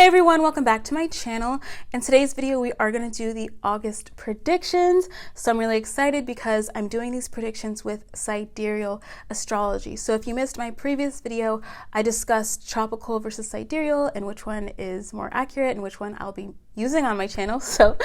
Hey everyone, welcome back to my channel. In today's video, we are going to do the August predictions. So I'm really excited because I'm doing these predictions with Sidereal Astrology. So if you missed my previous video, I discussed tropical versus sidereal and which one is more accurate and which one I'll be using on my channel. So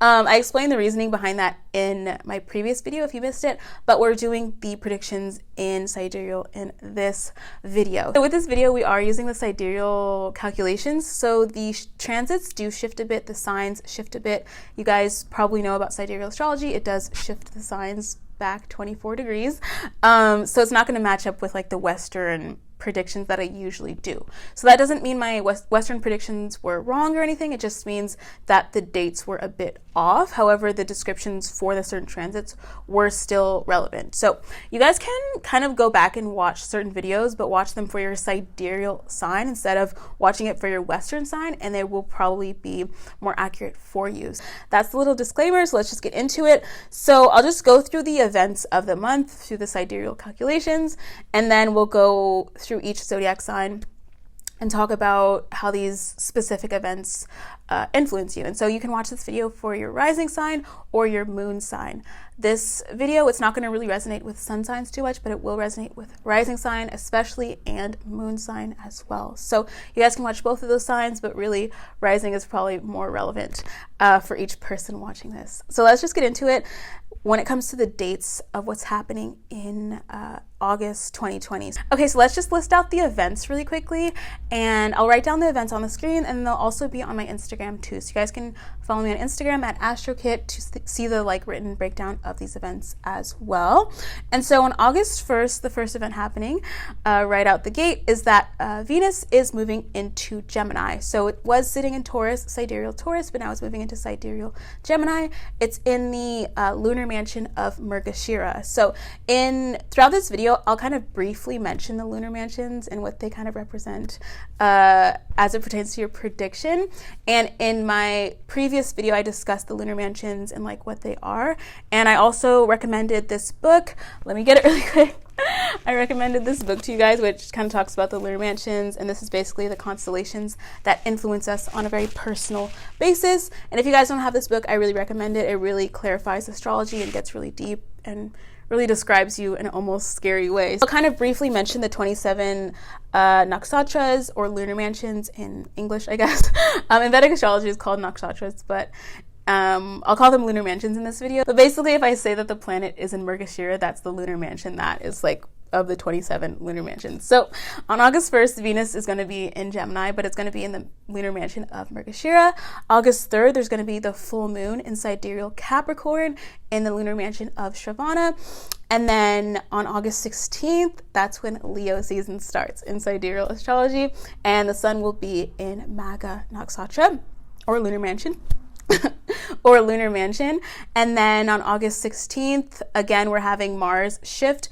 I explained the reasoning behind that in my previous video if you missed it, but we're doing the predictions in Sidereal in this video. So with this video, we are using the Sidereal calculations. So the transits do shift a bit, the signs shift a bit. You guys probably know about Sidereal astrology. It does shift the signs back 24 degrees. So it's not going to match up with like the Western predictions that I usually do. So that doesn't mean my Western predictions were wrong or anything. It just means that the dates were a bit off. However, the descriptions for the certain transits were still relevant. So you guys can kind of go back and watch certain videos, but watch them for your sidereal sign instead of watching it for your Western sign, and they will probably be more accurate for you. That's the little disclaimer, so let's just get into it. So I'll just go through the events of the month through the sidereal calculations, and then we'll go through each zodiac sign and talk about how these specific events influence you. And so you can watch this video for your rising sign or your moon sign. This video, it's not going to really resonate with sun signs too much, but it will resonate with rising sign especially and moon sign as well. So you guys can watch both of those signs, but really rising is probably more relevant for each person watching this. So let's just get into it. When it comes to the dates of what's happening in August 2020. Okay, so let's just list out the events really quickly, and I'll write down the events on the screen, and they'll also be on my Instagram too. So you guys can follow me on Instagram at astrokit to see the written breakdown of these events as well. And so on August 1st, the first event happening right out the gate is that Venus is moving into Gemini. So it was sitting in Taurus, sidereal Taurus, but now it's moving into sidereal Gemini. It's in the lunar mansion of Mrgashira. So throughout this video, I'll kind of briefly mention the lunar mansions and what they kind of represent as it pertains to your prediction. And in my previous video, I discussed the lunar mansions and what they are. And I also recommended this book. Let me get it really quick. I recommended this book to you guys, which kind of talks about the lunar mansions, and this is basically the constellations that influence us on a very personal basis. And if you guys don't have this book, I really recommend it. It really clarifies astrology and gets really deep and really describes you in an almost scary way. So I'll kind of briefly mention the 27 Nakshatras, or lunar mansions in English, I guess. In Vedic astrology it's called Nakshatras, but I'll call them lunar mansions in this video. But basically, if I say that the planet is in Mrgashira, that's the lunar mansion that is of the 27 lunar mansions. So on August 1st, Venus is going to be in Gemini, but it's going to be in the lunar mansion of Mrgashira. August 3rd, there's going to be the full moon in sidereal Capricorn in the lunar mansion of Shravana. And then on August 16th, that's when Leo season starts in sidereal astrology, and the sun will be in Magha Nakshatra, or lunar mansion. or lunar mansion. And then on August 16th, again, we're having Mars shift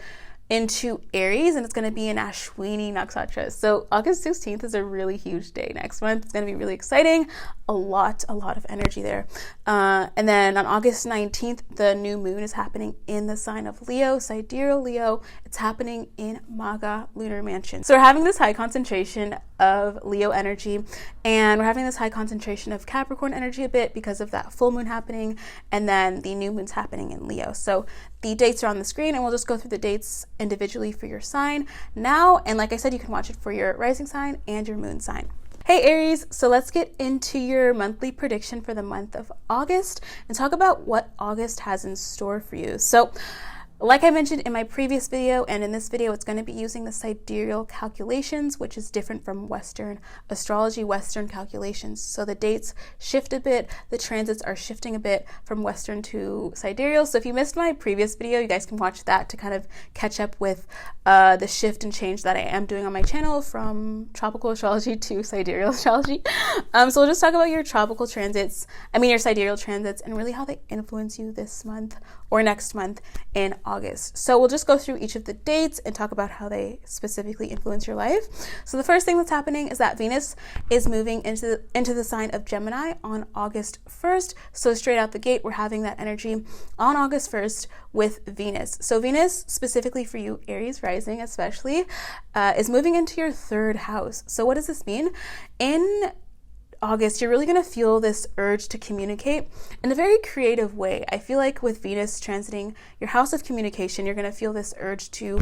into Aries, and it's going to be in Ashwini Nakshatra. So August 16th is a really huge day next month. It's going to be really exciting. A lot of energy there. And then on August 19th, the new moon is happening in the sign of Leo, sidereal Leo. It's happening in Magha lunar mansion. So we're having this high concentration of Leo energy, and we're having this high concentration of Capricorn energy a bit because of that full moon happening, and then the new moon's happening in Leo. So the dates are on the screen, and we'll just go through the dates individually for your sign now. And like I said, you can watch it for your rising sign and your moon sign. Hey Aries, so let's get into your monthly prediction for the month of August and talk about what August has in store for you. So like I mentioned in my previous video and in this video, it's going to be using the sidereal calculations, which is different from Western astrology, Western calculations. So the dates shift a bit, the transits are shifting a bit from Western to sidereal. So if you missed my previous video, you guys can watch that to kind of catch up with the shift and change that I am doing on my channel from tropical astrology to sidereal astrology. So we'll just talk about your tropical transits, your sidereal transits, and really how they influence you this month or next month in August. So we'll just go through each of the dates and talk about how they specifically influence your life. So the first thing that's happening is that Venus is moving into the sign of Gemini on August 1st. So straight out the gate, we're having that energy on August 1st with Venus. So Venus, specifically for you, Aries rising especially, is moving into your third house. So what does this mean? In August, you're really going to feel this urge to communicate in a very creative way. I feel like with Venus transiting your house of communication, you're going to feel this urge to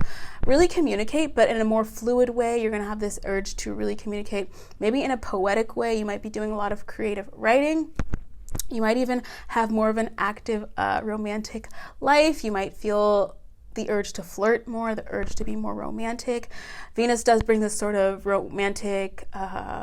really communicate, but in a more fluid way. You're going to have this urge to really communicate, maybe in a poetic way. You might be doing a lot of creative writing. You might even have more of an active romantic life. You might feel the urge to flirt more, the urge to be more romantic. Venus does bring this sort of romantic,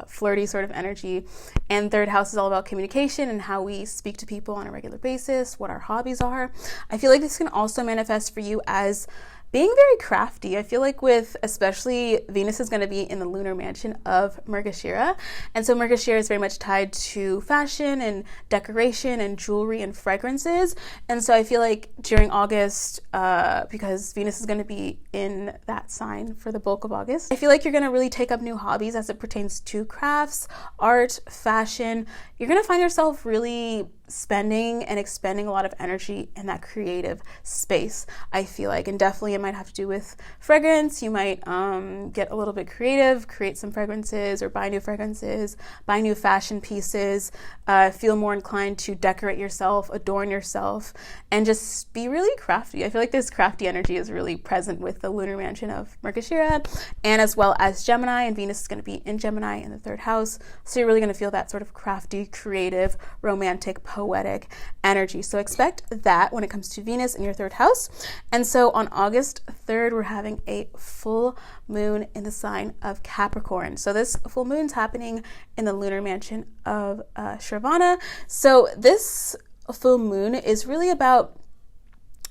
flirty sort of energy. And third house is all about communication and how we speak to people on a regular basis, what our hobbies are. I feel like this can also manifest for you as being very crafty. I feel like with, especially Venus is going to be in the lunar mansion of Mrgashira. And so Mrgashira is very much tied to fashion and decoration and jewelry and fragrances. And so I feel like during August, because Venus is going to be in that sign for the bulk of August, I feel like you're going to really take up new hobbies as it pertains to crafts, art, fashion. You're going to find yourself really spending and expending a lot of energy in that creative space, I feel like. And definitely it might have to do with fragrance. You might get a little bit creative, create some fragrances or buy new fragrances, buy new fashion pieces, feel more inclined to decorate yourself, adorn yourself, and just be really crafty. I feel like this crafty energy is really present with the lunar mansion of Mrgashira, and as well as Gemini, and Venus is going to be in Gemini in the third house. So you're really going to feel that sort of crafty, creative, romantic, poetic energy. So expect that when it comes to Venus in your third house. And so on August 3rd, we're having a full moon in the sign of Capricorn. So this full moon's happening in the lunar mansion of Shravana. So this full moon is really about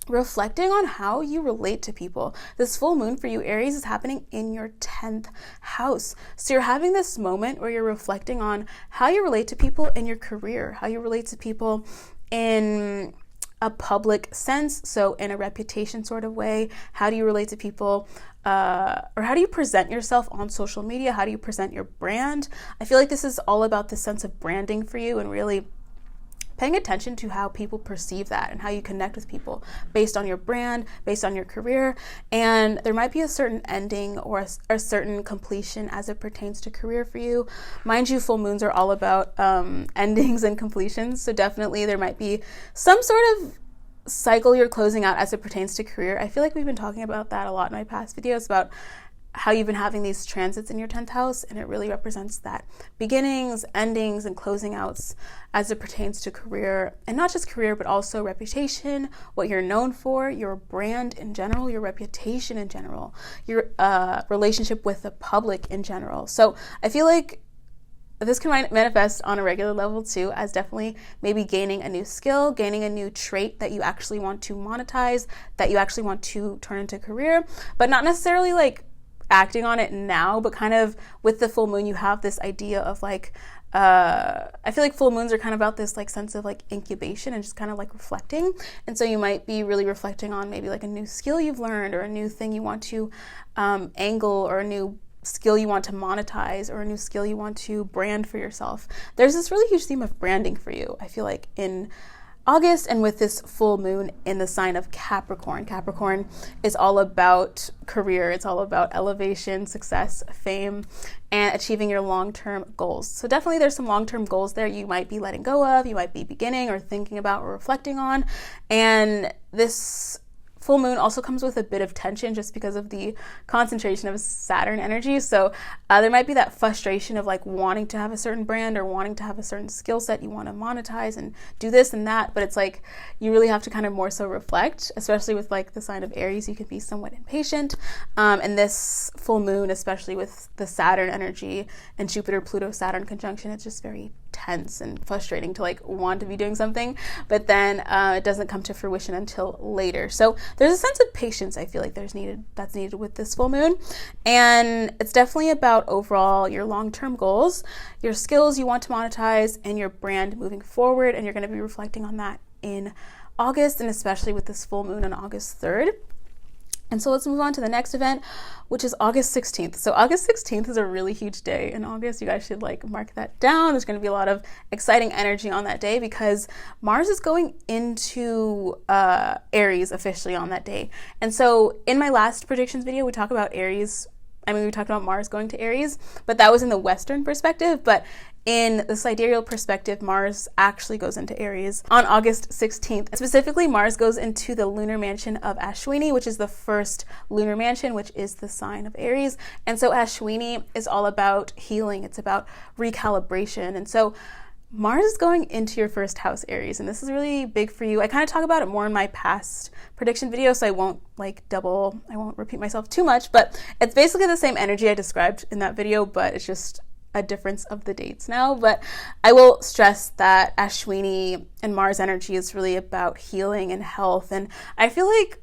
reflecting on how you relate to people. This full moon for you, Aries, is happening in your 10th house. So you're having this moment where you're reflecting on how you relate to people in your career, how you relate to people in a public sense, so in a reputation sort of way. How do you relate to people, or how do you present yourself on social media? How do you present your brand? I feel like this is all about the sense of branding for you and really paying attention to how people perceive that and how you connect with people based on your brand, based on your career. And there might be a certain ending or a certain completion as it pertains to career for you. Mind you, full moons are all about endings and completions. So definitely there might be some sort of cycle you're closing out as it pertains to career. I feel like we've been talking about that a lot in my past videos about how you've been having these transits in your 10th house, and it really represents that beginnings, endings, and closing outs as it pertains to career, and not just career, but also reputation, what you're known for, your brand in general, your reputation in general, your relationship with the public in general. So I feel like this can manifest on a regular level too, as definitely maybe gaining a new skill, gaining a new trait that you actually want to monetize, that you actually want to turn into career, but not necessarily like acting on it now, but kind of with the full moon, you have this idea of like, I feel like full moons are kind of about this like sense of like incubation and just kind of like reflecting. And so you might be really reflecting on maybe like a new skill you've learned, or a new thing you want to angle, or a new skill you want to monetize, or a new skill you want to brand for yourself. There's this really huge theme of branding for you, I feel like, in August, and with this full moon in the sign of Capricorn. Capricorn is all about career. It's all about elevation, success, fame, and achieving your long-term goals. So definitely there's some long-term goals there you might be letting go of, you might be beginning or thinking about or reflecting on. And this full moon also comes with a bit of tension just because of the concentration of Saturn energy. So there might be that frustration of like wanting to have a certain brand or wanting to have a certain skill set you want to monetize and do this and that, but it's like you really have to kind of more so reflect, especially with like the sign of Aries. You can be somewhat impatient, and this full moon, especially with the Saturn energy and Jupiter, Pluto, Saturn conjunction, it's just very tense and frustrating to like want to be doing something, but then it doesn't come to fruition until later. So there's a sense of patience I feel like that's needed with this full moon, and it's definitely about overall your long-term goals, your skills you want to monetize, and your brand moving forward. And you're going to be reflecting on that in August, and especially with this full moon on August 3rd. And so let's move on to the next event, which is August 16th. So August 16th is a really huge day in August. You guys should like mark that down. There's going to be a lot of exciting energy on that day because Mars is going into Aries officially on that day. And so in my last predictions video, we talk about Aries I mean, we talked about Mars going to Aries, but that was in the Western perspective. But in the sidereal perspective, Mars actually goes into Aries on August 16th. Specifically, Mars goes into the lunar mansion of Ashwini, which is the first lunar mansion, which is the sign of Aries. And so Ashwini is all about healing. It's about recalibration. And so Mars is going into your first house, Aries, and this is really big for you. I kind of talk about it more in my past prediction video, so I won't repeat myself too much, but it's basically the same energy I described in that video, but it's just a difference of the dates now. But I will stress that Ashwini and Mars energy is really about healing and health, and I feel like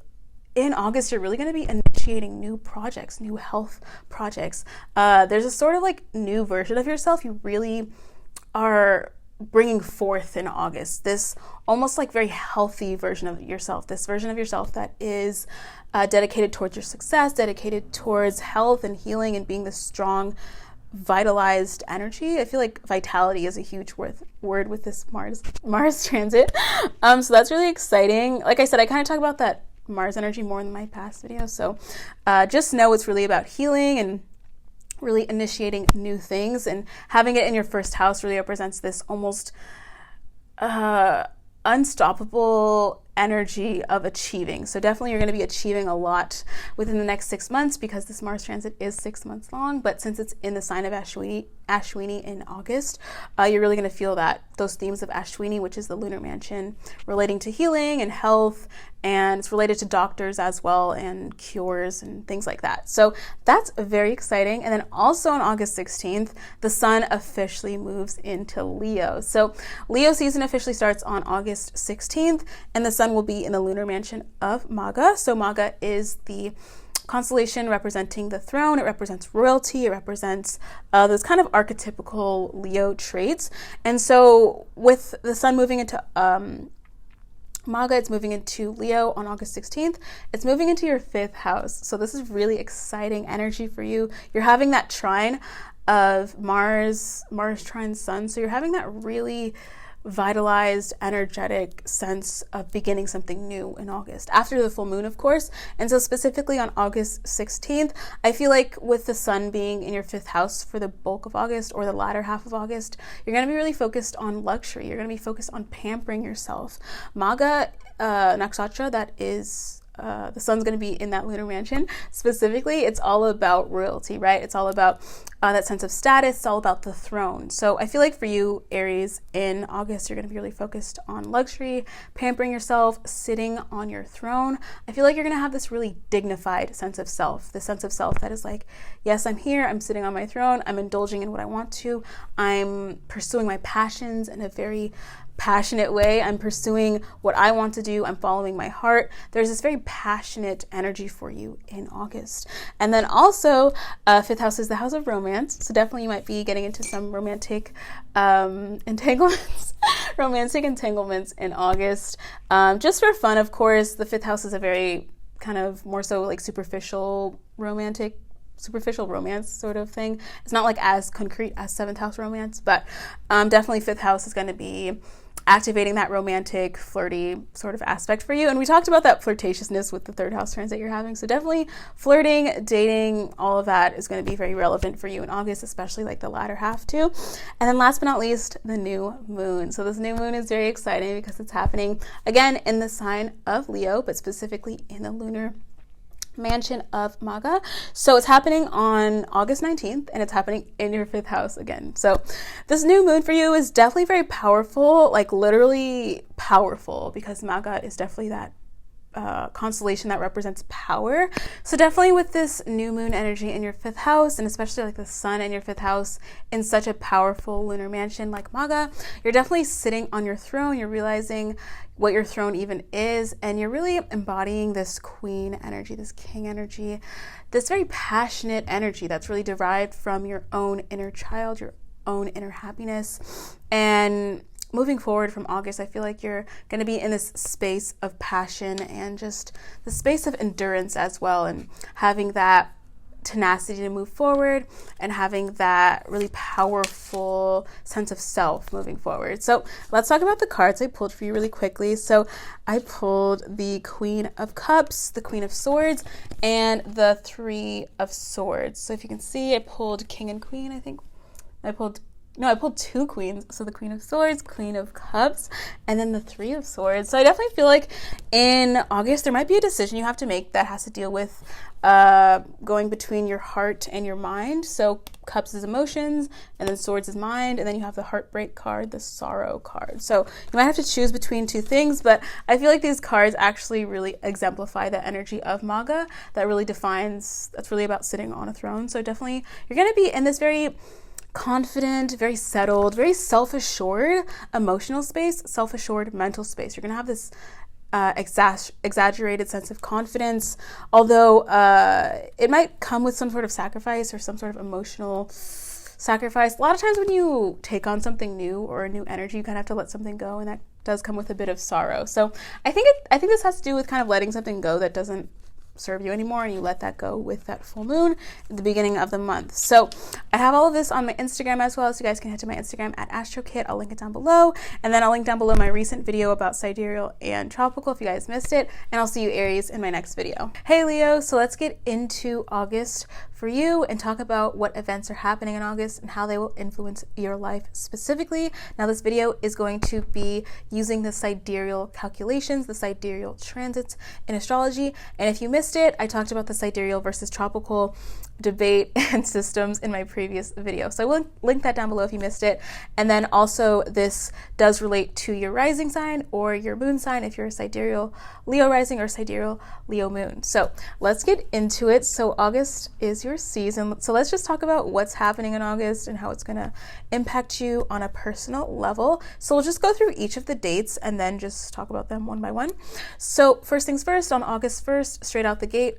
in August, you're really going to be initiating new projects, new health projects. There's a sort of like new version of yourself you really are bringing forth in August, this almost like very healthy version of yourself, this version of yourself that is dedicated towards your success, dedicated towards health and healing and being this strong, vitalized energy. I feel like vitality is a huge word with this Mars transit. So that's really exciting. Like I said, I kind of talk about that Mars energy more in my past videos. So just know it's really about healing and really initiating new things, and having it in your first house really represents this almost unstoppable energy of achieving. So definitely you're going to be achieving a lot within the next 6 months because this Mars transit is 6 months long, but since it's in the sign of Ashwini in August, you're really going to feel those themes of Ashwini, which is the lunar mansion, relating to healing and health, and it's related to doctors as well and cures and things like that. So that's very exciting. And then also on August 16th, the sun officially moves into Leo. So Leo season officially starts on August 16th, and the sun will be in the lunar mansion of Maga. So Maga is the constellation representing the throne. It represents royalty. It represents those kind of archetypical Leo traits. And so with the sun moving into Maga, it's moving into Leo on August 16th. It's moving into your 5th house. So this is really exciting energy for you. You're having that trine of Mars trine Sun. So you're having that really vitalized, energetic sense of beginning something new in August, after the full moon, of course. And so specifically on August 16th, I feel like with the sun being in your 5th house for the bulk of August or the latter half of August, you're going to be really focused on luxury. You're going to be focused on pampering yourself. Maga Nakshatra, that is the sun's going to be in that lunar mansion. Specifically, it's all about royalty, right? It's all about that sense of status. It's all about the throne. So I feel like for you, Aries, in August, you're going to be really focused on luxury, pampering yourself, sitting on your throne. I feel like you're going to have this really dignified sense of self, the sense of self that is like, yes, I'm here, I'm sitting on my throne, I'm indulging in what I want to, I'm pursuing my passions in a very passionate way. I'm pursuing what I want to do. I'm following my heart. There's this very passionate energy for you in August. And then also 5th house is the house of romance. So definitely you might be getting into some romantic entanglements, romantic entanglements in August. Just for fun, of course. The 5th house is a very kind of more so like superficial romance sort of thing. It's not like as concrete as 7th house romance, but definitely 5th house is going to be activating that romantic, flirty sort of aspect for you. And we talked about that flirtatiousness with the 3rd house transit you're having. So definitely flirting, dating, all of that is going to be very relevant for you in August, especially like the latter half too. And then last but not least, the new moon. So this new moon is very exciting because it's happening again in the sign of Leo, but specifically in the lunar mansion of Maga. So it's happening on August 19th, and it's happening in your 5th house again. So this new moon for you is definitely very powerful, like literally powerful, because Maga is definitely that constellation that represents power. So definitely with this new moon energy in your 5th house, and especially like the sun in your 5th house in such a powerful lunar mansion like Maga, you're definitely sitting on your throne. You're realizing what your throne even is, and you're really embodying this queen energy, this king energy, this very passionate energy that's really derived from your own inner child, your own inner happiness. And moving forward from August, I feel like you're going to be in this space of passion and just the space of endurance as well, and having that tenacity to move forward and having that really powerful sense of self moving forward. So let's talk about the cards I pulled for you really quickly. So I pulled the Queen of Cups, the Queen of Swords, and the Three of Swords. So if you can see, I pulled King and Queen, I think. I pulled two queens. So the Queen of Swords, Queen of Cups, and then the Three of Swords. So I definitely feel like in August, there might be a decision you have to make that has to deal with going between your heart and your mind. So Cups is emotions, and then Swords is mind, and then you have the heartbreak card, the sorrow card. So you might have to choose between two things, but I feel like these cards actually really exemplify the energy of Maga that really defines, that's really about sitting on a throne. So definitely you're going to be in this very confident, very settled, very self-assured emotional space, self-assured mental space. You're going to have this exaggerated sense of confidence, although it might come with some sort of sacrifice or some sort of emotional sacrifice. A lot of times when you take on something new or a new energy, you kind of have to let something go, and that does come with a bit of sorrow. So I think this has to do with kind of letting something go that doesn't serve you anymore, and you let that go with that full moon at the beginning of the month. So I have all of this on my Instagram as well, so you guys can head to my Instagram at AstroKit. I'll link it down below, and then I'll link down below my recent video about sidereal and tropical if you guys missed it, and I'll see you Aries in my next video. Hey Leo, so let's get into August for you and talk about what events are happening in August and how they will influence your life specifically. Now this video is going to be using the sidereal calculations, the sidereal transits in astrology, and if you missed it, I talked about the sidereal versus tropical debate and systems in my previous video. So I will link that down below if you missed it. And then also this does relate to your rising sign or your moon sign if you're a sidereal Leo rising or sidereal Leo moon. So let's get into it. So August is your season. So let's just talk about what's happening in August and how it's going to impact you on a personal level. So we'll just go through each of the dates and then just talk about them one by one. So first things first, on August 1st, straight out the gate,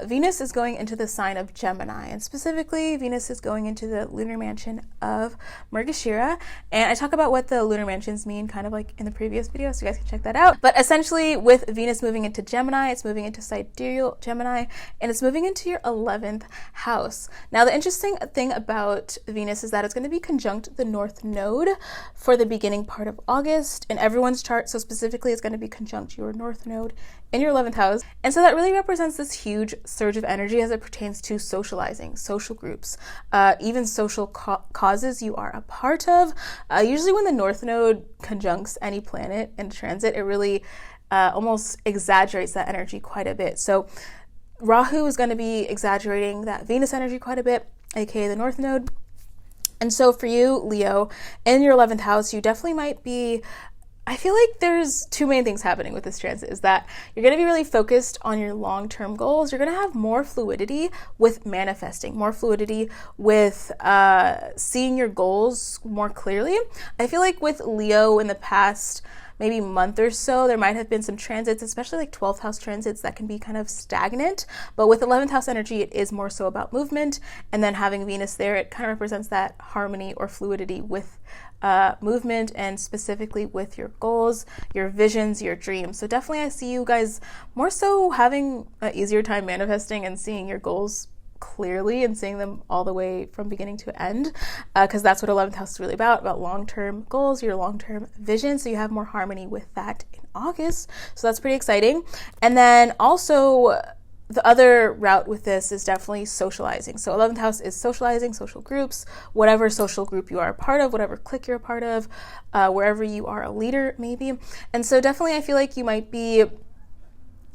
Venus is going into the sign of Gemini, and specifically Venus is going into the lunar mansion of Mrgashira, and I talk about what the lunar mansions mean kind of like in the previous video, so you guys can check that out. But essentially with Venus moving into Gemini, it's moving into sidereal Gemini, and it's moving into your 11th house. Now the interesting thing about Venus is that it's going to be conjunct the North Node for the beginning part of August in everyone's chart, so specifically it's going to be conjunct your North Node in your 11th house, and so that really represents this huge surge of energy as it pertains to socializing, social groups, even social causes you are a part of. Usually when the North Node conjuncts any planet in transit, it really almost exaggerates that energy quite a bit. So Rahu is going to be exaggerating that Venus energy quite a bit, aka the North Node. And so for you, Leo, in your 11th house, you definitely might be, I feel like there's two main things happening with this transit is that you're going to be really focused on your long-term goals. You're going to have more fluidity with manifesting, more fluidity with seeing your goals more clearly. I feel like with Leo in the past maybe month or so, there might have been some transits, especially like 12th house transits that can be kind of stagnant. But with 11th house energy, it is more so about movement. And then having Venus there, it kind of represents that harmony or fluidity with movement and specifically with your goals, your visions, your dreams. So definitely I see you guys more so having an easier time manifesting and seeing your goals clearly and seeing them all the way from beginning to end, because that's what 11th house is really about long-term goals, your long-term vision. So you have more harmony with that in August. So that's pretty exciting. And then also the other route with this is definitely socializing. So 11th house is socializing, social groups, whatever social group you are a part of, whatever clique you're a part of, wherever you are a leader maybe. And so definitely I feel like you might be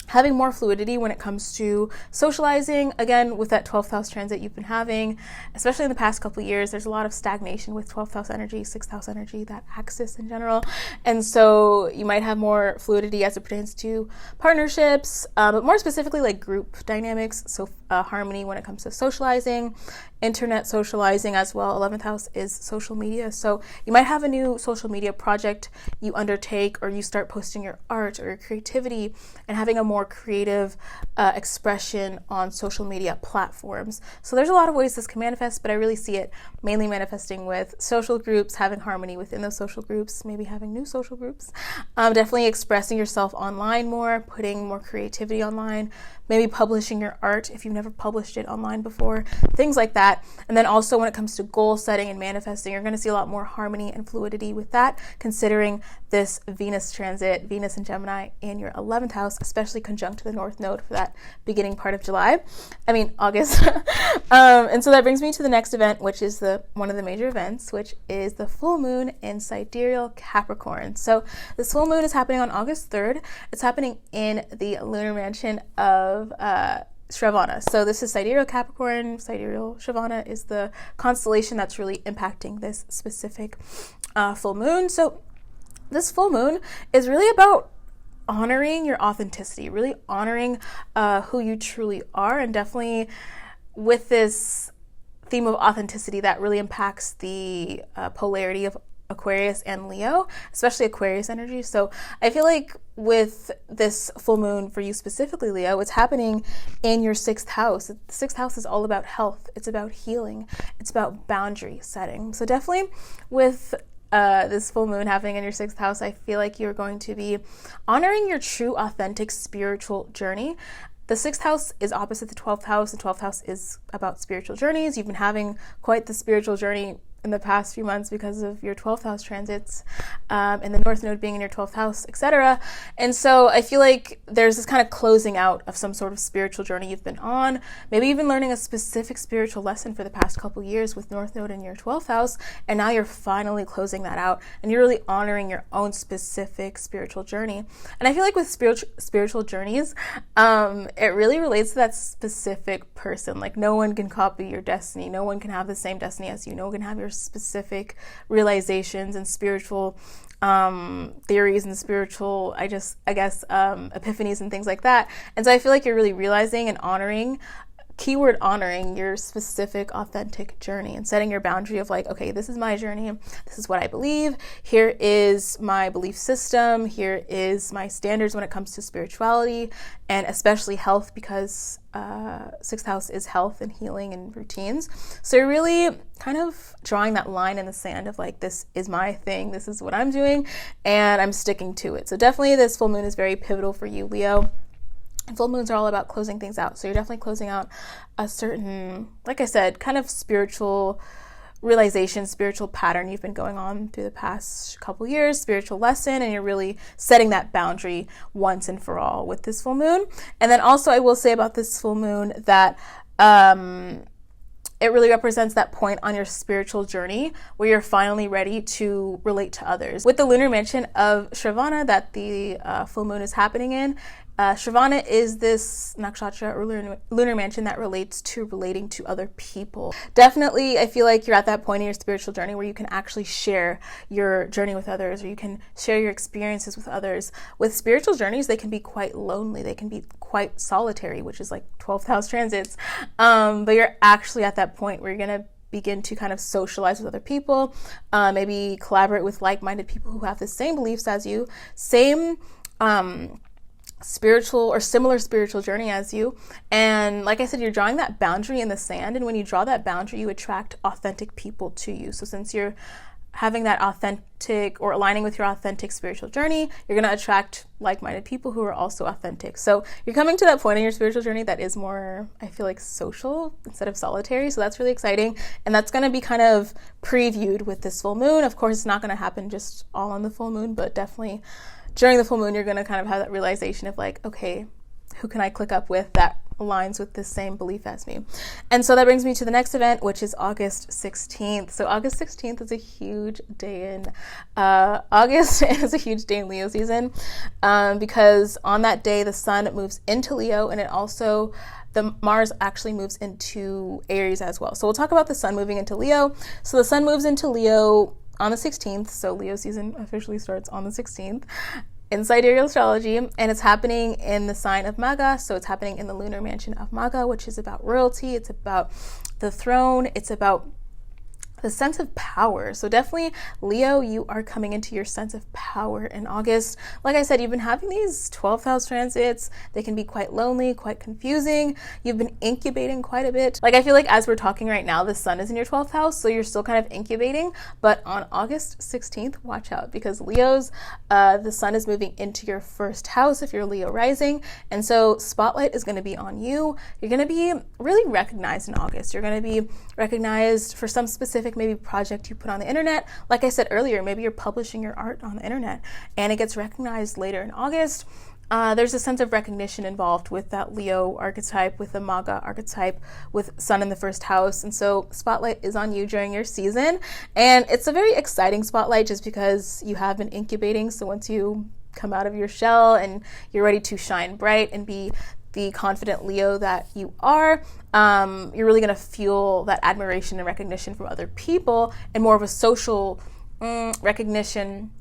having more fluidity when it comes to socializing. Again, with that 12th house transit you've been having, especially in the past couple of years, there's a lot of stagnation with 12th house energy, 6th house energy, that axis in general. And so you might have more fluidity as it pertains to partnerships, but more specifically like group dynamics. So harmony when it comes to socializing, internet socializing as well. 11th house is social media. So you might have a new social media project you undertake, or you start posting your art or your creativity and having a more more creative expression on social media platforms. So there's a lot of ways this can manifest, but I really see it mainly manifesting with social groups, having harmony within those social groups, maybe having new social groups, definitely expressing yourself online more, putting more creativity online, maybe publishing your art if you've never published it online before, things like that. And then also when it comes to goal setting and manifesting, you're going to see a lot more harmony and fluidity with that, considering this Venus transit, Venus in Gemini in your 11th house, especially conjunct to the North Node for that beginning part of August. And so that brings me to the next event, which is one of the major events, which is the full moon in Sidereal Capricorn. So this full moon is happening on August 3rd. It's happening in the lunar mansion of Shravana. So this is Sidereal Capricorn. Sidereal Shravana is the constellation that's really impacting this specific full moon. So this full moon is really about honoring your authenticity, really honoring who you truly are, and definitely with this theme of authenticity that really impacts the polarity of Aquarius and Leo, especially Aquarius energy. So I feel like with this full moon for you specifically, Leo, it's happening in your 6th house. The 6th house is all about health. It's about healing. It's about boundary setting. So definitely with this full moon happening in your 6th house, I feel like you're going to be honoring your true, authentic spiritual journey. The 6th house is opposite the 12th house. The 12th house is about spiritual journeys. You've been having quite the spiritual journey in the past few months because of your 12th house transits, and the North Node being in your 12th house, etc. And so I feel like there's this kind of closing out of some sort of spiritual journey you've been on, maybe even learning a specific spiritual lesson for the past couple years with North Node in your 12th house, and now you're finally closing that out, and you're really honoring your own specific spiritual journey. And I feel like with spiritual journeys, it really relates to that specific person. Like, no one can copy your destiny. No one can have the same destiny as you. No one can have your specific realizations and spiritual theories and spiritual, epiphanies and things like that. And so I feel like you're really realizing and honoring, keyword honoring, your specific authentic journey and setting your boundary of like, okay, this is my journey. This is what I believe. Here is my belief system. Here is my standards when it comes to spirituality and especially health, because 6th house is health and healing and routines. So you're really kind of drawing that line in the sand of like, this is my thing. This is what I'm doing and I'm sticking to it. So definitely this full moon is very pivotal for you, Leo. And full moons are all about closing things out. So you're definitely closing out a certain, like I said, kind of spiritual realization, spiritual pattern you've been going on through the past couple years, spiritual lesson, and you're really setting that boundary once and for all with this full moon. And then also I will say about this full moon that it really represents that point on your spiritual journey where you're finally ready to relate to others. With the lunar mansion of Shravana that the full moon is happening in, Shravana is this nakshatra or lunar mansion that relates to relating to other people. Definitely, I feel like you're at that point in your spiritual journey where you can actually share your journey with others, or you can share your experiences with others. With spiritual journeys, they can be quite lonely. They can be quite solitary, which is like 12th house transits. But you're actually at that point where you're going to begin to kind of socialize with other people, maybe collaborate with like-minded people who have the same beliefs as you, same spiritual or similar spiritual journey as you. And like I said, you're drawing that boundary in the sand, and when you draw that boundary, you attract authentic people to you. So since you're having that authentic or aligning with your authentic spiritual journey, you're going to attract like-minded people who are also authentic. So you're coming to that point in your spiritual journey that is more, I feel like, social instead of solitary. So that's really exciting. And that's going to be kind of previewed with this full moon. Of course, it's not going to happen just all on the full moon, but definitely during the full moon, you're going to kind of have that realization of like, okay, who can I click up with that aligns with the same belief as me? And so that brings me to the next event, which is August 16th. So August 16th is a huge day in August. It is a huge day in Leo season because on that day, the sun moves into Leo, and it also, the Mars actually moves into Aries as well. So we'll talk about the sun moving into Leo. So the sun moves into Leo on the 16th, so Leo season officially starts on the 16th in Sidereal Astrology, and it's happening in the sign of Maga, so it's happening in the lunar mansion of Maga, which is about royalty, it's about the throne, it's about the sense of power. So definitely, Leo, you are coming into your sense of power in August. Like I said, you've been having these 12th house transits. They can be quite lonely, quite confusing. You've been incubating quite a bit. Like, I feel like as we're talking right now, the sun is in your 12th house, so you're still kind of incubating. But on August 16th, watch out, because Leos, the sun is moving into your first house if you're Leo rising. And so spotlight is going to be on you. You're going to be really recognized in August. You're going to be recognized for some specific maybe project you put on the internet. Like I said earlier, maybe you're publishing your art on the internet and it gets recognized later in August. There's a sense of recognition involved with that Leo archetype, with the Maga archetype, with sun in the first house. And so spotlight is on you during your season. And it's a very exciting spotlight just because you have been incubating. So once you come out of your shell and you're ready to shine bright and be the confident Leo that you are, you're really going to feel that admiration and recognition from other people and more of a social recognition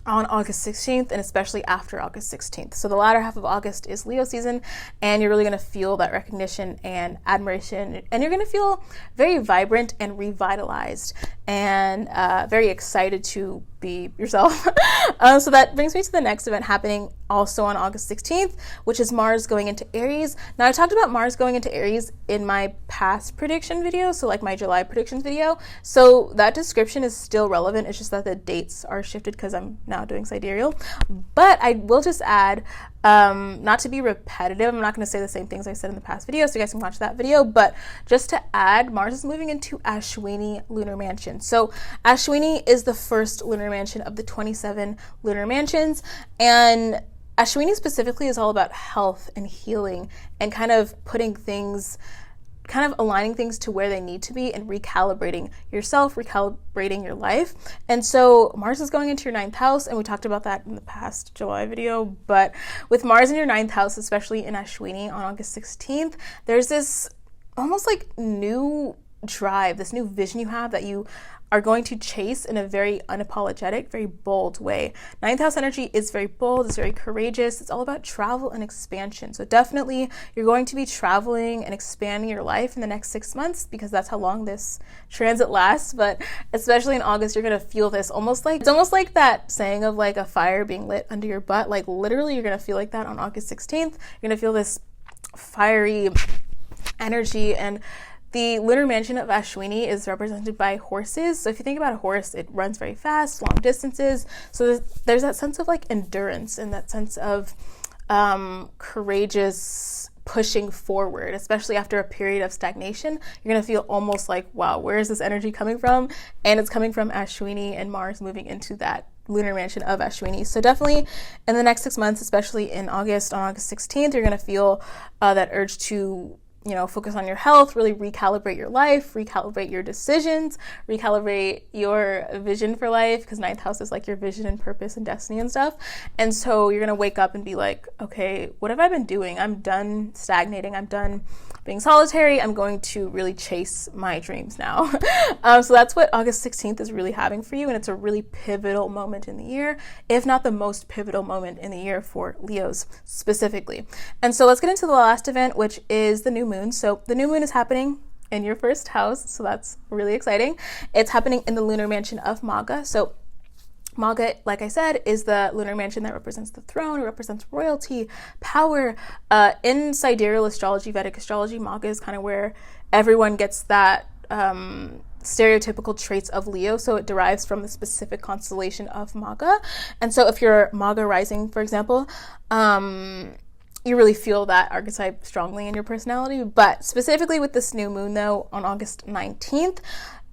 on August 16th and especially after August 16th. So the latter half of August is Leo season, and you're really going to feel that recognition and admiration, and you're going to feel very vibrant and revitalized and very excited to be yourself. So that brings me to the next event happening also on August 16th, which is Mars going into Aries. Now, I talked about Mars going into Aries in my past prediction video, so like my July predictions video. So that description is still relevant. It's just that the dates are shifted because I'm now doing Sidereal. But I will just add, not to be repetitive, I'm not going to say the same things I said in the past video, so you guys can watch that video, but just to add, Mars is moving into Ashwini lunar mansion. So Ashwini is the first lunar mansion of the 27 lunar mansions, and Ashwini specifically is all about health and healing and kind of putting things, kind of aligning things to where they need to be and recalibrating yourself, recalibrating your life. And so Mars is going into your 9th house, and we talked about that in the past July video, but with Mars in your 9th house, especially in Ashwini on August 16th, there's this almost like new drive, this new vision you have that you are going to chase in a very unapologetic, very bold way. 9th house energy is very bold, it's very courageous, it's all about travel and expansion. So definitely you're going to be traveling and expanding your life in the next 6 months because that's how long this transit lasts. But especially in August, you're going to feel this it's almost like that saying of like a fire being lit under your butt. Like literally you're going to feel like that on August 16th. You're going to feel this fiery energy. And the lunar mansion of Ashwini is represented by horses. So if you think about a horse, it runs very fast, long distances. So there's that sense of like endurance and that sense of courageous pushing forward, especially after a period of stagnation. You're going to feel almost like, wow, where is this energy coming from? And it's coming from Ashwini and Mars moving into that lunar mansion of Ashwini. So definitely in the next 6 months, especially in August, on August 16th, you're going to feel that urge to focus on your health, really recalibrate your life, recalibrate your decisions, recalibrate your vision for life, because 9th house is like your vision and purpose and destiny and stuff. And so you're going to wake up and be like, okay, what have I been doing? I'm done stagnating. I'm done being solitary. I'm going to really chase my dreams now. So that's what August 16th is really having for you. And it's a really pivotal moment in the year, if not the most pivotal moment in the year for Leos specifically. And so let's get into the last event, which is the new moon. So the new moon is happening in your first house. So that's really exciting. It's happening in the lunar mansion of Maga. So Maga, like I said, is the lunar mansion that represents the throne. It represents royalty, power. In Sidereal astrology, Vedic astrology, Maga is kind of where everyone gets that stereotypical traits of Leo. So it derives from the specific constellation of Maga. And so if you're Maga rising, for example, you really feel that archetype strongly in your personality. But specifically with this new moon, though, on August 19th,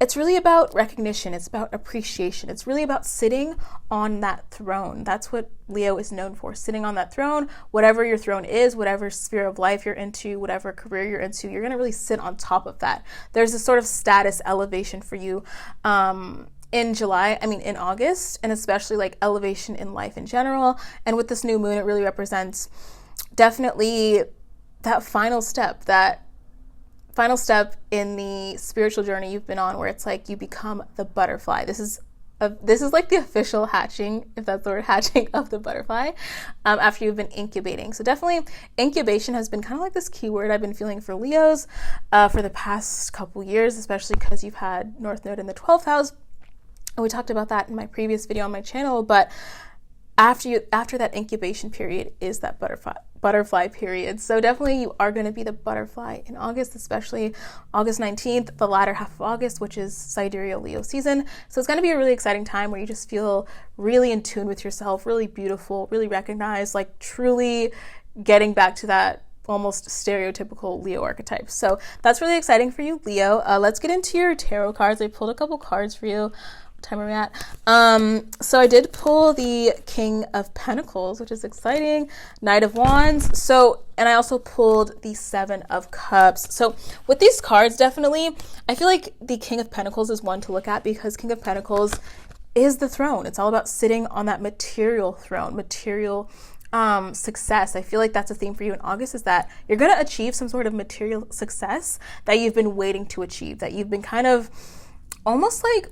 it's really about recognition. It's about appreciation. It's really about sitting on that throne. That's what Leo is known for, sitting on that throne. Whatever your throne is, whatever sphere of life you're into, whatever career you're into, you're going to really sit on top of that. There's this sort of status elevation for you in August, and especially like elevation in life in general. And with this new moon, it really represents definitely that final step in the spiritual journey you've been on, where it's like you become the butterfly. This is this is like the official hatching, if that's the word, hatching of the butterfly after you've been incubating. So definitely incubation has been kind of like this keyword I've been feeling for Leos for the past couple years, especially because you've had North Node in the 12th house. And we talked about that in my previous video on my channel, but after that incubation period is that butterfly period. So definitely you are going to be the butterfly in August, especially August 19th, the latter half of August, which is Sidereal Leo season. So it's going to be a really exciting time where you just feel really in tune with yourself, really beautiful, really recognized, like truly getting back to that almost stereotypical Leo archetype. So that's really exciting for you, Leo. Let's get into your tarot cards. I pulled a couple cards for you. Time are we at? So I did pull the King of Pentacles, which is exciting, Knight of Wands. So, and I also pulled the Seven of Cups. So with these cards, definitely, I feel like the King of Pentacles is one to look at because King of Pentacles is the throne. It's all about sitting on that material throne, material success. I feel like that's a theme for you in August, is that you're going to achieve some sort of material success that you've been waiting to achieve, that you've been kind of almost like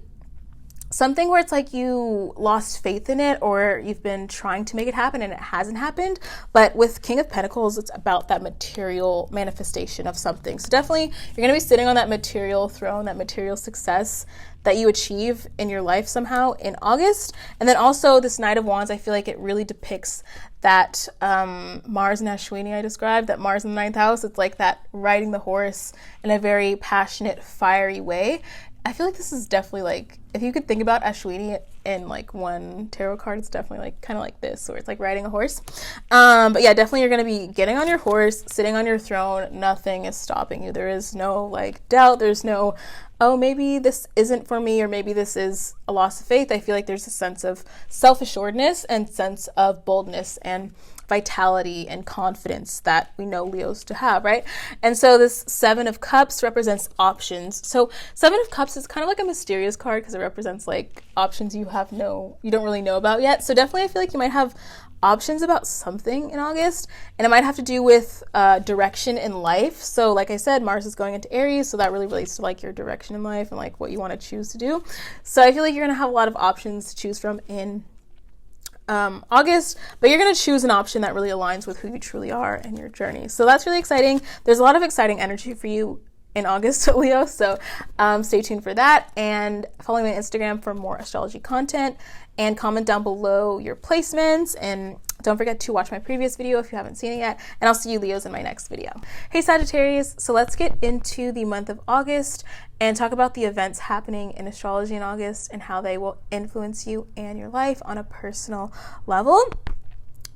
something where it's like you lost faith in it, or you've been trying to make it happen and it hasn't happened. But with King of Pentacles, it's about that material manifestation of something. So definitely you're going to be sitting on that material throne, that material success that you achieve in your life somehow in August. And then also this Knight of Wands, I feel like it really depicts that Mars and Ashwini I described, that Mars in the 9th house. It's like that riding the horse in a very passionate, fiery way. I feel like this is definitely like, if you could think about Ashwini in like one tarot card, it's definitely like kind of like this, where it's like riding a horse. But yeah, definitely you're going to be getting on your horse, sitting on your throne. Nothing is stopping you. There is no like doubt. There's no, oh, maybe this isn't for me, or maybe this is a loss of faith. I feel like there's a sense of self-assuredness and sense of boldness and vitality and confidence that we know Leos to have, right? And so this Seven of Cups represents options. So Seven of Cups is kind of like a mysterious card because it represents like options you don't really know about yet. So definitely I feel like you might have options about something in August, and it might have to do with direction in life. So like I said, Mars is going into Aries, so that really relates to like your direction in life and like what you want to choose to do. So I feel like you're going to have a lot of options to choose from in August, but you're going to choose an option that really aligns with who you truly are and your journey. So that's really exciting. There's a lot of exciting energy for you in August, Leo. So stay tuned for that, and follow me on Instagram for more astrology content, and comment down below your placements, and don't forget to watch my previous video if you haven't seen it yet, and I'll see you Leos in my next video. Hey Sagittarius, so let's get into the month of August and talk about the events happening in astrology in August and how they will influence you and your life on a personal level.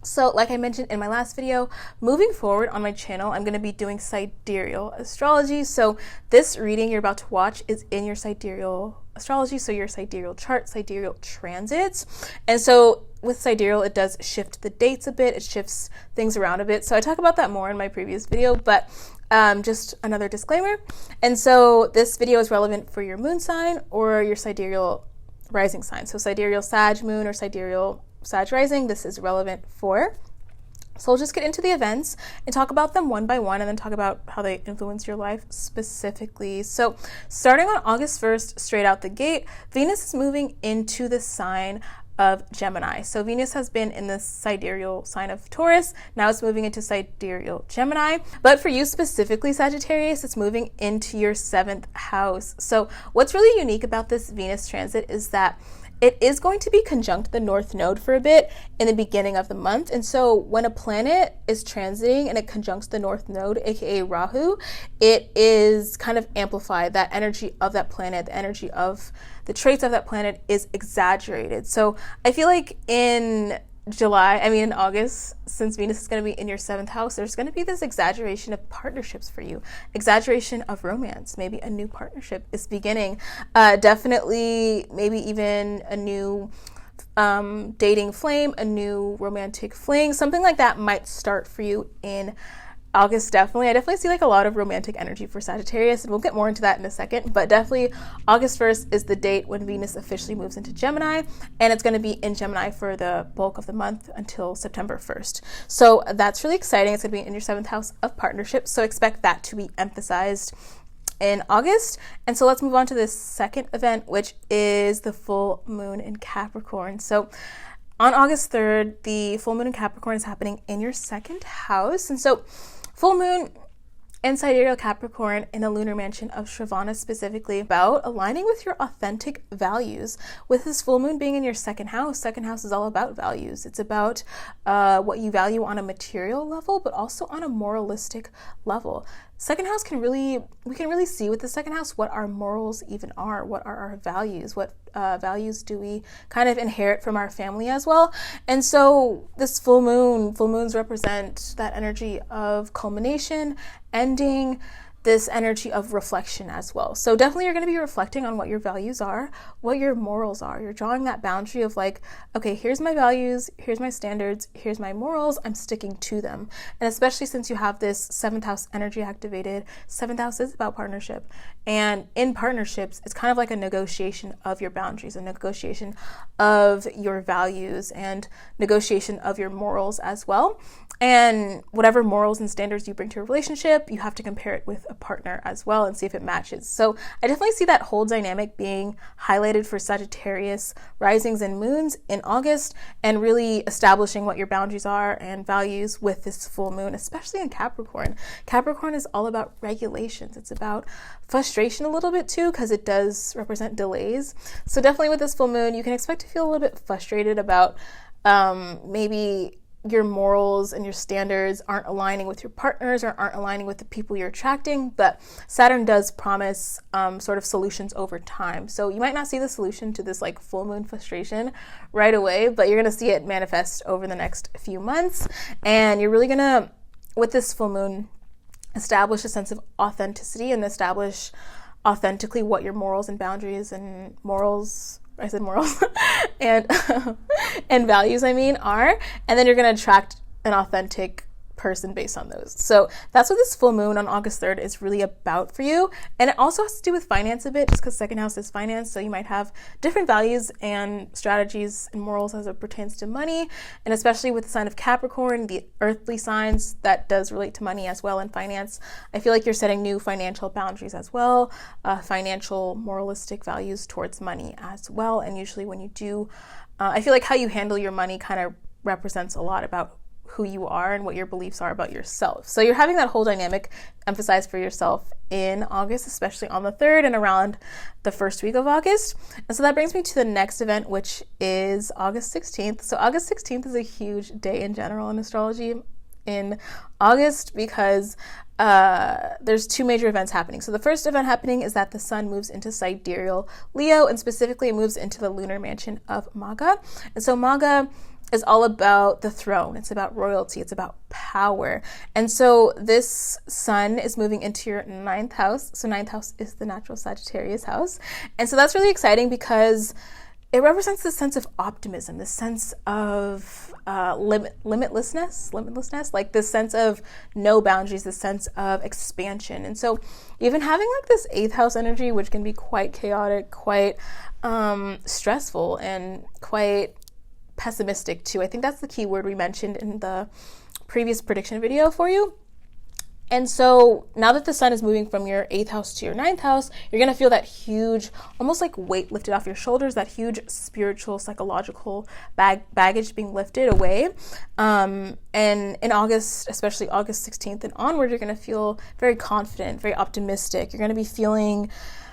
So like I mentioned in my last video, moving forward on my channel, I'm going to be doing sidereal astrology. So this reading you're about to watch is in your sidereal astrology, so your sidereal chart, sidereal transits. And so with sidereal, it does shift the dates a bit, it shifts things around a bit. So I talk about that more in my previous video, but just another disclaimer. And so this video is relevant for your moon sign or your sidereal rising sign. So sidereal Sag moon or sidereal Sag rising, this is relevant for. So we'll just get into the events and talk about them one by one, and then talk about how they influence your life specifically. So starting on August 1st, straight out the gate, Venus is moving into the sign of Gemini. So Venus has been in the sidereal sign of Taurus. Now it's moving into sidereal Gemini. But for you specifically, Sagittarius, it's moving into your 7th house. So what's really unique about this Venus transit is that it is going to be conjunct the North Node for a bit in the beginning of the month. And so when a planet is transiting and it conjuncts the North Node, aka Rahu, it is kind of amplified. That energy of that planet, the energy of the traits of that planet is exaggerated. So I feel like in August, since Venus is going to be in your 7th house, there's going to be this exaggeration of partnerships for you, exaggeration of romance. Maybe a new partnership is beginning. Definitely, maybe even a new dating flame, a new romantic fling, something like that might start for you in August. I definitely see like a lot of romantic energy for Sagittarius, and we'll get more into that in a second, but definitely August 1st is the date when Venus officially moves into Gemini, and it's going to be in Gemini for the bulk of the month until September 1st. So that's really exciting. It's going to be in your 7th house of partnerships, so expect that to be emphasized in August. And so let's move on to this second event, which is the full moon in Capricorn. So on August 3rd, the full moon in Capricorn is happening in your second house. And so full moon in Sidereal Capricorn in the lunar mansion of Shravana, specifically about aligning with your authentic values. With this full moon being in your second house is all about values. It's about what you value on a material level, but also on a moralistic level. Second house we can really see with the second house what our morals even are, what are our values, what values do we kind of inherit from our family as well. And so this full moons represent that energy of culmination, ending, this energy of reflection as well. So definitely you're going to be reflecting on what your values are, what your morals are. You're drawing that boundary of like, okay, here's my values, here's my standards, here's my morals, I'm sticking to them. And especially since you have this 7th house energy activated, 7th house is about partnership. And in partnerships, it's kind of like a negotiation of your boundaries, a negotiation of your values, and negotiation of your morals as well. And whatever morals and standards you bring to a relationship, you have to compare it with a partner as well and see if it matches. So I definitely see that whole dynamic being highlighted for Sagittarius risings and moons in August, and really establishing what your boundaries are and values with this full moon, especially in Capricorn. Capricorn is all about regulations. It's about frustration a little bit too, because it does represent delays. So definitely with this full moon, you can expect to feel a little bit frustrated about maybe your morals and your standards aren't aligning with your partners or aren't aligning with the people you're attracting, but Saturn does promise sort of solutions over time. So you might not see the solution to this like full moon frustration right away, but you're going to see it manifest over the next few months. And you're really going to, with this full moon, establish a sense of authenticity and establish authentically what your morals and boundaries and morals and and values are, and then you're going to attract an authentic person based on those. So that's what this full moon on August 3rd is really about for you. And it also has to do with finance a bit, just because second house is finance. So you might have different values and strategies and morals as it pertains to money. And especially with the sign of Capricorn, the earthly signs, that does relate to money as well and finance. I feel like you're setting new financial boundaries as well, financial moralistic values towards money as well. And usually when you do, I feel like how you handle your money kind of represents a lot about who you are and what your beliefs are about yourself. So you're having that whole dynamic emphasized for yourself in August, especially on the 3rd and around the first week of August. And so that brings me to the next event, which is August 16th. So August 16th is a huge day in general in astrology in August, because there's two major events happening. So the first event happening is that the sun moves into Sidereal Leo, and specifically it moves into the lunar mansion of Maga. And so Maga is all about the throne. It's about royalty. It's about power. And so this sun is moving into your 9th house. So 9th house is the natural Sagittarius house. And so that's really exciting because it represents this sense of optimism, this sense of limitlessness, like this sense of no boundaries, this sense of expansion. And so even having like this 8th house energy, which can be quite chaotic, quite stressful, and quite pessimistic too. I think that's the key word we mentioned in the previous prediction video for you. And so now that the sun is moving from your 8th house to your 9th house, you're going to feel that huge, almost like weight lifted off your shoulders, that huge spiritual, psychological baggage being lifted away. And in August, especially August 16th and onward, you're going to feel very confident, very optimistic. You're going to be feeling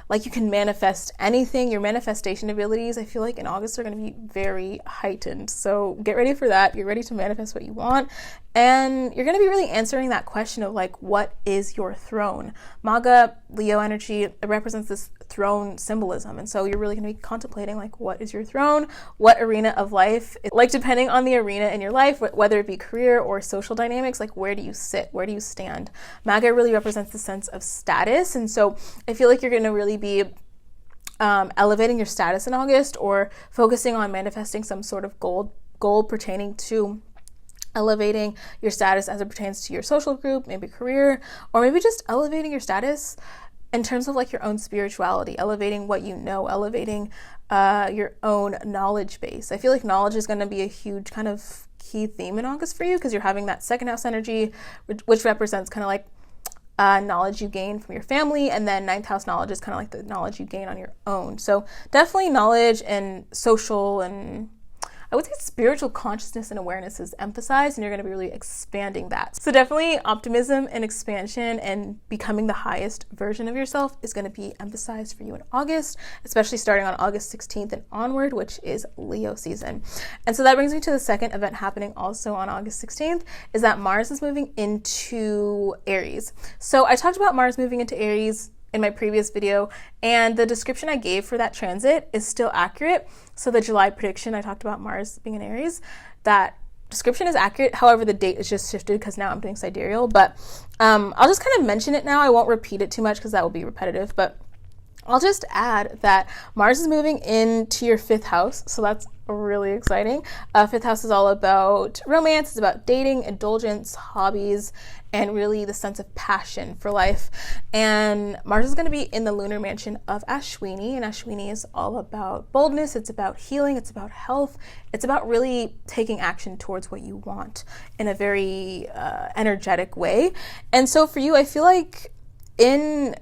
like you can manifest anything. Your manifestation abilities, I feel like in August, are going to be very heightened. So get ready for that. Get ready to manifest what you want. And you're going to be really answering that question of like, what is your throne? Maga, Leo energy, it represents this throne symbolism. And so you're really going to be contemplating like, what is your throne? What arena of life? Like depending on the arena in your life, whether it be career or social dynamics, like where do you sit? Where do you stand? Maga really represents the sense of status. And so I feel like you're going to really be elevating your status in August, or focusing on manifesting some sort of goal pertaining to elevating your status as it pertains to your social group, maybe career, or maybe just elevating your status in terms of like your own spirituality, elevating what you know, elevating your own knowledge base. I feel like knowledge is going to be a huge kind of key theme in August for you, because you're having that second house energy, which represents kind of like knowledge you gain from your family, and then ninth house knowledge is kind of like the knowledge you gain on your own. So definitely knowledge and social and I would say spiritual consciousness and awareness is emphasized, and you're going to be really expanding that. So definitely optimism and expansion and becoming the highest version of yourself is going to be emphasized for you in August, especially starting on August 16th and onward, which is Leo season. And so that brings me to the second event happening also on August 16th, is that Mars is moving into Aries. So I talked about Mars moving into Aries in my previous video, and the description I gave for that transit is still accurate. So the July prediction, I talked about Mars being in Aries, that description is accurate. However, the date is just shifted because now I'm doing sidereal, but I'll just kind of mention it now. I won't repeat it too much because that will be repetitive, but I'll just add that Mars is moving into your 5th house, so that's really exciting. 5th house is all about romance, it's about dating, indulgence, hobbies, and really the sense of passion for life. And Mars is going to be in the lunar mansion of Ashwini, and Ashwini is all about boldness, it's about healing, it's about health, it's about really taking action towards what you want in a very energetic way. And so for you, I feel like in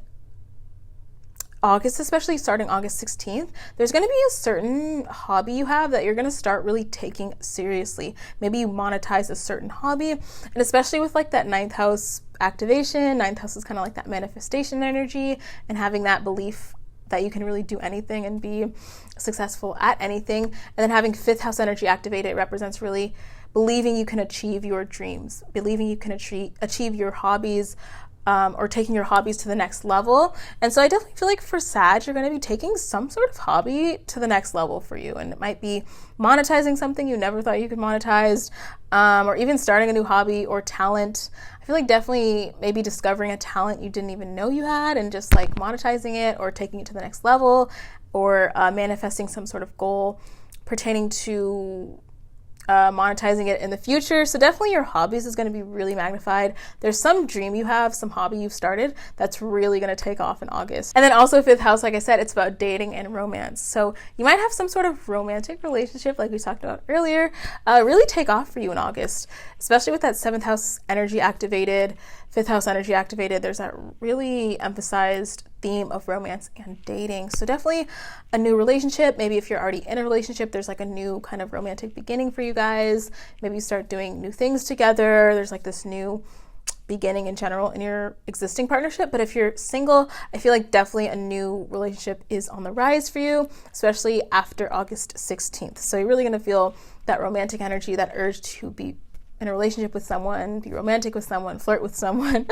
August, especially starting August 16th, there's going to be a certain hobby you have that you're going to start really taking seriously. Maybe you monetize a certain hobby, and especially with like that 9th house activation. 9th house is kind of like that manifestation energy and having that belief that you can really do anything and be successful at anything. And then having 5th house energy activated represents really believing you can achieve your dreams, believing you can achieve your hobbies, or taking your hobbies to the next level. And so I definitely feel like for Sag, you're going to be taking some sort of hobby to the next level for you. And it might be monetizing something you never thought you could monetize, or even starting a new hobby or talent. I feel like definitely maybe discovering a talent you didn't even know you had and just like monetizing it or taking it to the next level, or manifesting some sort of goal pertaining to monetizing it in the future. So definitely your hobbies is going to be really magnified. There's some dream you have, some hobby you've started that's really going to take off in August. And then also 5th house, like I said, it's about dating and romance. So you might have some sort of romantic relationship like we talked about earlier, really take off for you in August, especially with that 7th house energy activated, 5th house energy activated. There's that really emphasized theme of romance and dating. So definitely a new relationship. Maybe if you're already in a relationship, there's like a new kind of romantic beginning for you guys. Maybe you start doing new things together. There's like this new beginning in general in your existing partnership. But if you're single, I feel like definitely a new relationship is on the rise for you, especially after August 16th. So you're really going to feel that romantic energy, that urge to be in a relationship with someone, be romantic with someone, flirt with someone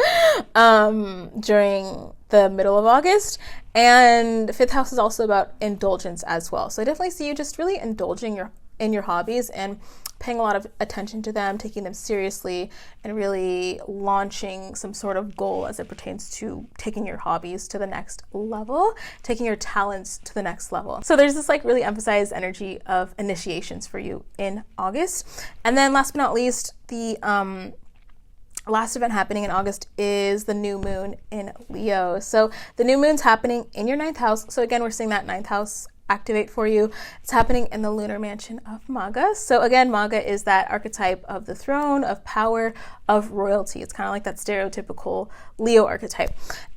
during the middle of August. And 5th house is also about indulgence as well. So I definitely see you just really indulging in your hobbies and paying a lot of attention to them, taking them seriously, and really launching some sort of goal as it pertains to taking your hobbies to the next level, taking your talents to the next level. So there's this like really emphasized energy of initiations for you in August. And then last but not least, the last event happening in August is the new moon in Leo. So the new moon's happening in your 9th house. So again, we're seeing that 9th house activate for you. It's happening in the lunar mansion of Maga. So again, Maga is that archetype of the throne, of power, of royalty. It's kind of like that stereotypical Leo archetype.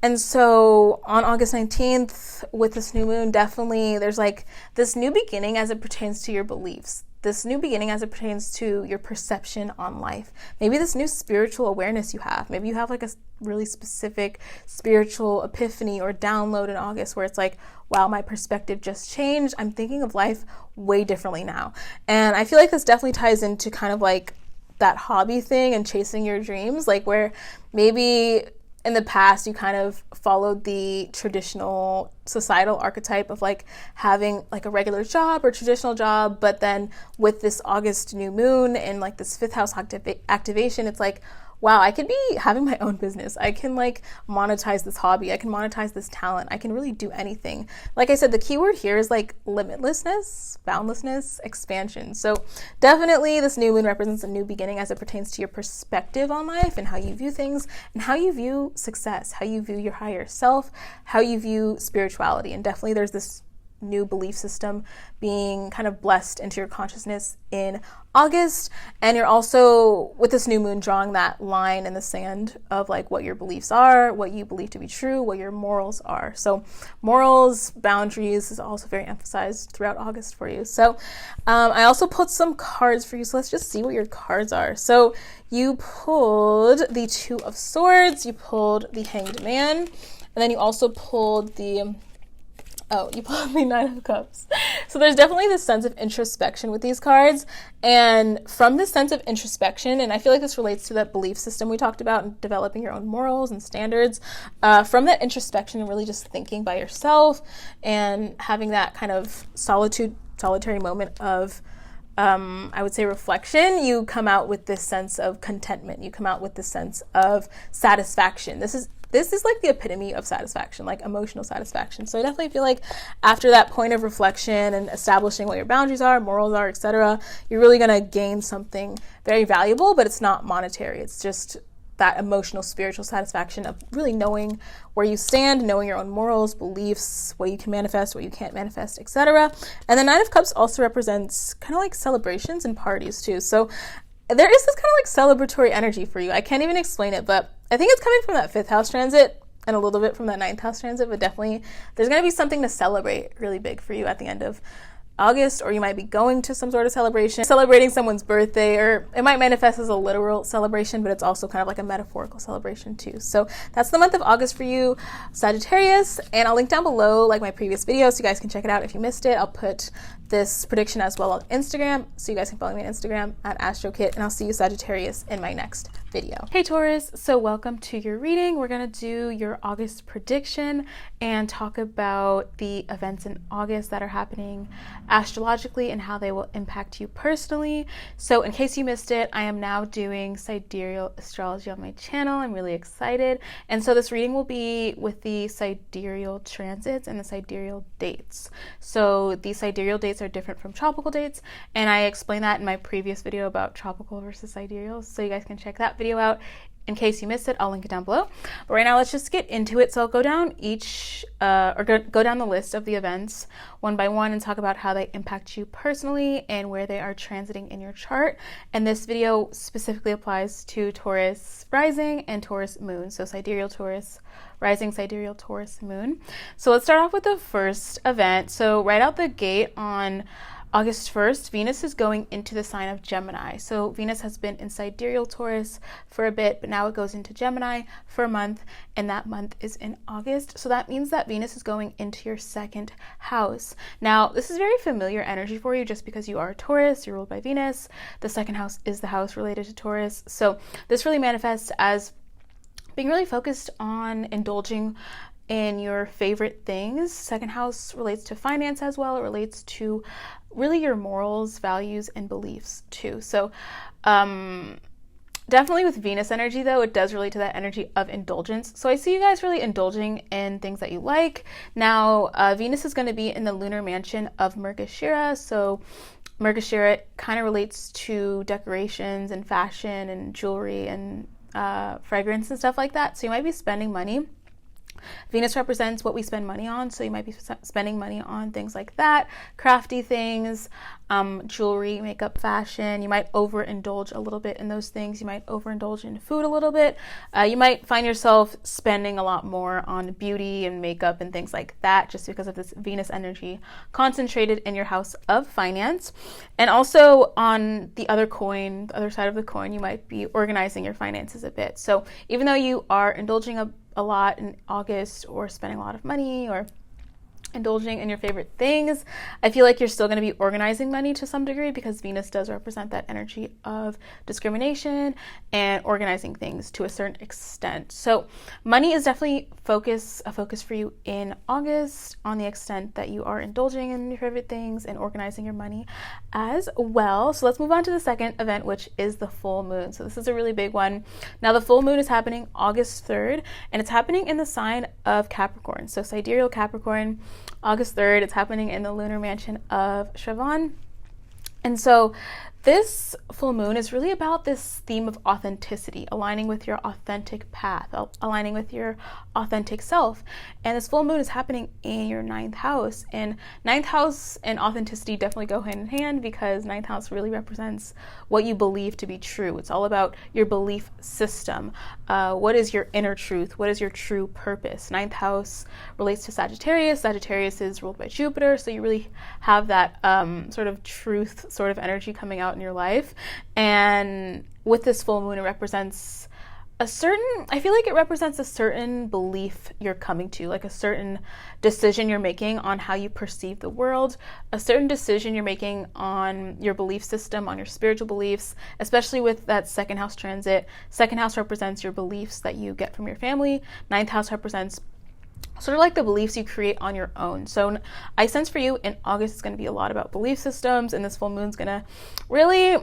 And so on August 19th with this new moon, definitely there's like this new beginning as it pertains to your beliefs. This new beginning as it pertains to your perception on life. Maybe this new spiritual awareness you have. Maybe you have like a really specific spiritual epiphany or download in August where it's like, wow, my perspective just changed. I'm thinking of life way differently now. And I feel like this definitely ties into kind of like that hobby thing and chasing your dreams, like where maybe in the past you kind of followed the traditional societal archetype of like having like a regular job or traditional job, but then with this August new moon and like this 5th house activation, it's like, wow, I could be having my own business. I can like monetize this hobby. I can monetize this talent. I can really do anything. Like I said, the key word here is like limitlessness, boundlessness, expansion. So definitely this new moon represents a new beginning as it pertains to your perspective on life and how you view things and how you view success, how you view your higher self, how you view spirituality. And definitely there's this new belief system being kind of blessed into your consciousness in August. And you're also, with this new moon, drawing that line in the sand of like what your beliefs are, what you believe to be true, what your morals are. So morals, boundaries is also very emphasized throughout August for you. So I also pulled some cards for you. So let's just see what your cards are. So you pulled the Two of Swords, you pulled the Hanged Man, and then you also pulled the Nine of Cups. So there's definitely this sense of introspection with these cards. And from this sense of introspection, and I feel like this relates to that belief system we talked about and developing your own morals and standards, from that introspection and really just thinking by yourself and having that kind of solitary moment of, I would say, reflection, you come out with this sense of contentment. You come out with this sense of satisfaction. This is like the epitome of satisfaction, like emotional satisfaction. So I definitely feel like after that point of reflection and establishing what your boundaries are, morals are, etc., you're really going to gain something very valuable, but it's not monetary. It's just that emotional, spiritual satisfaction of really knowing where you stand, knowing your own morals, beliefs, what you can manifest, what you can't manifest, etc. And the Nine of Cups also represents kind of like celebrations and parties too. So there is this kind of like celebratory energy for you. I can't even explain it, but I think it's coming from that 5th house transit and a little bit from that 9th house transit, but definitely there's going to be something to celebrate really big for you at the end of August, or you might be going to some sort of celebration, celebrating someone's birthday, or it might manifest as a literal celebration, but it's also kind of like a metaphorical celebration too. So that's the month of August for you, Sagittarius, and I'll link down below like my previous video so you guys can check it out if you missed it. I'll put this prediction as well on Instagram, so you guys can follow me on Instagram at AstroKit, and I'll see you, Sagittarius, in my next video. Hey Taurus, so welcome to your reading. We're gonna do your August prediction and talk about the events in August that are happening astrologically and how they will impact you personally. So in case you missed it, I am now doing sidereal astrology on my channel. I'm really excited. And so this reading will be with the sidereal transits and the sidereal dates. So the sidereal dates are different from tropical dates, and I explained that in my previous video about tropical versus sidereal, so you guys can check that video out. In case you missed it, I'll link it down below. But right now, let's just get into it. So I'll go down go down the list of the events one by one and talk about how they impact you personally and where they are transiting in your chart. And this video specifically applies to Taurus rising and Taurus moon. So sidereal Taurus rising, sidereal Taurus moon. So let's start off with the first event. So right out the gate on August 1st, Venus is going into the sign of Gemini. So Venus has been in sidereal Taurus for a bit, but now it goes into Gemini for a month, and that month is in August. So that means that Venus is going into your 2nd house. Now, this is very familiar energy for you just because you are Taurus, you're ruled by Venus. The 2nd house is the house related to Taurus. So this really manifests as being really focused on indulging in your favorite things. 2nd house relates to finance as well. It relates to really your morals, values, and beliefs too. So definitely with Venus energy though, it does relate to that energy of indulgence. So I see you guys really indulging in things that you like. Now, Venus is going to be in the lunar mansion of Mrgashira. So Mrgashira kind of relates to decorations and fashion and jewelry and fragrance and stuff like that. So you might be spending money. Venus represents what we spend money on, so you might be spending money on things like that, crafty things, jewelry, makeup, fashion. You might overindulge a little bit in those things. You might overindulge in food a little bit. You might find yourself spending a lot more on beauty and makeup and things like that just because of this Venus energy concentrated in your house of finance. And also on the other coin, the other side of the coin, you might be organizing your finances a bit. So even though you are indulging a lot in August or spending a lot of money or indulging in your favorite things, I feel like you're still going to be organizing money to some degree because Venus does represent that energy of discrimination and organizing things to a certain extent. So money is definitely a focus for you in August on the extent that you are indulging in your favorite things and organizing your money as well. So let's move on to the second event, which is the full moon. So this is a really big one. Now the full moon is happening August 3rd, and it's happening in the sign of Capricorn. So sidereal Capricorn, August 3rd, it's happening in the lunar mansion of Shravan. And so This full moon is really about this theme of authenticity, aligning with your authentic path, aligning with your authentic self. And this full moon is happening in your 9th house. And 9th house and authenticity definitely go hand in hand, because 9th house really represents what you believe to be true. It's all about your belief system. What is your inner truth? What is your true purpose? 9th house relates to Sagittarius. Sagittarius is ruled by Jupiter, so you really have that sort of truth sort of energy coming out in your life. And with this full moon, it represents a certain belief you're coming to, like a certain decision you're making on how you perceive the world, a certain decision you're making on your belief system, on your spiritual beliefs, especially with that 2nd house transit. 2nd house represents your beliefs that you get from your family. 9th house represents sort of like the beliefs you create on your own. So I sense for you in August, it's going to be a lot about belief systems, and this full moon's going to really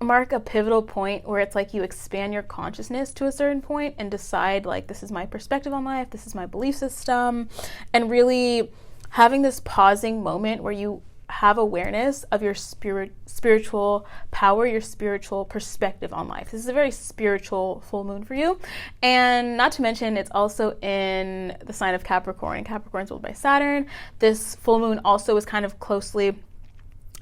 mark a pivotal point where it's like you expand your consciousness to a certain point and decide, like, this is my perspective on life, this is my belief system, and really having this pausing moment where you have awareness of your spiritual power, your spiritual perspective on life. This is a very spiritual full moon for you. And not to mention, it's also in the sign of Capricorn, and Capricorn's ruled by Saturn. This full moon also is kind of closely,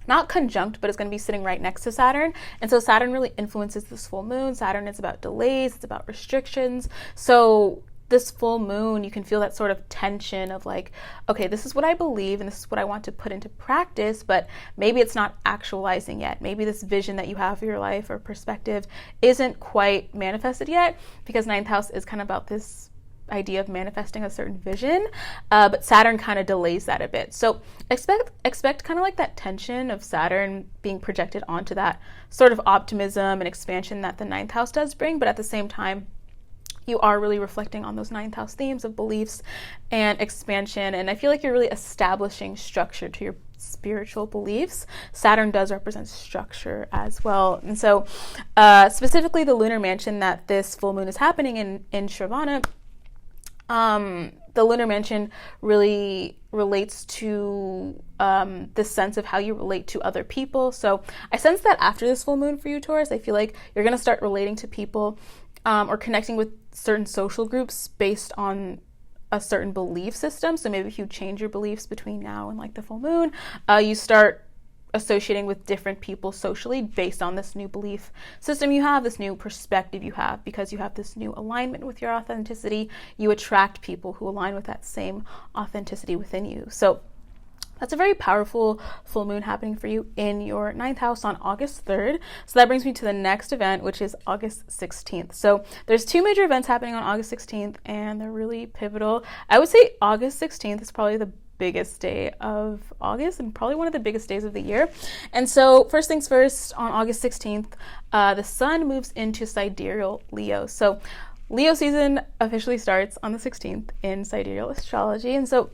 not conjunct, but it's going to be sitting right next to Saturn. And so Saturn really influences this full moon. Saturn is about delays, it's about restrictions. So this full moon, you can feel that sort of tension of like, okay, this is what I believe and this is what I want to put into practice, but maybe it's not actualizing yet. Maybe this vision that you have for your life or perspective isn't quite manifested yet, because 9th house is kind of about this idea of manifesting a certain vision, but Saturn kind of delays that a bit. So expect kind of like that tension of Saturn being projected onto that sort of optimism and expansion that the 9th house does bring, but at the same time, you are really reflecting on those 9th house themes of beliefs and expansion. And I feel like you're really establishing structure to your spiritual beliefs. Saturn does represent structure as well. And so specifically the lunar mansion that this full moon is happening in Shravana, the lunar mansion really relates to the sense of how you relate to other people. So I sense that after this full moon for you, Taurus, I feel like you're going to start relating to people or connecting with certain social groups based on a certain belief system. So maybe if you change your beliefs between now and like the full moon, you start associating with different people socially based on this new belief system you have, this new perspective you have, because you have this new alignment with your authenticity. You attract people who align with that same authenticity within you. So that's a very powerful full moon happening for you in your 9th house on August 3rd. So that brings me to the next event, which is August 16th. So there's 2 major events happening on August 16th, and they're really pivotal. I would say August 16th is probably the biggest day of August and probably one of the biggest days of the year. And so first things first, on August 16th, the sun moves into Sidereal Leo. So Leo season officially starts on the 16th in Sidereal Astrology. And so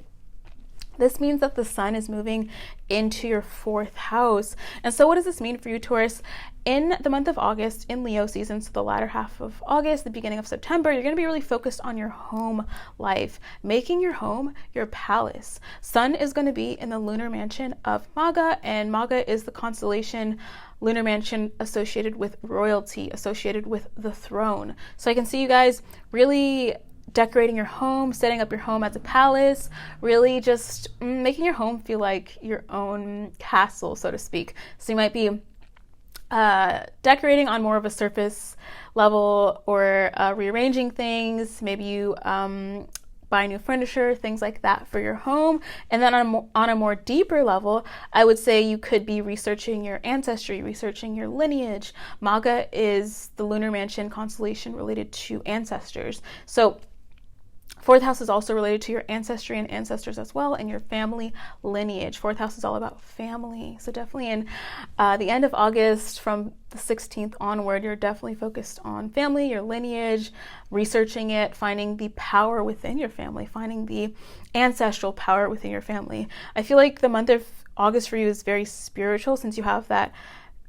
this means that the sun is moving into your 4th house. And so what does this mean for you, Taurus? In the month of August, in Leo season, so the latter half of August, the beginning of September, you're going to be really focused on your home life, making your home your palace. Sun is going to be in the lunar mansion of Maga, and Maga is the constellation lunar mansion associated with royalty, associated with the throne. So I can see you guys really decorating your home, setting up your home as a palace, really just making your home feel like your own castle, so to speak. So you might be decorating on more of a surface level, or rearranging things. Maybe you buy new furniture, things like that for your home. And then on a more deeper level, I would say you could be researching your ancestry, researching your lineage. Maga is the lunar mansion constellation related to ancestors. So 4th house is also related to your ancestry and ancestors as well, and your family lineage. 4th house is all about family. So definitely in the end of August, from the 16th onward, you're definitely focused on family, your lineage, researching it, finding the power within your family, finding the ancestral power within your family. I feel like the month of August for you is very spiritual, since you have that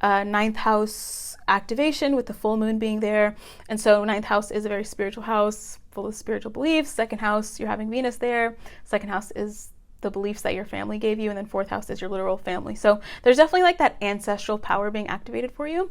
9th house activation with the full moon being there. And so 9th house is a very spiritual house, full of spiritual beliefs. 2nd house, you're having Venus there. 2nd house is the beliefs that your family gave you, and then fourth house is your literal family. So there's definitely like that ancestral power being activated for you.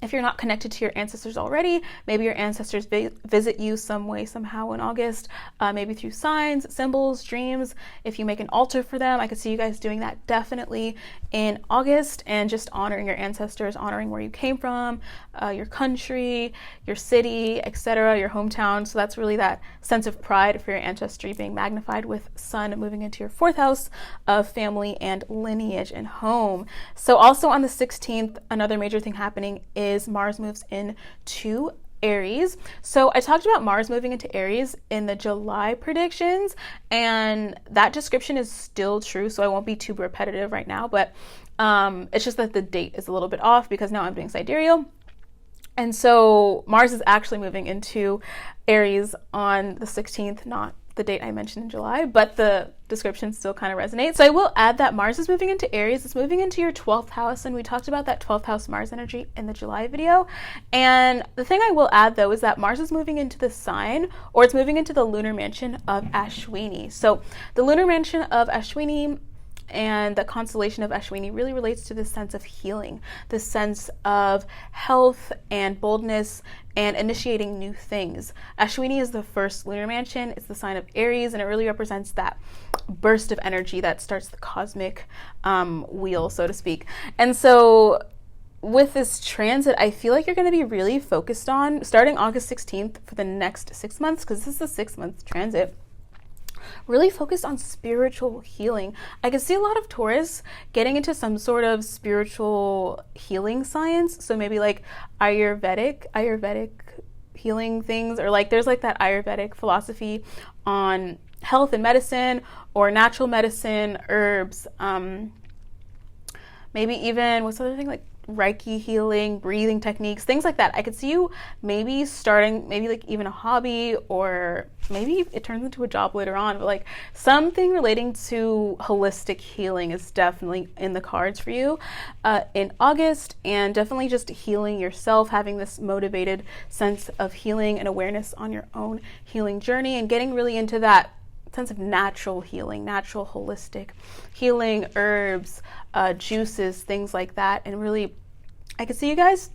If you're not connected to your ancestors already, maybe your ancestors visit you some way, somehow in August, maybe through signs, symbols, dreams. If you make an altar for them, I could see you guys doing that definitely in August, and just honoring your ancestors, honoring where you came from, your country, your city, etc., your hometown. So that's really that sense of pride for your ancestry being magnified with Sun moving into your fourth house of family and lineage and home. So also on the 16th, another major thing happening is Mars moves into Aries. So I talked about Mars moving into Aries in the July predictions, and that description is still true, so I won't be too repetitive right now, but it's just that the date is a little bit off because now I'm doing sidereal. And so Mars is actually moving into Aries on the 16th, not the date I mentioned in July, but the description still kind of resonates. So I will add that Mars is moving into Aries. It's moving into your 12th house, and we talked about that 12th house Mars energy in the July video. And the thing I will add though is that Mars is moving into the sign, or it's moving into the lunar mansion of Ashwini. So the lunar mansion of Ashwini and the constellation of Ashwini really relates to this sense of healing, this sense of health and boldness and initiating new things. Ashwini is the first lunar mansion. It's the sign of Aries, and it really represents that burst of energy that starts the cosmic wheel, so to speak. And so with this transit, I feel like you're going to be really focused on, starting August 16th for the next 6 months, because this is a 6-month transit, really focused on spiritual healing. I can see a lot of Taurus getting into some sort of spiritual healing science. So maybe like Ayurvedic healing things, or like there's like that Ayurvedic philosophy on health and medicine, or natural medicine, herbs, maybe even what's the other thing, like Reiki healing, breathing techniques, things like that. I could see you maybe starting maybe like even a hobby, or maybe it turns into a job later on, but like something relating to holistic healing is definitely in the cards for you in August. And definitely just healing yourself, having this motivated sense of healing and awareness on your own healing journey, and getting really into that sense of natural healing, natural holistic healing, herbs, juices, things like that. And really, I could see you guys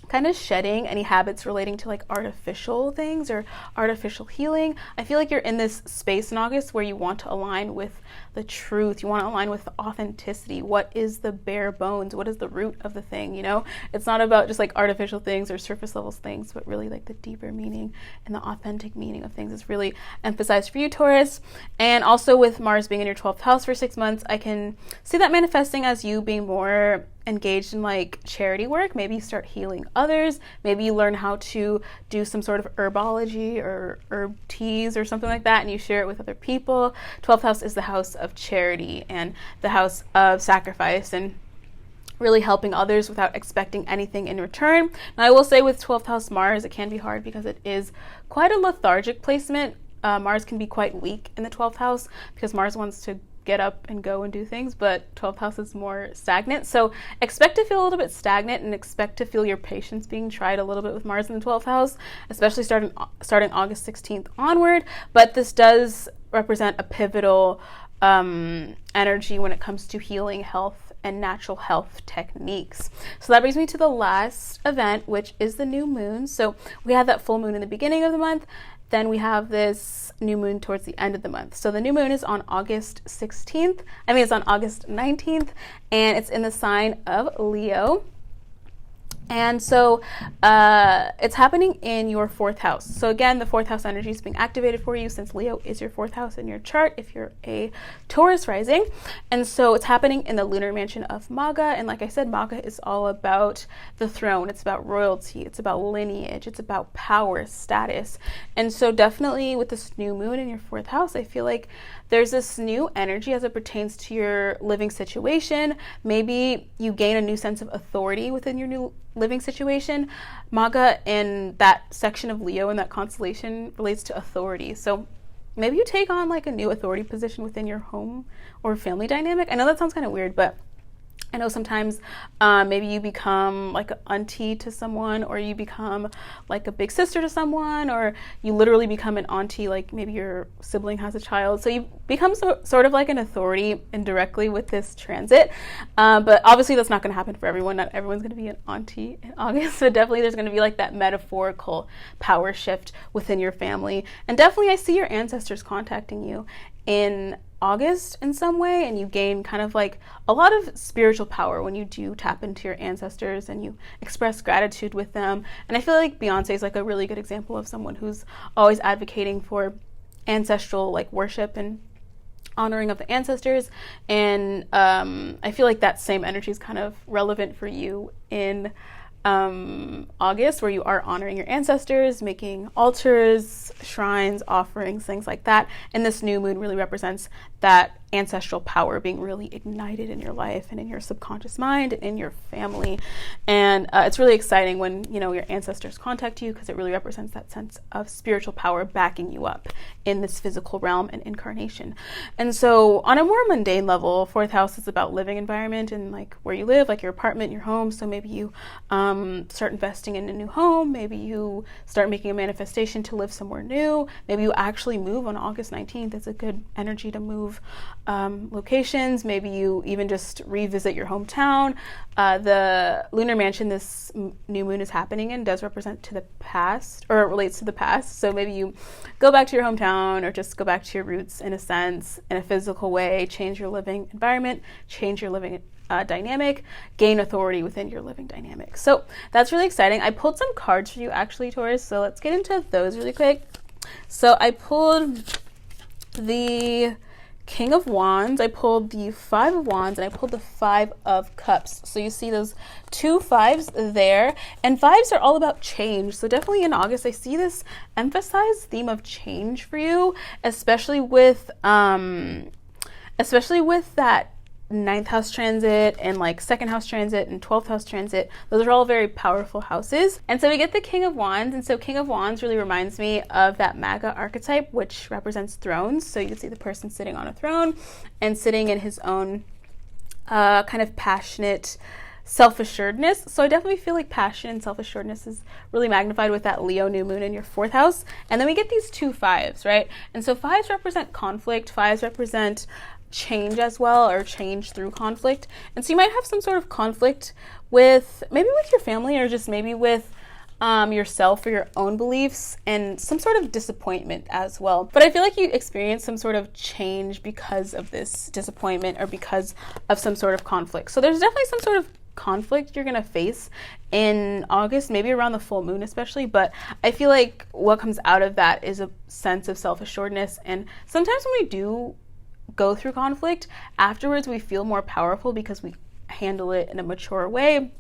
kind of shedding any habits relating to like artificial things or artificial healing. I feel like you're in this space in August where you want to align with the truth. You want to align with authenticity. What is the bare bones? What is the root of the thing? You know, it's not about just like artificial things or surface level things, but really like the deeper meaning and the authentic meaning of things is really emphasized for you, Taurus. And also with Mars being in your 12th house for 6 months, I can see that manifesting as you being more engaged in like charity work. Maybe you start healing others. Maybe you learn how to do some sort of herbology or herb teas or something like that, and you share it with other people. 12th house is the house of charity and the house of sacrifice, and really helping others without expecting anything in return. Now I will say with 12th house Mars, it can be hard because it is quite a lethargic placement. Mars can be quite weak in the 12th house because Mars wants to get up and go and do things, but 12th house is more stagnant. So expect to feel a little bit stagnant, and expect to feel your patience being tried a little bit with Mars in the 12th house, especially starting August 16th onward. But this does represent a pivotal energy when it comes to healing, health, and natural health techniques. So that brings me to the last event, which is the new moon. So we had that full moon in the beginning of the month. Then we have this new moon towards the end of the month. So the new moon is on August 16th. It's on August 19th, and it's in the sign of Leo. And so it's happening in your 4th house. So again, the 4th house energy is being activated for you, since Leo is your 4th house in your chart if you're a Taurus rising. And so it's happening in the lunar mansion of Maga. And like I said, Maga is all about the throne. It's about royalty. It's about lineage. It's about power, status. And so definitely with this new moon in your 4th house, I feel like there's this new energy as it pertains to your living situation. Maybe you gain a new sense of authority within your new living situation. Maga in that section of Leo in that constellation relates to authority. So maybe you take on like a new authority position within your home or family dynamic. I know that sounds kind of weird, but I know sometimes maybe you become like an auntie to someone, or you become like a big sister to someone, or you literally become an auntie, like maybe your sibling has a child. So you become sort of like an authority indirectly with this transit. But obviously that's not going to happen for everyone. Not everyone's going to be an auntie in August. So definitely there's going to be like that metaphorical power shift within your family. And definitely I see your ancestors contacting you in August in some way, and you gain kind of like a lot of spiritual power when you do tap into your ancestors and you express gratitude with them. And I feel like Beyonce is like a really good example of someone who's always advocating for ancestral like worship and honoring of the ancestors. And I feel like that same energy is kind of relevant for you in August, where you are honoring your ancestors, making altars, shrines, offerings, things like that. And this new moon really represents that ancestral power being really ignited in your life and in your subconscious mind and in your family. And it's really exciting when, you know, your ancestors contact you, because it really represents that sense of spiritual power backing you up in this physical realm and incarnation. And so on a more mundane level, fourth house is about living environment and like where you live, like your apartment, your home. So maybe you start investing in a new home. Maybe you start making a manifestation to live somewhere new. Maybe you actually move on August 19th. It's a good energy to move locations. Maybe you even just revisit your hometown. The lunar mansion this new moon is happening in does represent to the past, or it relates to the past. So maybe you go back to your hometown, or just go back to your roots in a sense, in a physical way, change your living environment, change your living dynamic, gain authority within your living dynamic. So that's really exciting. I pulled some cards for you actually, Taurus, so let's get into those really quick. So I pulled the King of Wands, I pulled the Five of Wands, and I pulled the Five of Cups. So you see those two fives there, and fives are all about change. So definitely in August, I see this emphasized theme of change for you, especially with that ninth house transit and like second house transit and 12th house transit. Those are all very powerful houses. And so we get the King of Wands, and so King of Wands really reminds me of that MAGA archetype, which represents thrones. So you can see the person sitting on a throne and sitting in his own kind of passionate self-assuredness. So I definitely feel like passion and self-assuredness is really magnified with that Leo new moon in your fourth house. And then we get these two fives, right? And so fives represent conflict. Fives represent change as well, or change through conflict. And so you might have some sort of conflict with your family, or just maybe with yourself or your own beliefs, and some sort of disappointment as well. But I feel like you experience some sort of change because of this disappointment, or because of some sort of conflict. So there's definitely some sort of conflict you're gonna face in August, maybe around the full moon especially. But I feel like what comes out of that is a sense of self-assuredness. And sometimes when we do go through conflict, afterwards we feel more powerful because we handle it in a mature way,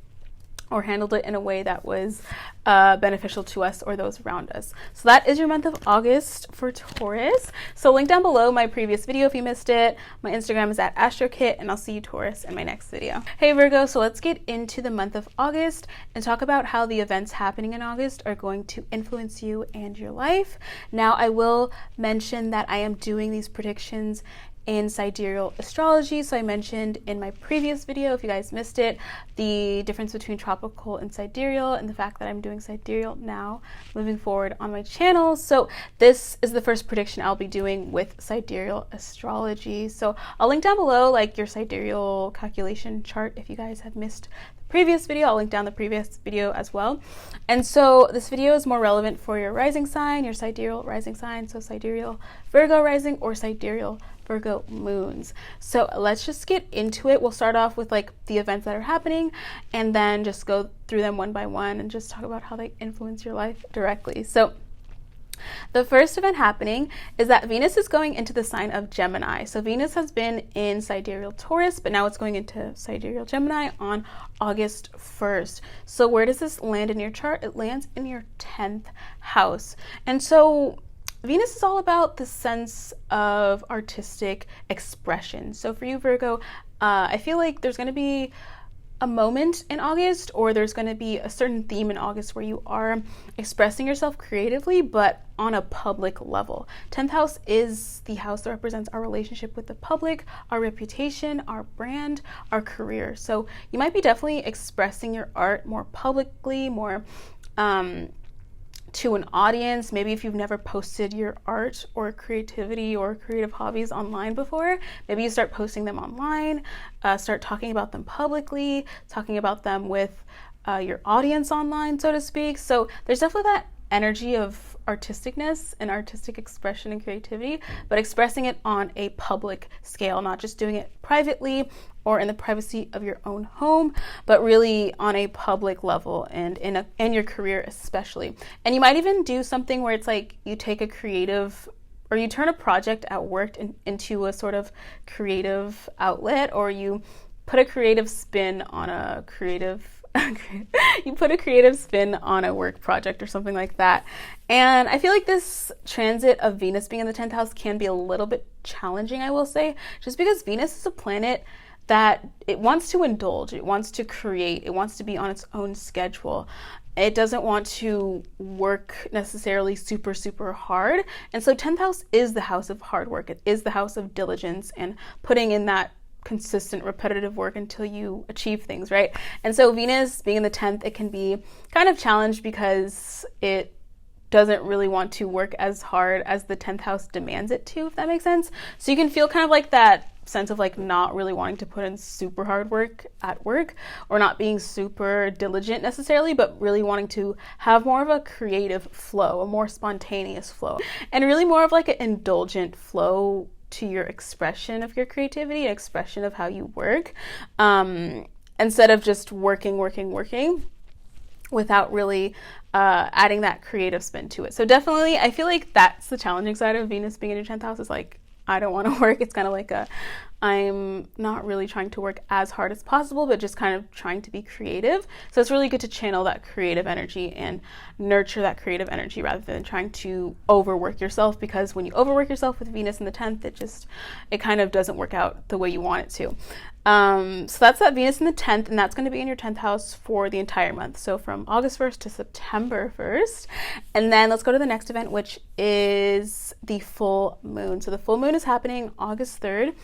or handled it in a way that was beneficial to us or those around us. So that is your month of August for Taurus. So link down below my previous video if you missed it. My Instagram is at astrokit, and I'll see you, Taurus, in my next video. Hey Virgo, so let's get into the month of August and talk about how the events happening in August are going to influence you and your life. Now, I will mention that I am doing these predictions in Sidereal Astrology. So I mentioned in my previous video, if you guys missed it, the difference between tropical and sidereal, and the fact that I'm doing sidereal now moving forward on my channel. So this is the first prediction I'll be doing with Sidereal Astrology. So I'll link down below like your sidereal calculation chart if you guys have missed the previous video. I'll link down the previous video as well. And so this video is more relevant for your rising sign, your sidereal rising sign, so sidereal Virgo rising or sidereal Virgo moons. So let's just get into it. We'll start off with like the events that are happening, and then just go through them one by one and just talk about how they influence your life directly. So the first event happening is that Venus is going into the sign of Gemini. So Venus has been in sidereal Taurus, but now it's going into sidereal Gemini on August 1st. So where does this land in your chart? It lands in your 10th house. And so Venus is all about the sense of artistic expression. So for you, Virgo, I feel like there's going to be a moment in August, or there's going to be a certain theme in August where you are expressing yourself creatively, but on a public level. 10th house is the house that represents our relationship with the public, our reputation, our brand, our career. So you might be definitely expressing your art more publicly, more to an audience. Maybe if you've never posted your art or creativity or creative hobbies online before, maybe you start posting them online, start talking about them publicly, talking about them with your audience online, so to speak. So there's definitely that energy of artisticness and artistic expression and creativity, but expressing it on a public scale, not just doing it privately or in the privacy of your own home, but really on a public level and in your career especially. And you might even do something where it's like you take a creative, or you turn a project at work into a sort of creative outlet, or you put a creative spin on a you put a creative spin on a work project or something like that. And I feel like this transit of Venus being in the 10th house can be a little bit challenging, I will say, just because Venus is a planet that it wants to indulge, it wants to create, it wants to be on its own schedule. It doesn't want to work necessarily super, super hard. And so 10th house is the house of hard work. It is the house of diligence and putting in that consistent, repetitive work until you achieve things, right? And so Venus being in the 10th, it can be kind of challenged because it doesn't really want to work as hard as the 10th house demands it to, if that makes sense. So you can feel kind of like that sense of like not really wanting to put in super hard work at work, or not being super diligent necessarily, but really wanting to have more of a creative flow, a more spontaneous flow, and really more of like an indulgent flow to your expression of your creativity and expression of how you work, instead of just working without really adding that creative spin to it. So definitely, I feel like that's the challenging side of Venus being in your 10th house, is like, I don't want to work. It's kind of like I'm not really trying to work as hard as possible, but just kind of trying to be creative. So it's really good to channel that creative energy and nurture that creative energy rather than trying to overwork yourself, because when you overwork yourself with Venus in the 10th, it kind of doesn't work out the way you want it to. So that's that Venus in the 10th, and that's going to be in your 10th house for the entire month. So from August 1st to September 1st. And then let's go to the next event, which is the full moon. So the full moon is happening August 3rd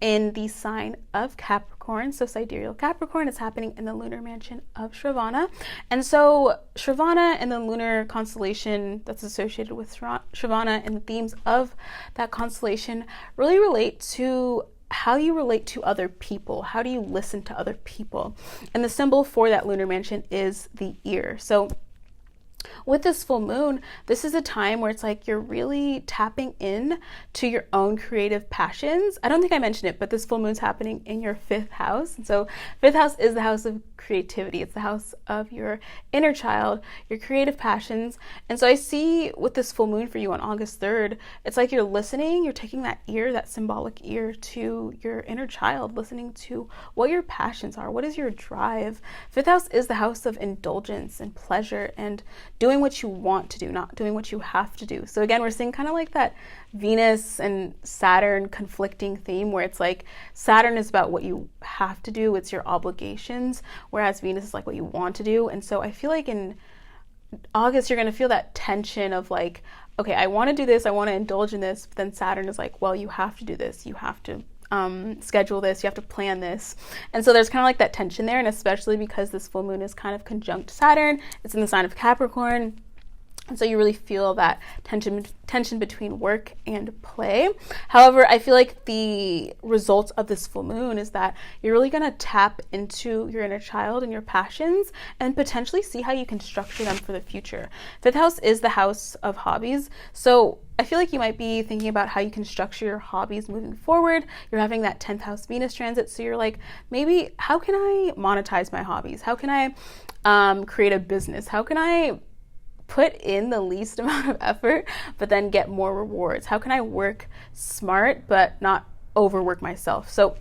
in the sign of Capricorn. So Sidereal Capricorn is happening in the lunar mansion of Shravana. And so Shravana and the lunar constellation that's associated with Shravana and the themes of that constellation really relate to how you relate to other people. How do you listen to other people? And the symbol for that lunar mansion is the ear. So with this full moon, this is a time where it's like you're really tapping in to your own creative passions. I don't think I mentioned it, but this full moon's happening in your 5th house. And so 5th house is the house of creativity. It's the house of your inner child, your creative passions. And so I see with this full moon for you on August 3rd, it's like you're listening, you're taking that ear, that symbolic ear to your inner child, listening to what your passions are. What is your drive? 5th house is the house of indulgence and pleasure and doing what you want to do, not doing what you have to do. So again, we're seeing kind of like that Venus and Saturn conflicting theme, where it's like Saturn is about what you have to do, it's your obligations, whereas Venus is like what you want to do. And so I feel like in August, you're going to feel that tension of like, okay, I want to do this, I want to indulge in this, but then Saturn is like, well, you have to do this, you have to schedule this, you have to plan this. And so there's kind of like that tension there, and especially because this full moon is kind of conjunct Saturn, it's in the sign of Capricorn. And so you really feel that tension between work and play. However, I feel like the result of this full moon is that you're really going to tap into your inner child and your passions and potentially see how you can structure them for the future. 5th house is the house of hobbies. So I feel like you might be thinking about how you can structure your hobbies moving forward. You're having that 10th house Venus transit. So you're like, maybe how can I monetize my hobbies? How can I create a business? How can I put in the least amount of effort, but then get more rewards? How can I work smart, but not overwork myself? So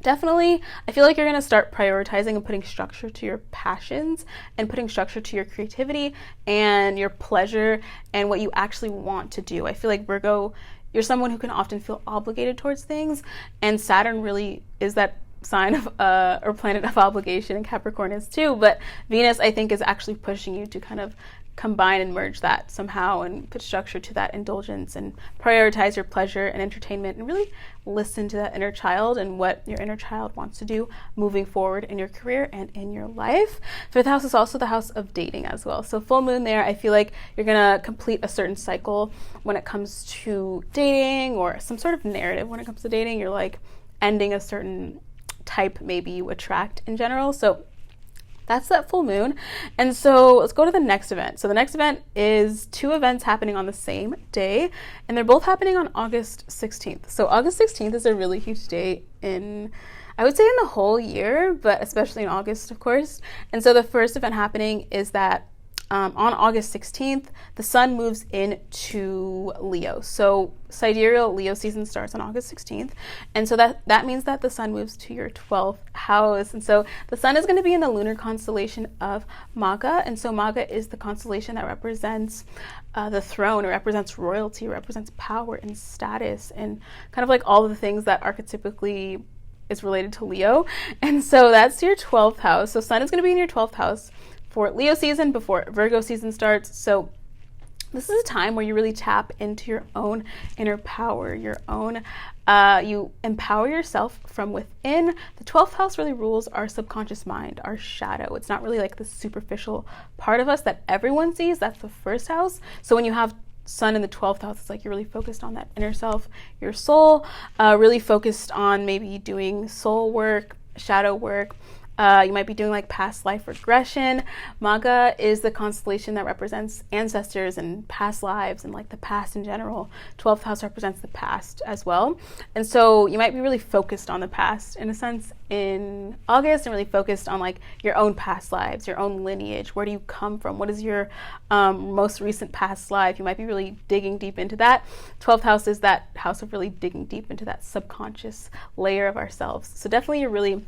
definitely, I feel like you're going to start prioritizing and putting structure to your passions and putting structure to your creativity and your pleasure and what you actually want to do. I feel like Virgo, you're someone who can often feel obligated towards things, and Saturn really is that sign of or planet of obligation, and Capricorn is too. But Venus, I think, is actually pushing you to kind of combine and merge that somehow and put structure to that indulgence and prioritize your pleasure and entertainment and really listen to that inner child and what your inner child wants to do moving forward in your career and in your life. Fifth house is also the house of dating as well. So full moon there, I feel like you're going to complete a certain cycle when it comes to dating, or some sort of narrative when it comes to dating. You're like ending a certain type maybe you attract in general. So that's that full moon. And so let's go to the next event. So the next event is two events happening on the same day, and they're both happening on August 16th. So August 16th is a really huge day in, I would say, in the whole year, but especially in August, of course. And so the first event happening is that on August 16th, the sun moves into Leo. So Sidereal Leo season starts on August 16th. And so that means that the sun moves to your 12th house. And so the sun is going to be in the lunar constellation of Maga. And so Maga is the constellation that represents the throne. It represents royalty, it represents power and status, and kind of like all of the things that archetypically is related to Leo. And so that's your 12th house. So sun is going to be in your 12th house for Leo season before Virgo season starts. So this is a time where you really tap into your own inner power, your own, you empower yourself from within. The 12th house really rules our subconscious mind, our shadow. It's not really like the superficial part of us that everyone sees. That's the first house. So when you have sun in the 12th house, it's like you're really focused on that inner self, your soul, really focused on maybe doing soul work, shadow work. You might be doing like past life regression. Maga is the constellation that represents ancestors and past lives and like the past in general. 12th house represents the past as well. And so you might be really focused on the past in a sense in August, and really focused on like your own past lives, your own lineage. Where do you come from? What is your most recent past life? You might be really digging deep into that. 12th house is that house of really digging deep into that subconscious layer of ourselves. So definitely you're really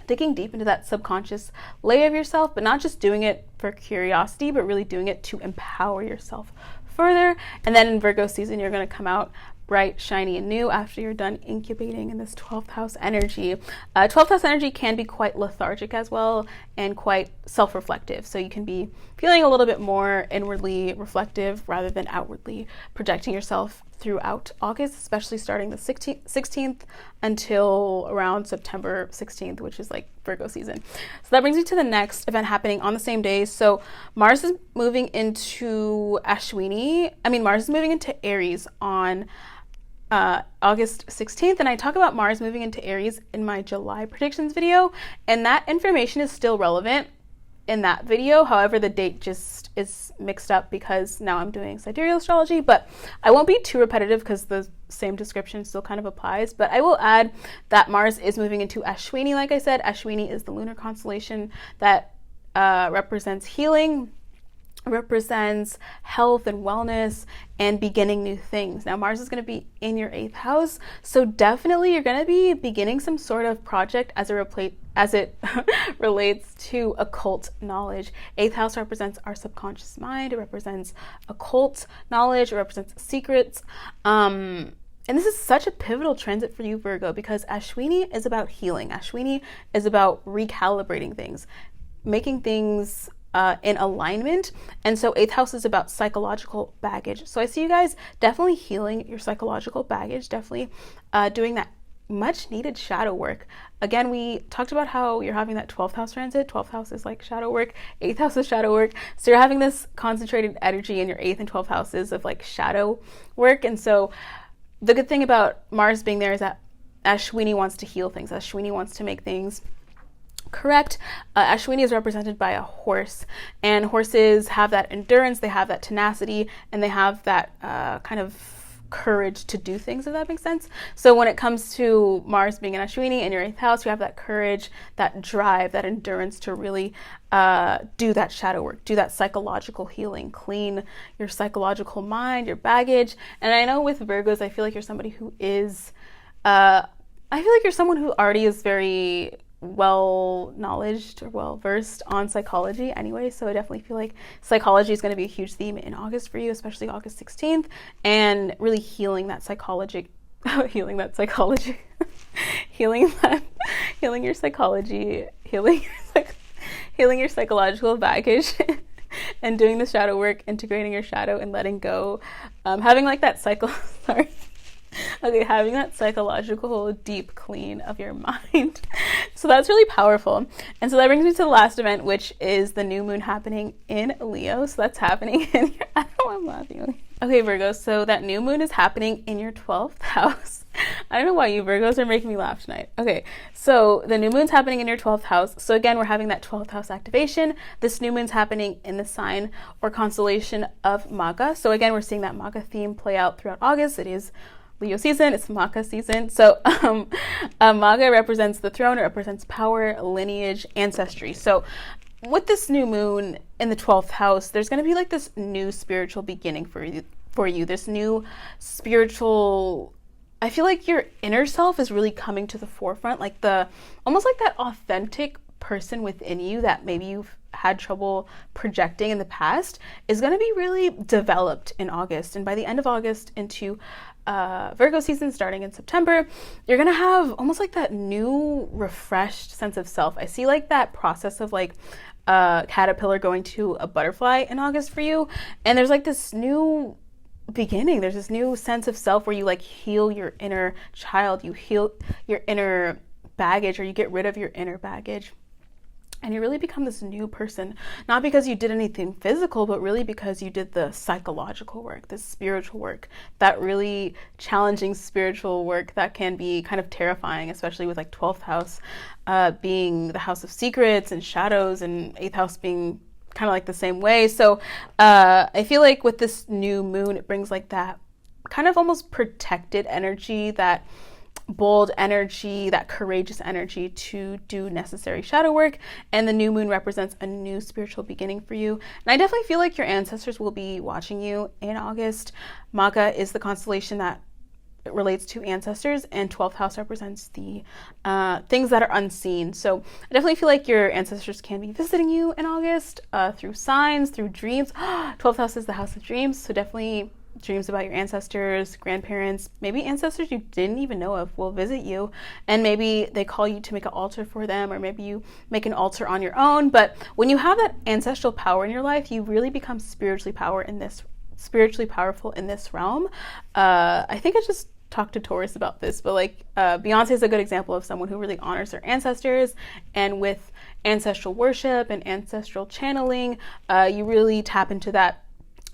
digging deep into that subconscious layer of yourself, but not just doing it for curiosity, but really doing it to empower yourself further. And then in Virgo season, you're going to come out bright, shiny, and new after you're done incubating in this 12th house energy. 12th house energy can be quite lethargic as well, and quite self-reflective. So you can be feeling a little bit more inwardly reflective rather than outwardly projecting yourself throughout August, especially starting the 16th until around September 16th, which is like Virgo season. So that brings me to the next event happening on the same day. So Mars is moving into Mars is moving into Aries on August 16th, and I talk about Mars moving into Aries in my July predictions video, and that information is still relevant in that video. However, the date just is mixed up because now I'm doing sidereal astrology, but I won't be too repetitive because the same description still kind of applies. But I will add that Mars is moving into Ashwini. Like I said, Ashwini is the lunar constellation that represents healing, represents health and wellness and beginning new things. Now Mars is going to be in your 8th house, so definitely you're going to be beginning some sort of project as it relates to occult knowledge. 8th house represents our subconscious mind. It represents occult knowledge. It represents secrets. And this is such a pivotal transit for you, Virgo, because Ashwini is about healing. Ashwini is about recalibrating things, making things in alignment. And so 8th house is about psychological baggage. So I see you guys definitely healing your psychological baggage, definitely doing that much needed shadow work. Again, we talked about how you're having that 12th house transit. 12th house is like shadow work. 8th house is shadow work. So you're having this concentrated energy in your 8th and 12th houses of like shadow work. And so the good thing about Mars being there is that Ashwini wants to heal things. Ashwini wants to make things correct. Ashwini is represented by a horse, and horses have that endurance, they have that tenacity, and they have that kind of courage to do things, if that makes sense. So when it comes to Mars being in Ashwini in your 8th house, you have that courage, that drive, that endurance to really do that shadow work, do that psychological healing, clean your psychological mind, your baggage. And I know with Virgos, I feel like you're somebody who is, I feel like you're someone who already is very well knowledged or well versed on psychology anyway, so I definitely feel like psychology is going to be a huge theme in August for you, especially August 16th, and really healing that healing your psychology, healing your psychological baggage, and doing the shadow work, integrating your shadow and letting go, having like that having that psychological deep clean of your mind. So that's really powerful. And so that brings me to the last event, which is the new moon happening in Leo. So that's happening in your, I don't know why I'm laughing. Okay, Virgo, so that new moon is happening in your 12th house. I don't know why you Virgos are making me laugh tonight. Okay, so the new moon's happening in your 12th house. So again, we're having that 12th house activation. This new moon's happening in the sign or constellation of Maga. So again, we're seeing that Maga theme play out throughout August. It is Leo season, it's Maga season. So Maga represents the throne, it represents power, lineage, ancestry. So with this new moon in the 12th house, there's going to be like this new spiritual beginning for you. This new spiritual, I feel like your inner self is really coming to the forefront, like almost like that authentic person within you that maybe you've had trouble projecting in the past is going to be really developed in August. And by the end of August into Virgo season starting in September, you're going to have almost like that new refreshed sense of self. I see like that process of like a caterpillar going to a butterfly in August for you. And there's like this new beginning. There's this new sense of self where you like heal your inner child, you heal your inner baggage, or you get rid of your inner baggage. And you really become this new person, not because you did anything physical, but really because you did the psychological work, the spiritual work, that really challenging spiritual work that can be kind of terrifying, especially with like 12th house being the house of secrets and shadows, and 8th house being kind of like the same way. So I feel like with this new moon, it brings like that kind of almost protected energy, that bold energy, that courageous energy to do necessary shadow work. And the new moon represents a new spiritual beginning for you. And I definitely feel like your ancestors will be watching you in August. Maga is the constellation that relates to ancestors, and 12th house represents the things that are unseen. So I definitely feel like your ancestors can be visiting you in August through signs, through dreams. 12th house is the house of dreams, so definitely dreams about your ancestors, grandparents, maybe ancestors you didn't even know of will visit you, and maybe they call you to make an altar for them, or maybe you make an altar on your own. But when you have that ancestral power in your life, you really become spiritually powerful in this realm. I think I just talked to Taurus about this, but like Beyonce is a good example of someone who really honors her ancestors, and with ancestral worship and ancestral channeling, you really tap into that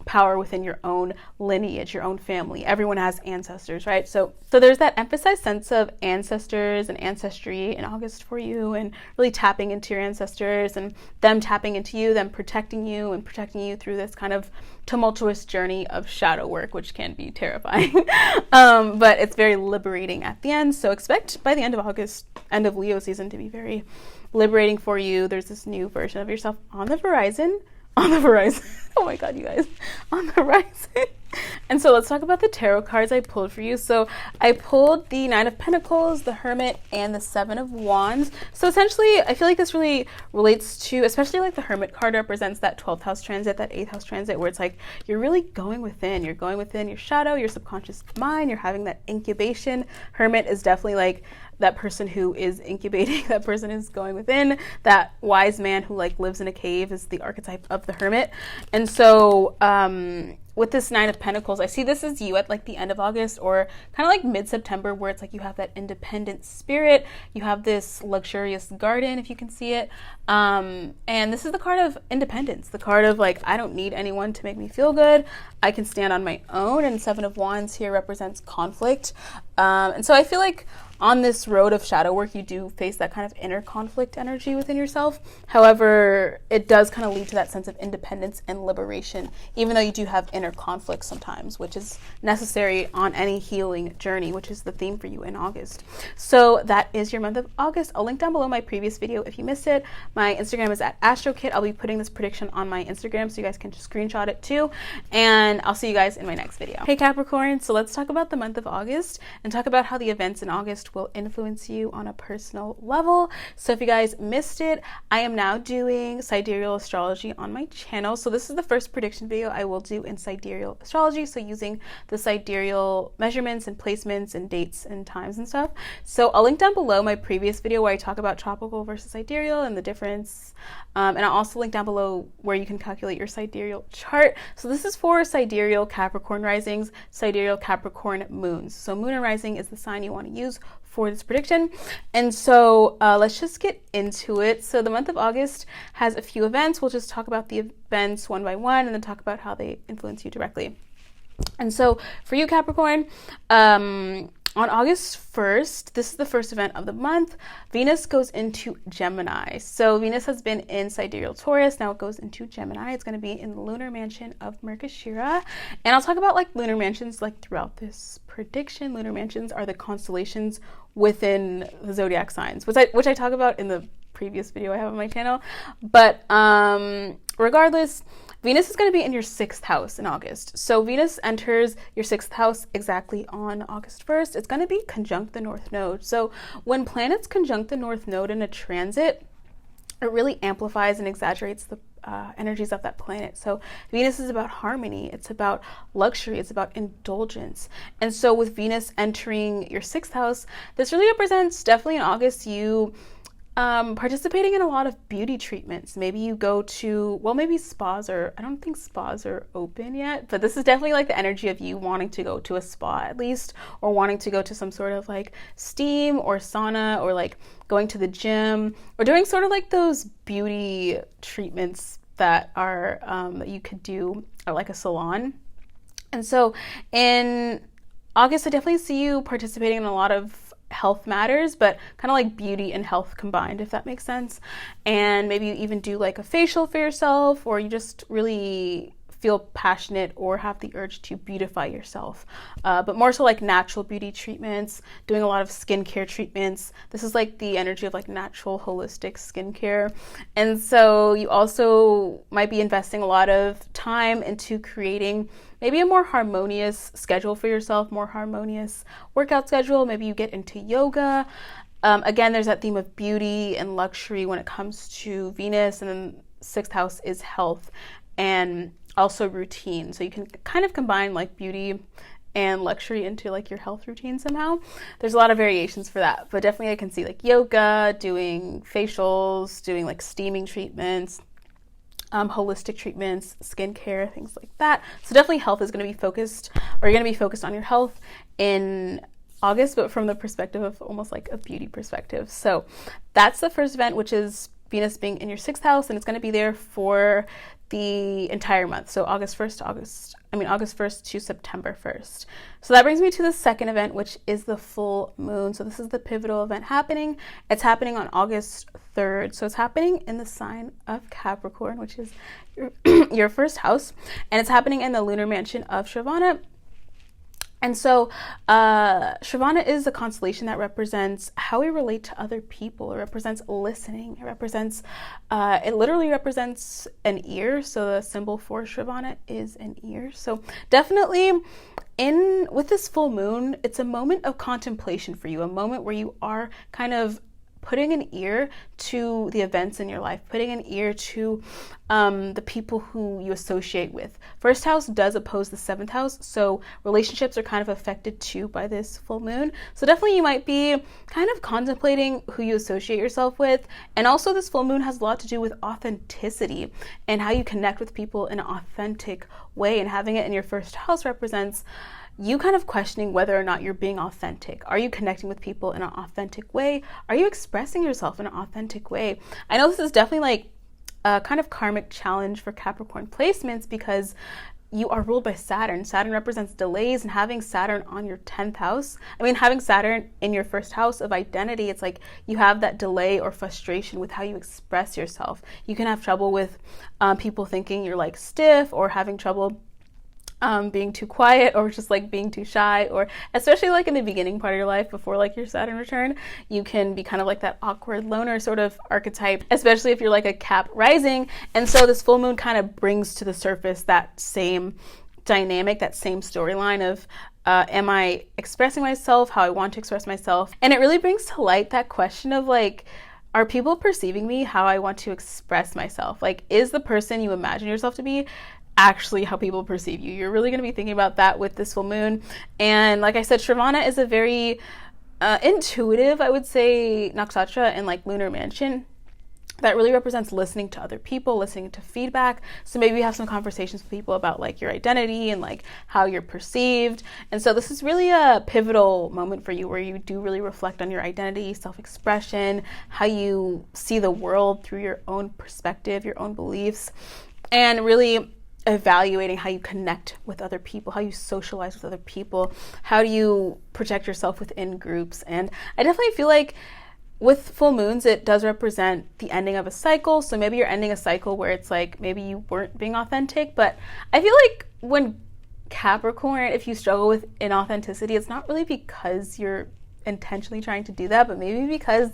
power within your own lineage, your own family. Everyone has ancestors, right? So there's that emphasized sense of ancestors and ancestry in August for you, and really tapping into your ancestors and them tapping into you, them protecting you and protecting you through this kind of tumultuous journey of shadow work, which can be terrifying. But it's very liberating at the end. So expect by the end of August, end of Leo season, to be very liberating for you. There's this new version of yourself on the horizon. Oh my God, you guys, on the horizon. And so let's talk about the tarot cards I pulled for you. So I pulled the 9 of Pentacles, the Hermit, and the 7 of Wands. So essentially, I feel like this really relates to, especially like the Hermit card represents that 12th house transit, that 8th house transit, where it's like you're really going within. You're going within your shadow, your subconscious mind. You're having that incubation. Hermit is definitely like that person who is incubating, that person is going within. That wise man who like lives in a cave is the archetype of the Hermit. And so with this 9 of Pentacles, I see this as you at like the end of August, or kind of like mid-September, where it's like you have that independent spirit, you have this luxurious garden, if you can see it. And this is the card of independence, the card of like, I don't need anyone to make me feel good. I can stand on my own. And 7 of Wands here represents conflict. And so I feel like on this road of shadow work, you do face that kind of inner conflict energy within yourself. However, it does kind of lead to that sense of independence and liberation, even though you do have inner conflict sometimes, which is necessary on any healing journey, which is the theme for you in August. So that is your month of August. I'll link down below my previous video if you missed it. My Instagram is at AstroKit. I'll be putting this prediction on my Instagram so you guys can just screenshot it too. And I'll see you guys in my next video. Hey Capricorn, so let's talk about the month of August and talk about how the events in August August will influence you on a personal level. So if you guys missed it, I am now doing sidereal astrology on my channel. So this is the first prediction video I will do in sidereal astrology. So using the sidereal measurements and placements and dates and times and stuff. So I'll link down below my previous video where I talk about tropical versus sidereal and the difference. And I'll also link down below where you can calculate your sidereal chart. So this is for sidereal Capricorn risings, sidereal Capricorn moons. So moon and rising is the sign you want to use for this prediction. And so let's just get into it. So the month of August has a few events. We'll just talk about the events one by one and then talk about how they influence you directly. And so for you, Capricorn, on August 1st, this is the first event of the month, Venus goes into Gemini. So Venus has been in sidereal Taurus, now it goes into Gemini. It's going to be in the lunar mansion of Merkashira. And I'll talk about like lunar mansions like throughout this prediction. Lunar mansions are the constellations within the zodiac signs, which I talk about in the previous video I have on my channel. But regardless, Venus is going to be in your 6th house in August. So Venus enters your 6th house exactly on August 1st. It's going to be conjunct the North Node. So when planets conjunct the North Node in a transit, it really amplifies and exaggerates the energies of that planet. So Venus is about harmony. It's about luxury. It's about indulgence. And so with Venus entering your 6th house, this really represents definitely in August you participating in a lot of beauty treatments. Maybe you go to, well, maybe spas are, I don't think spas are open yet, but this is definitely like the energy of you wanting to go to a spa at least, or wanting to go to some sort of like steam or sauna, or like going to the gym, or doing sort of like those beauty treatments that are, that you could do at like a salon. And so in August, I definitely see you participating in a lot of health matters, but kind of like beauty and health combined, if that makes sense. And maybe you even do like a facial for yourself, or you just really feel passionate or have the urge to beautify yourself, but more so like natural beauty treatments, doing a lot of skincare treatments. This is like the energy of like natural holistic skincare. And so you also might be investing a lot of time into creating maybe a more harmonious schedule for yourself, more harmonious workout schedule. Maybe you get into yoga. Again, there's that theme of beauty and luxury when it comes to Venus, and then 6th house is health and also routine. So you can kind of combine like beauty and luxury into like your health routine somehow. There's a lot of variations for that, but definitely I can see like yoga, doing facials, doing like steaming treatments, holistic treatments, skincare, things like that. So definitely health is going to be focused, or you're going to be focused on your health in August, but from the perspective of almost like a beauty perspective. So that's the first event, which is Venus being in your 6th house, and it's going to be there for the entire month. So August 1st to September 1st. So that brings me to the second event, which is the full moon. So this is the pivotal event happening. It's happening on August 3rd. So it's happening in the sign of Capricorn, which is your 1st house. And it's happening in the lunar mansion of Shravana. And so Shravana is a constellation that represents how we relate to other people. It represents listening. It represents, it literally represents an ear. So the symbol for Shravana is an ear. So definitely with this full moon, it's a moment of contemplation for you, a moment where you are kind of putting an ear to the events in your life, putting an ear to the people who you associate with. 1st house does oppose the 7th house, so relationships are kind of affected too by this full moon. So definitely you might be kind of contemplating who you associate yourself with. And also this full moon has a lot to do with authenticity and how you connect with people in an authentic way. And having it in your 1st house represents you kind of questioning whether or not you're being authentic. Are you connecting with people in an authentic way? Are you expressing yourself in an authentic way? I know this is definitely like a kind of karmic challenge for Capricorn placements because you are ruled by Saturn. Saturn represents delays, and having Saturn on your 10th house, having Saturn in your 1st house of identity, it's like you have that delay or frustration with how you express yourself. You can have trouble with people thinking you're like stiff, or having trouble being too quiet, or just like being too shy, or especially like in the beginning part of your life before like your Saturn return, you can be kind of like that awkward loner sort of archetype, especially if you're like a Cap rising. And so this full moon kind of brings to the surface that same dynamic, that same storyline of Am I expressing myself how I want to express myself? And it really brings to light that question of like, are people perceiving me how I want to express myself? Like, is the person you imagine yourself to be actually how people perceive you? You're really going to be thinking about that with this full moon. And like I said, Shravana is a very intuitive, I would say, nakshatra and like lunar mansion that really represents listening to other people, listening to feedback. So maybe you have some conversations with people about like your identity and like how you're perceived. And so this is really a pivotal moment for you where you do really reflect on your identity, self-expression, how you see the world through your own perspective, your own beliefs, and really evaluating how you connect with other people, how you socialize with other people, how do you project yourself within groups. And I definitely feel like with full moons, it does represent the ending of a cycle. So maybe you're ending a cycle where it's like, maybe you weren't being authentic, but I feel like when Capricorn, if you struggle with inauthenticity, it's not really because you're intentionally trying to do that, but maybe because,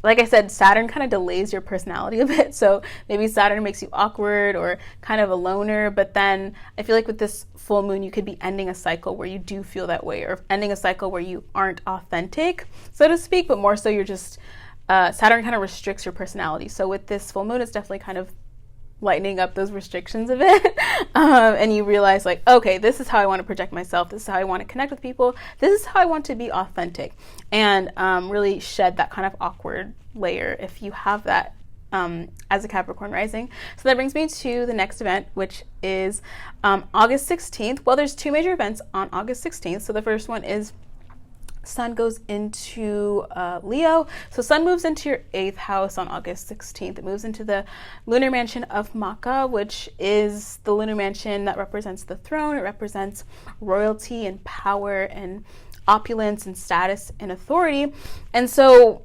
like I said, Saturn kind of delays your personality a bit. So maybe Saturn makes you awkward or kind of a loner. But then I feel like with this full moon, you could be ending a cycle where you do feel that way, or ending a cycle where you aren't authentic, so to speak, but more so you're just, Saturn kind of restricts your personality. So with this full moon, it's definitely kind of lightening up those restrictions a bit. And you realize like, okay, this is how I want to project myself. This is how I want to connect with people. This is how I want to be authentic, and really shed that kind of awkward layer if you have that as a Capricorn rising. So that brings me to the next event, which is August 16th. Well, there's two major events on August 16th. So the first one is Sun goes into Leo. So Sun moves into your 8th house on August 16th. It moves into the lunar mansion of Makkah, which is the lunar mansion that represents the throne. It represents royalty and power and opulence and status and authority. And so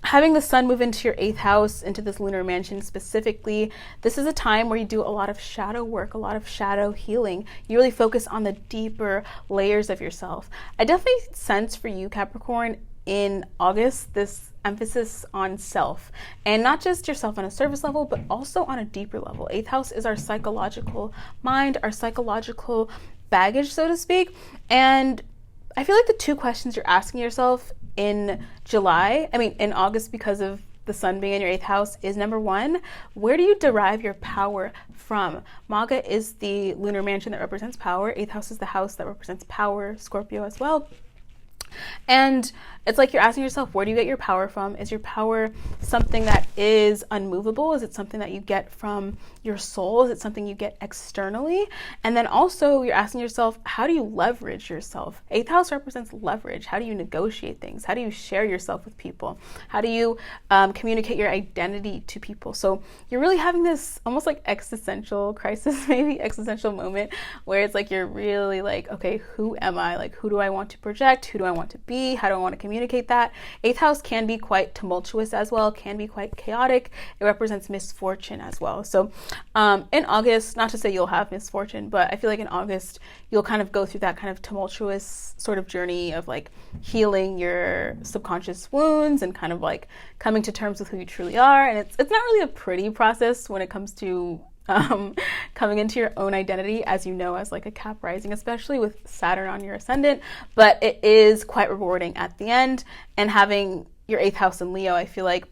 having the Sun move into your 8th house, into this lunar mansion specifically, this is a time where you do a lot of shadow work, a lot of shadow healing. You really focus on the deeper layers of yourself. I definitely sense for you, Capricorn, in August, this emphasis on self, and not just yourself on a surface level, but also on a deeper level. 8th house is our psychological mind, our psychological baggage, so to speak. And I feel like the two questions you're asking yourself in August, because of the Sun being in your 8th house, is number one, where do you derive your power from? Maga is the lunar mansion that represents power. 8th house is the house that represents power, Scorpio as well. And it's like you're asking yourself, where do you get your power from? Is your power something that is unmovable? Is it something that you get from your soul? Is it something you get externally? And then also you're asking yourself, how do you leverage yourself? 8th house represents leverage. How do you negotiate things? How do you share yourself with people? How do you communicate your identity to people? So you're really having this almost like existential crisis, maybe existential moment, where it's like you're really like, okay, who am I? Like, who do I want to project? Who do I want to be? How do I want to communicate that? 8th house can be quite tumultuous as well, can be quite chaotic. It represents misfortune as well. So in August, not to say you'll have misfortune, but I feel like in August, you'll kind of go through that kind of tumultuous sort of journey of like healing your subconscious wounds and kind of like coming to terms with who you truly are. And it's not really a pretty process when it comes to coming into your own identity, as you know, as like a Cap rising, especially with Saturn on your ascendant, but it is quite rewarding at the end. And having your 8th house in Leo, I feel like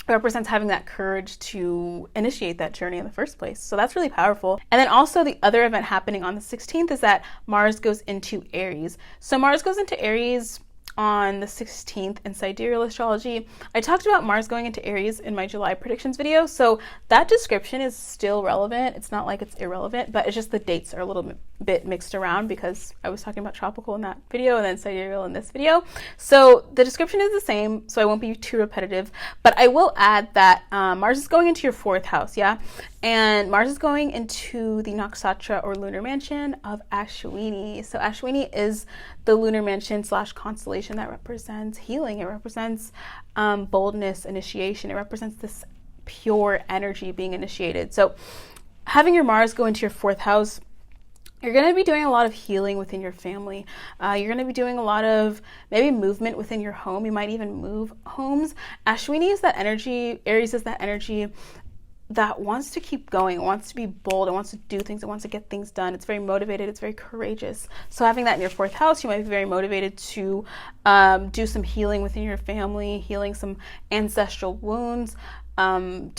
represents having that courage to initiate that journey in the first place. So that's really powerful. And then also the other event happening on the 16th is that Mars goes into Aries. So Mars goes into Aries on the 16th in Sidereal Astrology. I talked about Mars going into Aries in my July predictions video, so that description is still relevant. It's not like it's irrelevant, but it's just the dates are a little bit mixed around because I was talking about tropical in that video and then sidereal in this video. So the description is the same, so I won't be too repetitive, but I will add that Mars is going into your 4th house, yeah? And Mars is going into the Nakshatra or lunar mansion of Ashwini. So Ashwini is the lunar mansion / constellation that represents healing. It represents boldness, initiation. It represents this pure energy being initiated. So having your Mars go into your 4th house, you're going to be doing a lot of healing within your family. You're going to be doing a lot of maybe movement within your home. You might even move homes. Ashwini is that energy. Aries is that energy that wants to keep going, it wants to be bold, it wants to do things, it wants to get things done. It's very motivated, it's very courageous. So having that in your 4th house, you might be very motivated to do some healing within your family, healing some ancestral wounds, I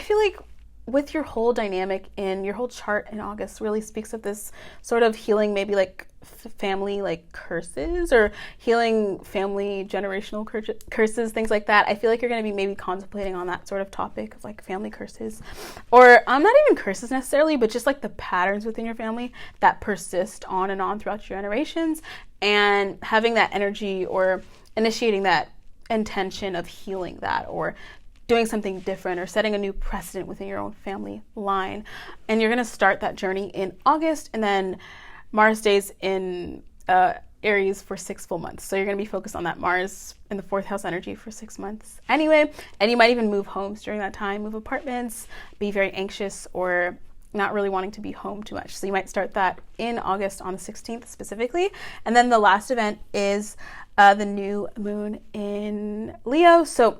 feel like with your whole dynamic in your whole chart in August really speaks of this sort of healing, maybe like family like curses, or healing family generational curses, things like that. I feel like you're going to be maybe contemplating on that sort of topic of like family curses, or not even curses necessarily, but just like the patterns within your family that persist on and on throughout your generations, and having that energy or initiating that intention of healing that, or doing something different, or setting a new precedent within your own family line. And you're going to start that journey in August, and then Mars stays in Aries for 6 full months. So you're going to be focused on that Mars in the 4th house energy for 6 months anyway. And you might even move homes during that time, move apartments, be very anxious, or not really wanting to be home too much. So you might start that in August on the 16th specifically. And then the last event is the new moon in Leo. So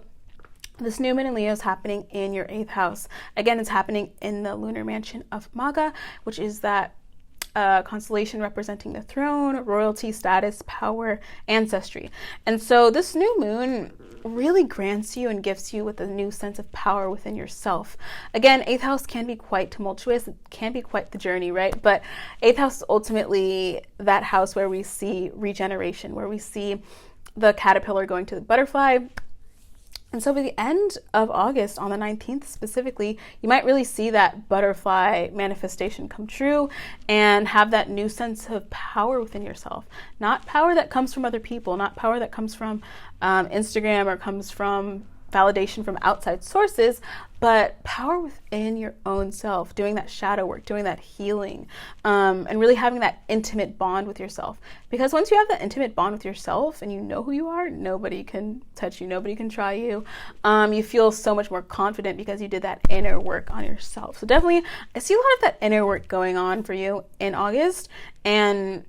this new moon in Leo is happening in your 8th house. Again, it's happening in the lunar mansion of Maga, which is that constellation representing the throne, royalty, status, power, ancestry. And so this new moon really grants you and gifts you with a new sense of power within yourself. Again, 8th house can be quite tumultuous. It can be quite the journey, right? But 8th house is ultimately that house where we see regeneration, where we see the caterpillar going to the butterfly. And so by the end of August, on the 19th specifically, you might really see that butterfly manifestation come true and have that new sense of power within yourself. Not power that comes from other people, not power that comes from Instagram or comes from validation from outside sources, but power within your own self, doing that shadow work, doing that healing, and really having that intimate bond with yourself. Because once you have that intimate bond with yourself and you know who you are, nobody can touch you, nobody can try you. You feel so much more confident because you did that inner work on yourself. So definitely, I see a lot of that inner work going on for you in August, and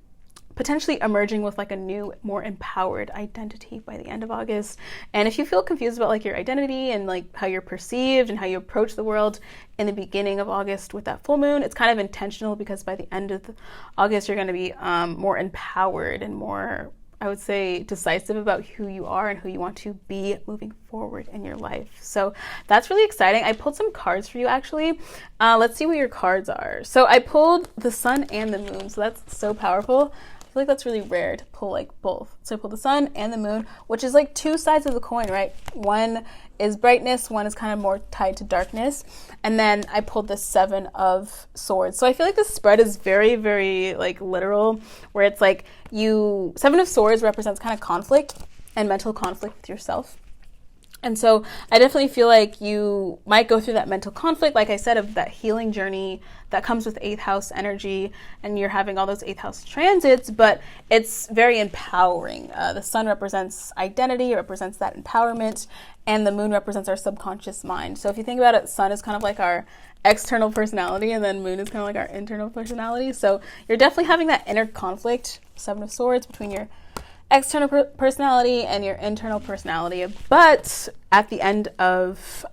potentially emerging with like a new, more empowered identity by the end of August. And if you feel confused about like your identity and like how you're perceived and how you approach the world in the beginning of August with that full moon, it's kind of intentional, because by the end of August, you're going to be more empowered and more, I would say, decisive about who you are and who you want to be moving forward in your life. So that's really exciting. I pulled some cards for you actually. Let's see what your cards are. So I pulled the sun and the moon. So that's so powerful. I feel like that's really rare to pull like both. So I pulled the sun and the moon, which is like two sides of the coin, right? One is brightness, one is kind of more tied to darkness. And then I pulled the 7 of swords. So I feel like the spread is very, very like literal, where it's like 7 of swords represents kind of conflict and mental conflict with yourself. And so I definitely feel like you might go through that mental conflict, like I said, of that healing journey that comes with 8th house energy, and you're having all those 8th house transits, but it's very empowering. The sun represents identity, it represents that empowerment, and the moon represents our subconscious mind. So if you think about it, sun is kind of like our external personality, and then moon is kind of like our internal personality. So you're definitely having that inner conflict, 7 of swords, between your external personality and your internal personality. But at the end of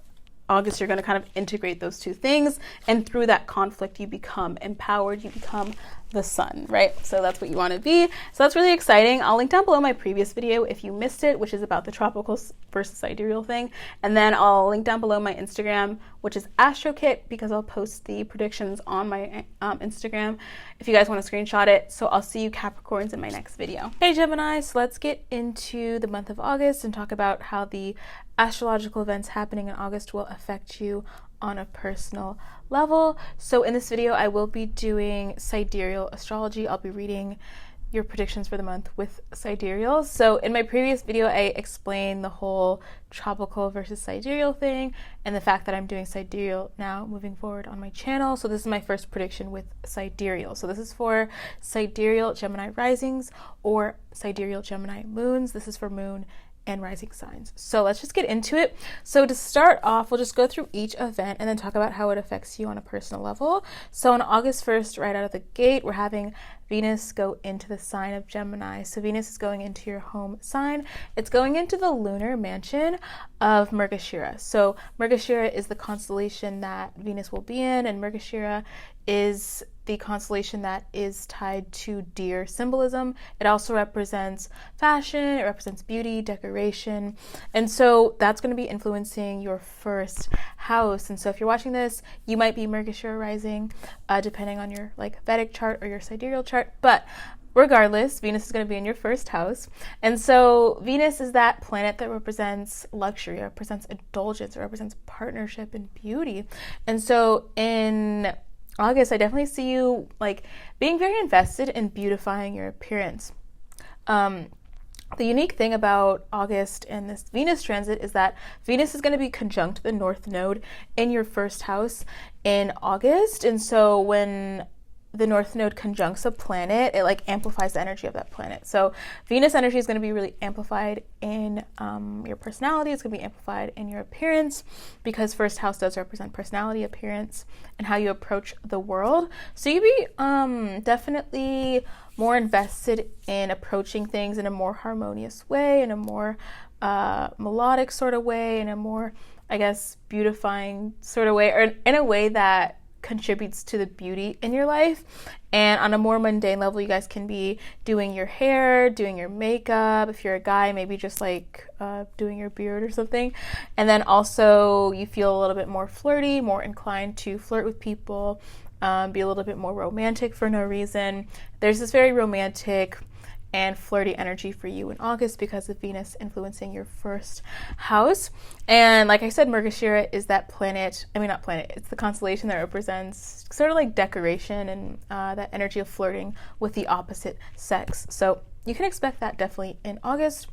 August, you're going to kind of integrate those two things, and through that conflict you become empowered, you become the sun, right? So that's what you want to be. So that's really exciting. I'll link down below my previous video if you missed it, which is about the tropical versus sidereal thing. And then I'll link down below my Instagram, which is AstroKit, because I'll post the predictions on my Instagram if you guys want to screenshot it. So I'll see you Capricorns in my next video. Hey Gemini, so let's get into the month of August and talk about how the astrological events happening in August will affect you on a personal level. So in this video, I will be doing sidereal astrology. I'll be reading your predictions for the month with sidereal. So in my previous video, I explained the whole tropical versus sidereal thing, and the fact that I'm doing sidereal now moving forward on my channel. So this is my first prediction with sidereal. So this is for sidereal Gemini risings or sidereal Gemini moons. This is for moon and rising signs. So let's just get into it. So to start off, we'll just go through each event and then talk about how it affects you on a personal level. So on August 1st, right out of the gate, we're having Venus go into the sign of Gemini. So Venus is going into your home sign. It's going into the lunar mansion of Mrgashira. So Mrgashira is the constellation that Venus will be in, and Mrgashira is the constellation that is tied to deer symbolism. It also represents fashion, it represents beauty, decoration, and so that's going to be influencing your first house. And so if you're watching this, you might be Mrgashira rising, depending on your like Vedic chart or your sidereal chart, but regardless, Venus is going to be in your first house. And so Venus is that planet that represents luxury, it represents indulgence, it represents partnership and beauty. And so in August, I definitely see you like being very invested in beautifying your appearance. The unique thing about August and this Venus transit is that Venus is going to be conjunct the North Node in your first house in August. And so when the North Node conjuncts a planet, it like amplifies the energy of that planet. So Venus energy is going to be really amplified in your personality. It's going to be amplified in your appearance, because first house does represent personality, appearance, and how you approach the world. So you'd be definitely more invested in approaching things in a more harmonious way, in a more melodic sort of way, in a more, I guess, beautifying sort of way, or in a way that contributes to the beauty in your life. And on a more mundane level, you guys can be doing your hair, doing your makeup. If you're a guy, maybe just like doing your beard or something. And then also you feel a little bit more flirty, more inclined to flirt with people, be a little bit more romantic for no reason. There's this very romantic and flirty energy for you in August because of Venus influencing your first house. And like I said, Mrgashira is that planet, not planet, it's the constellation that represents sort of like decoration and that energy of flirting with the opposite sex. So you can expect that definitely in August.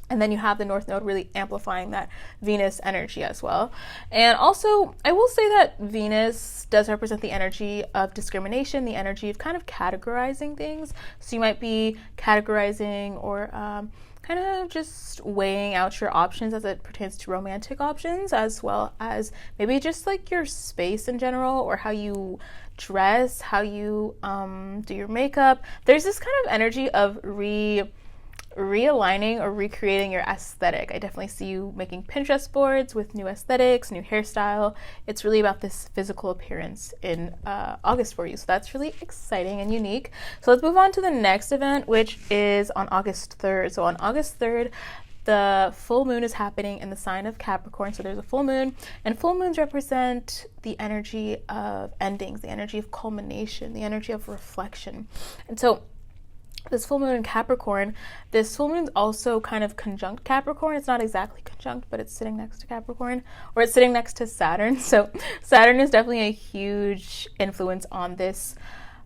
And then you have the North Node really amplifying that Venus energy as well. And also, I will say that Venus does represent the energy of discrimination, the energy of kind of categorizing things. So you might be categorizing or kind of just weighing out your options as it pertains to romantic options, as well as maybe just like your space in general, or how you dress, how you do your makeup. There's this kind of energy of realigning or recreating your aesthetic. I definitely see you making Pinterest boards with new aesthetics, new hairstyle. It's really about this physical appearance in August for you. So that's really exciting and unique. So let's move on to the next event, which is on August 3rd. So on August 3rd, the full moon is happening in the sign of Capricorn. So there's a full moon, and full moons represent the energy of endings, the energy of culmination, the energy of reflection. And so this full moon in Capricorn, this full moon's also kind of conjunct Capricorn. It's not exactly conjunct, but it's sitting next to Capricorn, or it's sitting next to Saturn. So Saturn is definitely a huge influence on this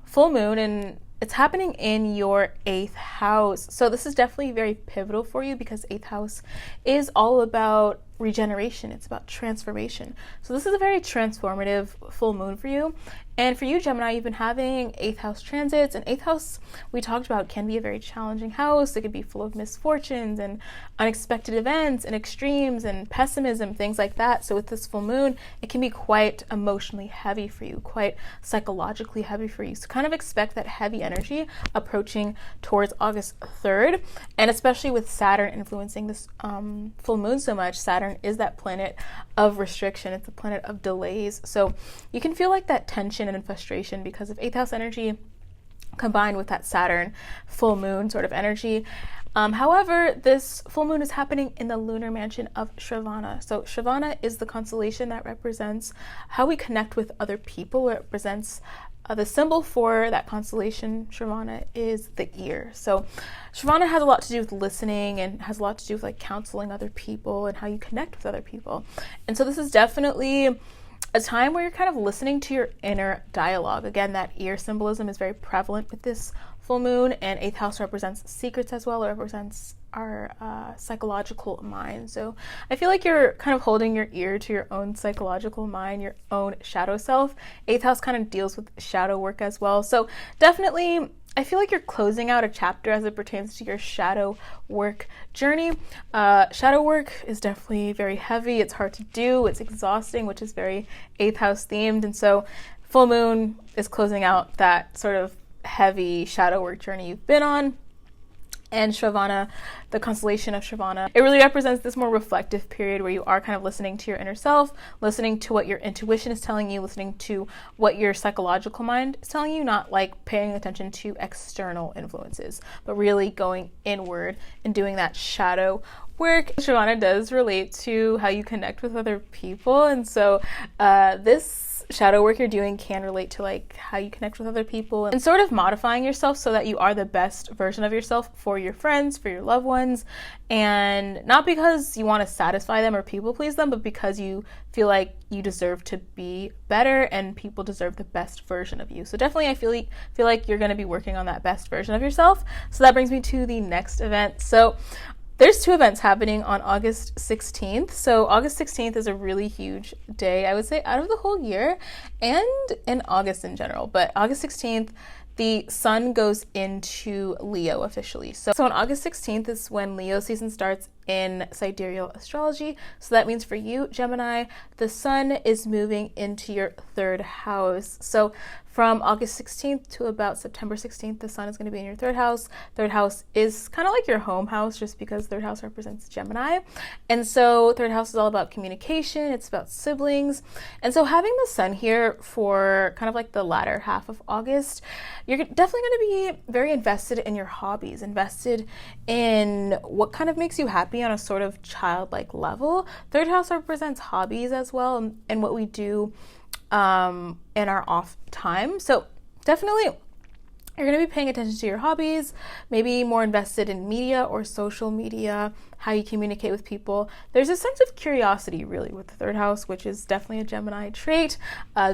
full moon, and it's happening in your 8th house. So this is definitely very pivotal for you because 8th house is all about regeneration. It's about transformation. So this is a very transformative full moon for you. And for you, Gemini, you've been having 8th house transits, and 8th house, we talked about, can be a very challenging house. It could be full of misfortunes and unexpected events and extremes and pessimism, things like that. So with this full moon, it can be quite emotionally heavy for you, quite psychologically heavy for you. So kind of expect that heavy energy approaching towards August 3rd, and especially with Saturn influencing this full moon so much. Saturn is that planet of restriction. It's a planet of delays. So you can feel like that tension and frustration because of 8th house energy combined with that Saturn full moon sort of energy. However, this full moon is happening in the lunar mansion of Shravana. So Shravana is the constellation that represents how we connect with other people. It represents the symbol for that constellation, Shravana, is the ear. So Shravana has a lot to do with listening and has a lot to do with like counseling other people and how you connect with other people. And so this is definitely a time where you're kind of listening to your inner dialogue. Again, that ear symbolism is very prevalent with this full moon, and 8th house represents secrets as well. It represents our psychological mind. So I feel like you're kind of holding your ear to your own psychological mind, your own shadow self. 8th house kind of deals with shadow work as well. So definitely, I feel like you're closing out a chapter as it pertains to your shadow work journey. Shadow work is definitely very heavy. It's hard to do. It's exhausting, which is very 8th house themed. And so full moon is closing out that sort of heavy shadow work journey you've been on. And Shravana, the constellation of Shravana, it really represents this more reflective period where you are kind of listening to your inner self, listening to what your intuition is telling you, listening to what your psychological mind is telling you, not like paying attention to external influences, but really going inward and doing that shadow work. Shravana does relate to how you connect with other people, and so this shadow work you're doing can relate to like how you connect with other people and sort of modifying yourself so that you are the best version of yourself for your friends, for your loved ones, and not because you want to satisfy them or people please them, but because you feel like you deserve to be better and people deserve the best version of you. So definitely I feel like you're going to be working on that best version of yourself. So that brings me to the next event. So there's 2 events happening on August 16th. So August 16th is a really huge day, I would say, out of the whole year and in August in general. But August 16th, the sun goes into Leo officially. So on August 16th is when Leo season starts in Sidereal astrology. So that means for you, Gemini, the sun is moving into your 3rd house. So from August 16th to about September 16th, the sun is going to be in your 3rd house. 3rd house is kind of like your home house just because 3rd house represents Gemini. And so 3rd house is all about communication. It's about siblings. And so having the sun here for kind of like the latter half of August, you're definitely going to be very invested in your hobbies, invested in what kind of makes you happy on a sort of childlike level. 3rd house represents hobbies as well and what we do in our off time. So definitely you're going to be paying attention to your hobbies, maybe more invested in media or social media, how you communicate with people. There's a sense of curiosity really with the 3rd house, which is definitely a Gemini trait,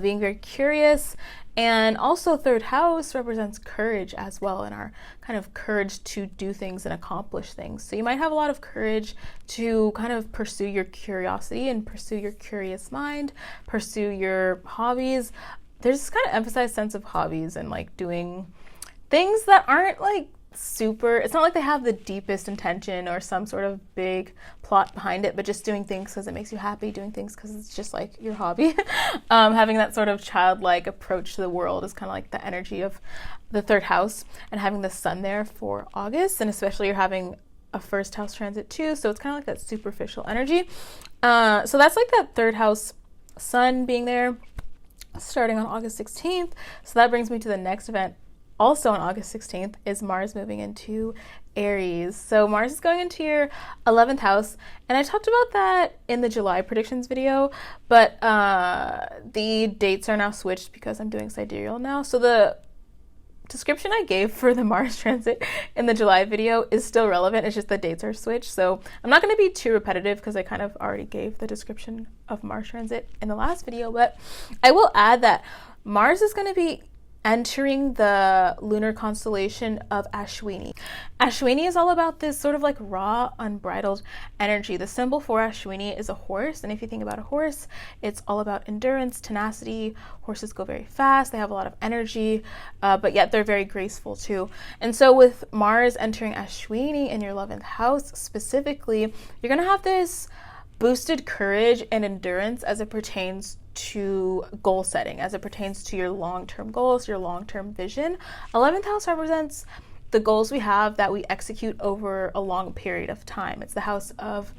being very curious. And also 3rd house represents courage as well, and our kind of courage to do things and accomplish things. So you might have a lot of courage to kind of pursue your curiosity and pursue your curious mind, pursue your hobbies. There's this kind of emphasized sense of hobbies and like doing things that aren't like super, it's not like they have the deepest intention or some sort of big plot behind it, but just doing things because it makes you happy, doing things because it's just like your hobby. Having that sort of childlike approach to the world is kind of like the energy of the 3rd house, and having the sun there for August, and especially you're having a 1st house transit too, so it's kind of like that superficial energy. So that's like that 3rd house sun being there starting on August 16th. So that brings me to the next event. Also on August 16th is Mars moving into Aries. So Mars is going into your 11th house, and I talked about that in the July predictions video, but the dates are now switched because I'm doing sidereal now. So the description I gave for the Mars transit in the July video is still relevant. It's just the dates are switched. So I'm not going to be too repetitive because I kind of already gave the description of Mars transit in the last video, but I will add that Mars is going to be entering the lunar constellation of Ashwini. Ashwini is all about this sort of like raw, unbridled energy. The symbol for Ashwini is a horse, and if you think about a horse, it's all about endurance, tenacity. Horses go very fast, they have a lot of energy, but yet they're very graceful too. And so with Mars entering Ashwini in your 11th house specifically, you're going to have this boosted courage and endurance as it pertains to goal setting, as it pertains to your long-term goals, your long-term vision. 11th house represents the goals we have that we execute over a long period of time. It's the house of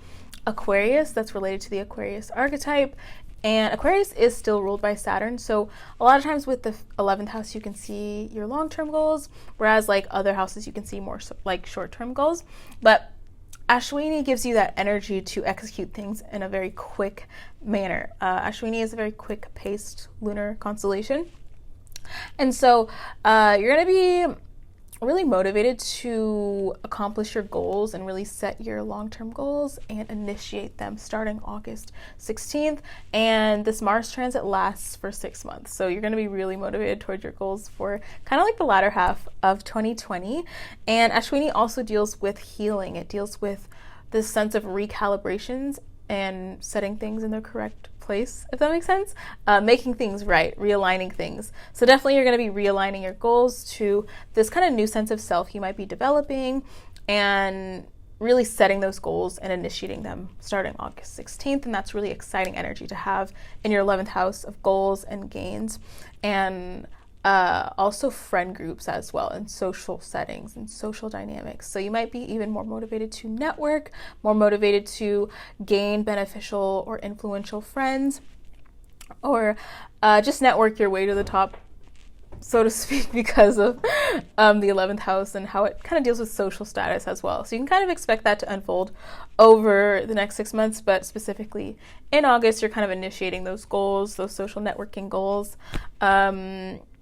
Aquarius that's related to the Aquarius archetype, and Aquarius is still ruled by Saturn. So a lot of times with the 11th house, you can see your long-term goals, whereas like other houses, you can see more like short-term goals. But Ashwini gives you that energy to execute things in a very quick manner. Ashwini is a very quick-paced lunar constellation. And so you're going to be really motivated to accomplish your goals and really set your long-term goals and initiate them starting August 16th. And this Mars transit lasts for 6 months. So you're going to be really motivated towards your goals for kind of like the latter half of 2020. And Ashwini also deals with healing. It deals with this sense of recalibrations and setting things in their correct place, if that makes sense, making things right, realigning things. So definitely you're going to be realigning your goals to this kind of new sense of self you might be developing, and really setting those goals and initiating them starting August 16th. And that's really exciting energy to have in your 11th house of goals and gains. And also friend groups as well, and social settings and social dynamics. So you might be even more motivated to network, more motivated to gain beneficial or influential friends, or just network your way to the top, so to speak, because of the 11th house and how it kind of deals with social status as well. So you can kind of expect that to unfold over the next 6 months, but specifically in August, you're kind of initiating those goals, those social networking goals,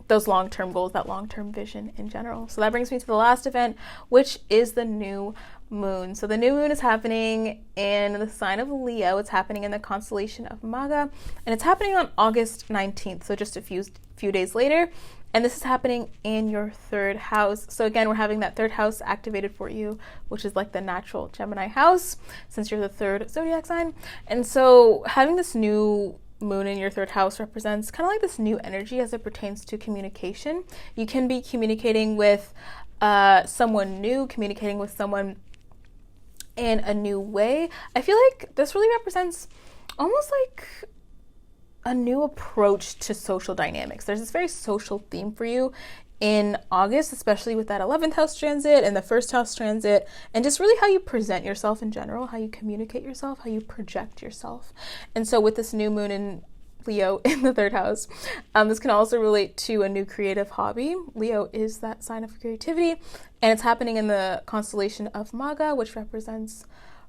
those long-term goals, that long-term vision in general. So that brings me to the last event, which is the new moon. So the new moon is happening in the sign of Leo. It's happening in the constellation of Maga, and it's happening on August 19th, so just a few days later. And this is happening in your third house. So again, we're having that third house activated for you, which is like the natural Gemini house, since you're the third zodiac sign. And so having this new moon in your third house represents kind of like this new energy as it pertains to communication. You can be communicating with someone new, communicating with someone in a new way. I feel like this really represents almost like a new approach to social dynamics. There's this very social theme for you in August, especially with that 11th house transit and the first house transit, and just really how you present yourself in general, how you communicate yourself, how you project yourself. And so with this new moon in Leo in the third house, this can also relate to a new creative hobby. Leo is that sign of creativity, and it's happening in the constellation of Maga, which represents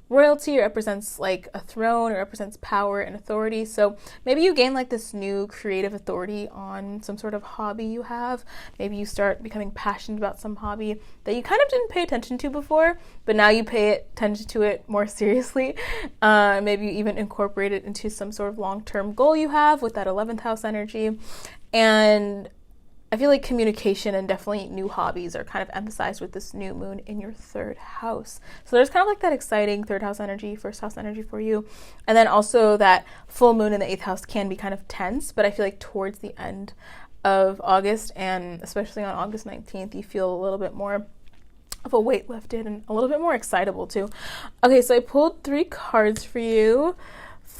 royalty, represents like a throne, it represents power and authority. So maybe you gain like this new creative authority on some sort of hobby you have. Maybe you start becoming passionate about some hobby that you kind of didn't pay attention to before, but now you pay attention to it more seriously. Maybe you even incorporate it into some sort of long-term goal you have with that 11th house energy. And I feel like communication and definitely new hobbies are kind of emphasized with this new moon in your third house. So there's kind of like that exciting third house energy, first house energy for you. And then also that full moon in the 8th house can be kind of tense, but I feel like towards the end of August, and especially on August 19th, you feel a little bit more of a weight lifted and a little bit more excitable too. Okay, so I pulled 3 cards for you.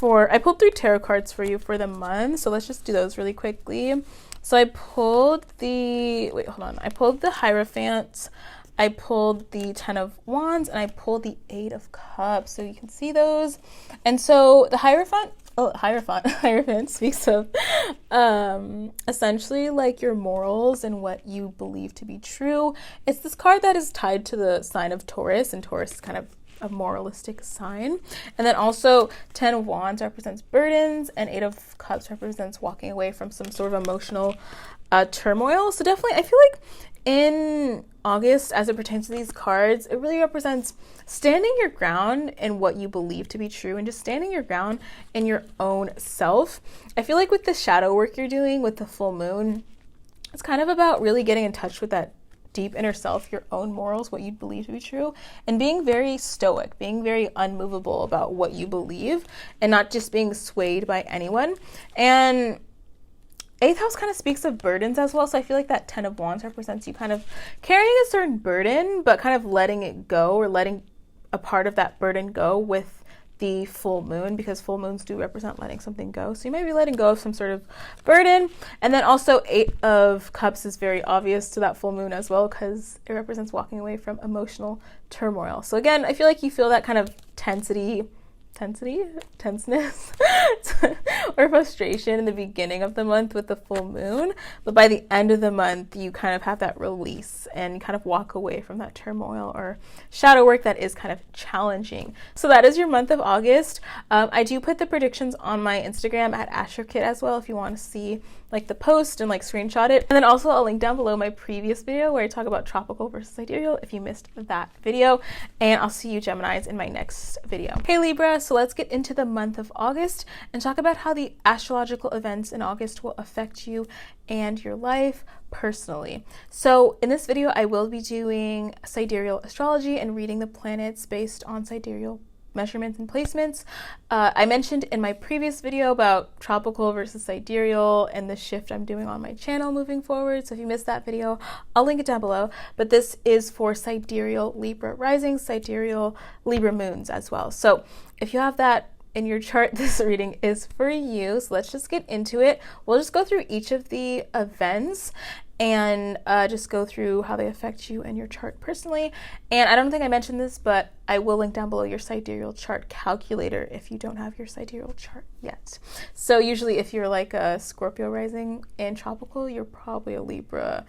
I pulled 3 tarot cards for you for the month. So let's just do those really quickly. So I pulled the Hierophant, I pulled the 10 of Wands, and I pulled the 8 of Cups. So you can see those. And so the Hierophant speaks of essentially like your morals and what you believe to be true. It's this card that is tied to the sign of Taurus, and Taurus is kind of a moralistic sign. And then also 10 of Wands represents burdens, and 8 of Cups represents walking away from some sort of emotional turmoil. So definitely I feel like in August, as it pertains to these cards, it really represents standing your ground in what you believe to be true and just standing your ground in your own self. I feel like with the shadow work you're doing with the full moon, it's kind of about really getting in touch with that deep inner self, your own morals, what you believe to be true, and being very stoic, being very unmovable about what you believe and not just being swayed by anyone. And 8th house kind of speaks of burdens as well. So I feel like that 10 of Wands represents you kind of carrying a certain burden, but kind of letting it go, or letting a part of that burden go with the full moon, because full moons do represent letting something go. So you may be letting go of some sort of burden. And then also 8 of Cups is very obvious to that full moon as well, because it represents walking away from emotional turmoil. So again, I feel like you feel that kind of tenseness or frustration in the beginning of the month with the full moon, but by the end of the month you kind of have that release and kind of walk away from that turmoil or shadow work that is kind of challenging. So that is your month of August. I do put the predictions on my Instagram at AstroKit as well if you want to see like the post and like screenshot it. And then also I'll link down below my previous video where I talk about tropical versus sidereal if you missed that video. And I'll see you Geminis in my next video. Hey Libra, so let's get into the month of August and talk about how the astrological events in August will affect you and your life personally. So in this video, I will be doing sidereal astrology and reading the planets based on sidereal measurements and placements. I mentioned in my previous video about tropical versus sidereal and the shift I'm doing on my channel moving forward. So if you missed that video, I'll link it down below. But this is for sidereal Libra rising, sidereal Libra moons as well. So if you have that in your chart, this reading is for you. So let's just get into it. We'll just go through each of the events and just go through how they affect you and your chart personally. And I don't think I mentioned this, but I will link down below your sidereal chart calculator if you don't have your sidereal chart yet. So usually if you're like a Scorpio rising in tropical, you're probably a Libra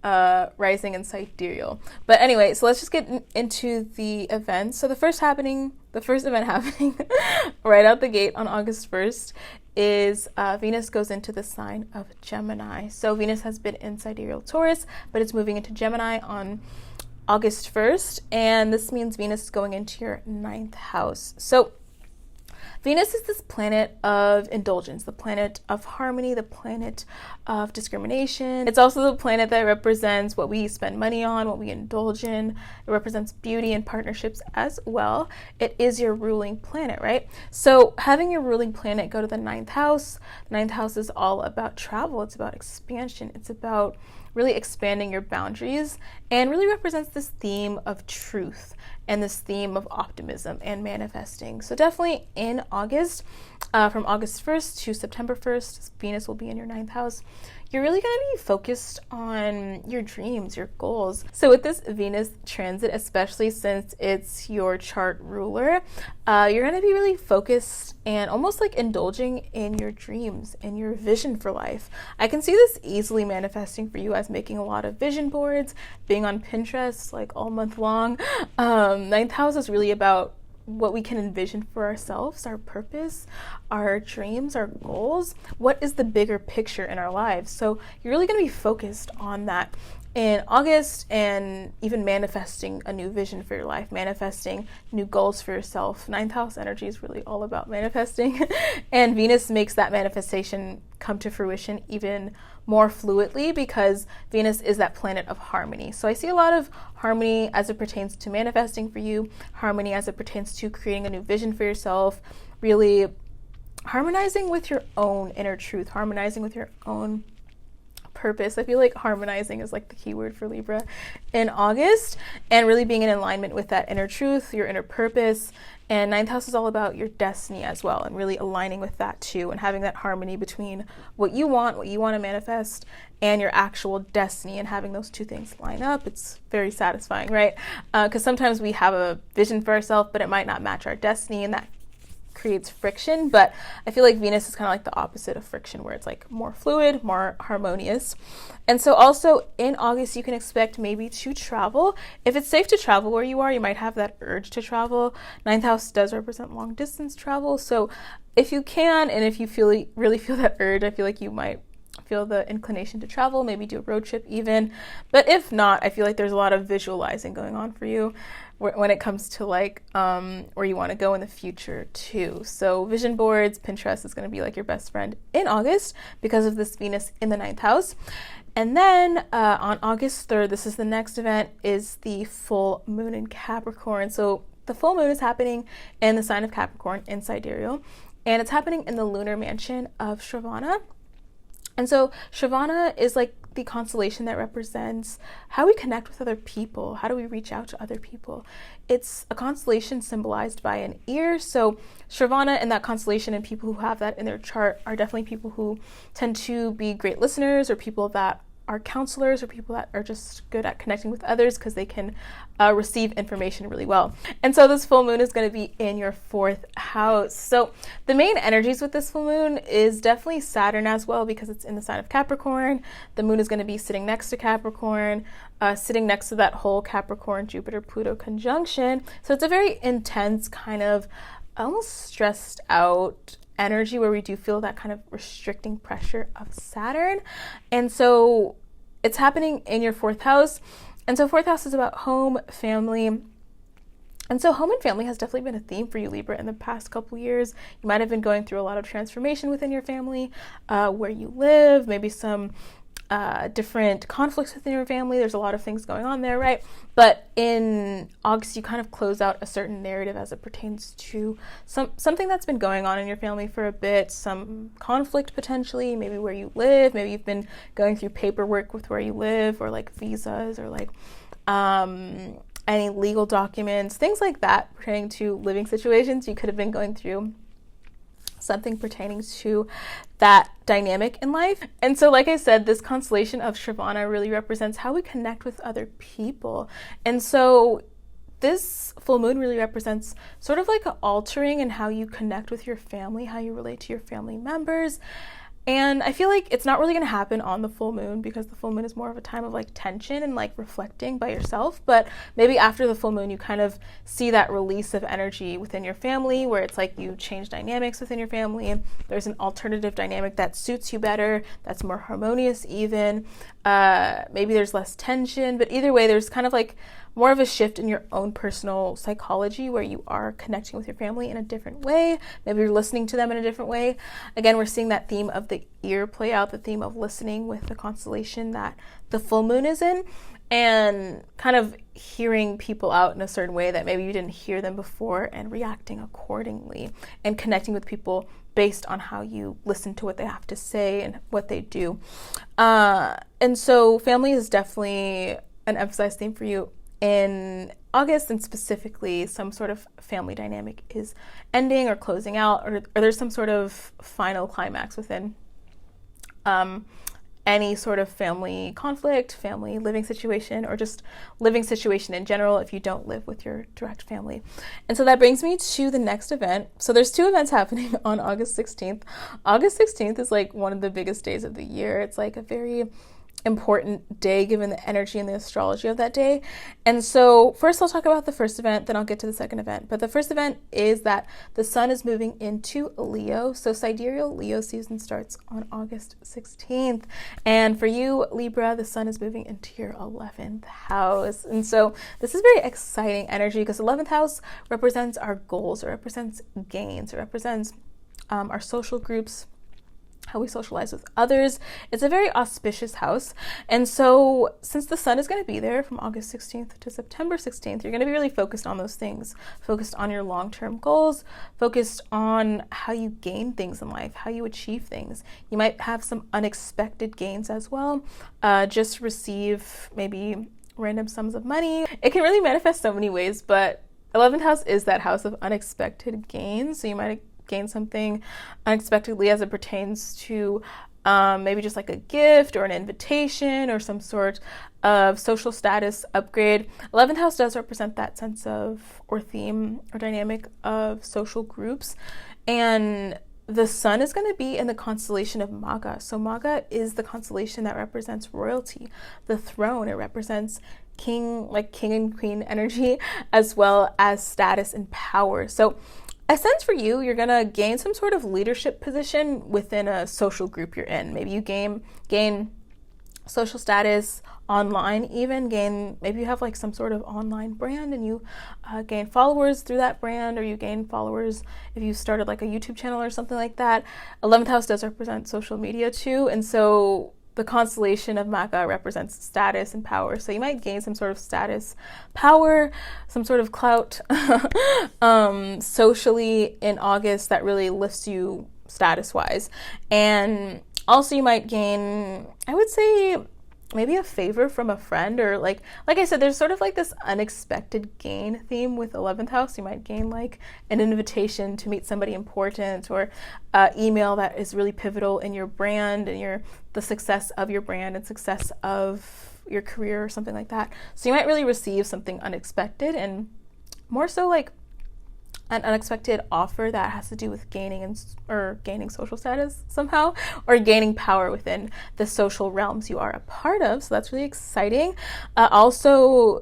rising in sidereal. But anyway, so let's just get into the events. So the first event happening right out the gate on August 1st is Venus goes into the sign of Gemini. So Venus has been in sidereal Taurus, but it's moving into Gemini on August 1st, and this means Venus is going into your 9th house. So Venus is this planet of indulgence, the planet of harmony, the planet of discrimination. It's also the planet that represents what we spend money on, what we indulge in. It represents beauty and partnerships as well. It is your ruling planet, right? So having your ruling planet go to the 9th house, the 9th house is all about travel. It's about expansion. It's about really expanding your boundaries, and really represents this theme of truth and this theme of optimism and manifesting. So definitely in August, from August 1st to September 1st, Venus will be in your 9th house. You're really going to be focused on your dreams, your goals. So with this Venus transit, especially since it's your chart ruler, you're going to be really focused and almost like indulging in your dreams and your vision for life. I can see this easily manifesting for you as making a lot of vision boards, being on Pinterest like all month long. 9th house is really about what we can envision for ourselves, our purpose, our dreams, our goals. What is the bigger picture in our lives? So you're really going to be focused on that in August, and even manifesting a new vision for your life, manifesting new goals for yourself. 9th house energy is really all about manifesting, and Venus makes that manifestation come to fruition even more fluidly because Venus is that planet of harmony. So I see a lot of harmony as it pertains to manifesting for you, harmony as it pertains to creating a new vision for yourself, really harmonizing with your own inner truth, harmonizing with your own purpose. I feel like harmonizing is like the key word for Libra in August, and really being in alignment with that inner truth, your inner purpose. And 9th house is all about your destiny as well, and really aligning with that too, and having that harmony between what you want to manifest, and your actual destiny, and having those two things line up. It's very satisfying, right? Because sometimes we have a vision for ourselves, but it might not match our destiny, and that creates friction. But I feel like Venus is kind of like the opposite of friction, where it's like more fluid, more harmonious. And so also in August, you can expect maybe to travel. If it's safe to travel where you are, you might have that urge to travel. 9th house does represent long distance travel. So if you can, and if you really feel that urge, I feel like you might feel the inclination to travel, maybe do a road trip even. But if not, I feel like there's a lot of visualizing going on for you when it comes to like where you want to go in the future too. So vision boards, Pinterest is going to be like your best friend in August because of this Venus in the 9th house. And then on August 3rd, this is the next event, is the full moon in Capricorn. So the full moon is happening in the sign of Capricorn in Sidereal, and it's happening in the lunar mansion of Shravana. And so Shravana is like the constellation that represents how we connect with other people. How do we reach out to other people? It's a constellation symbolized by an ear. So Shravana and that constellation and people who have that in their chart are definitely people who tend to be great listeners, or people that are counselors, or people that are just good at connecting with others because they can receive information really well. And so this full moon is going to be in your 4th house. So the main energies with this full moon is definitely Saturn as well, because it's in the sign of Capricorn. The moon is going to be sitting next to Capricorn, sitting next to that whole Capricorn Jupiter-Pluto conjunction. So it's a very intense kind of almost stressed out energy, where we do feel that kind of restricting pressure of Saturn. And so it's happening in your 4th house. And so 4th house is about home, family. And so home and family has definitely been a theme for you, Libra, in the past couple years. You might have been going through a lot of transformation within your family, where you live, maybe some different conflicts within your family. There's a lot of things going on there, right? But in August, you kind of close out a certain narrative as it pertains to something that's been going on in your family for a bit, some conflict potentially, maybe where you live, maybe you've been going through paperwork with where you live, or like visas, or like any legal documents, things like that pertaining to living situations you could have been going through. something pertaining to that dynamic in life. And so, like I said, this constellation of Shravana really represents how we connect with other people. And so this full moon really represents sort of like an altering in how you connect with your family, how you relate to your family members. And I feel like it's not really going to happen on the full moon, because the full moon is more of a time of like tension and like reflecting by yourself. But maybe after the full moon, you kind of see that release of energy within your family, where it's like you change dynamics within your family, and there's an alternative dynamic that suits you better, that's more harmonious even. Maybe there's less tension, but either way, there's kind of like more of a shift in your own personal psychology, where you are connecting with your family in a different way. Maybe you're listening to them in a different way. Again, we're seeing that theme of the ear play out, the theme of listening with the constellation that the full moon is in, and kind of hearing people out in a certain way that maybe you didn't hear them before, and reacting accordingly, and connecting with people based on how you listen to what they have to say and what they do. And so family is definitely an emphasized theme for you in August, and specifically some sort of family dynamic is ending or closing out, or there's some sort of final climax within any sort of family conflict, family living situation, or just living situation in general if you don't live with your direct family. And so that brings me to the next event. So there's two events happening on August 16th. August 16th is like one of the biggest days of the year. It's like a very important day given the energy and the astrology of that day. And so first I'll talk about the first event, then I'll get to the second event. But the first event is that the sun is moving into Leo. So Sidereal Leo season starts on August 16th. And for you, Libra, the sun is moving into your 11th house. And so this is very exciting energy, because 11th house represents our goals, it represents gains, it represents our social groups, how we socialize with others. It's a very auspicious house. And so since the sun is going to be there from August 16th to September 16th, you're going to be really focused on those things, focused on your long-term goals, focused on how you gain things in life, how you achieve things. You might have some unexpected gains as well. Just receive maybe random sums of money. It can really manifest so many ways, but 11th house is that house of unexpected gains. So you might gain something unexpectedly as it pertains to maybe just like a gift or an invitation or some sort of social status upgrade. 11th house does represent that sense of, or theme or dynamic of social groups. And the sun is going to be in the constellation of Maga. So Maga is the constellation that represents royalty, the throne. It represents king, like king and queen energy, as well as status and power. So I sense for you, you're going to gain some sort of leadership position within a social group you're in. Maybe you gain social status online, even maybe you have like some sort of online brand, and you gain followers through that brand, or you gain followers if you started like a YouTube channel or something like that. 11th house does represent social media too. And so the constellation of Maga represents status and power. So you might gain some sort of status, power, some sort of clout socially in August that really lifts you status-wise. And also you might gain, I would say, maybe a favor from a friend, or like I said, there's sort of like this unexpected gain theme with 11th house. You might gain like an invitation to meet somebody important, or email that is really pivotal in your brand and the success of your brand and success of your career or something like that. So you might really receive something unexpected, and more so like an unexpected offer that has to do with gaining social status somehow, or gaining power within the social realms you are a part of. So that's really exciting. Also,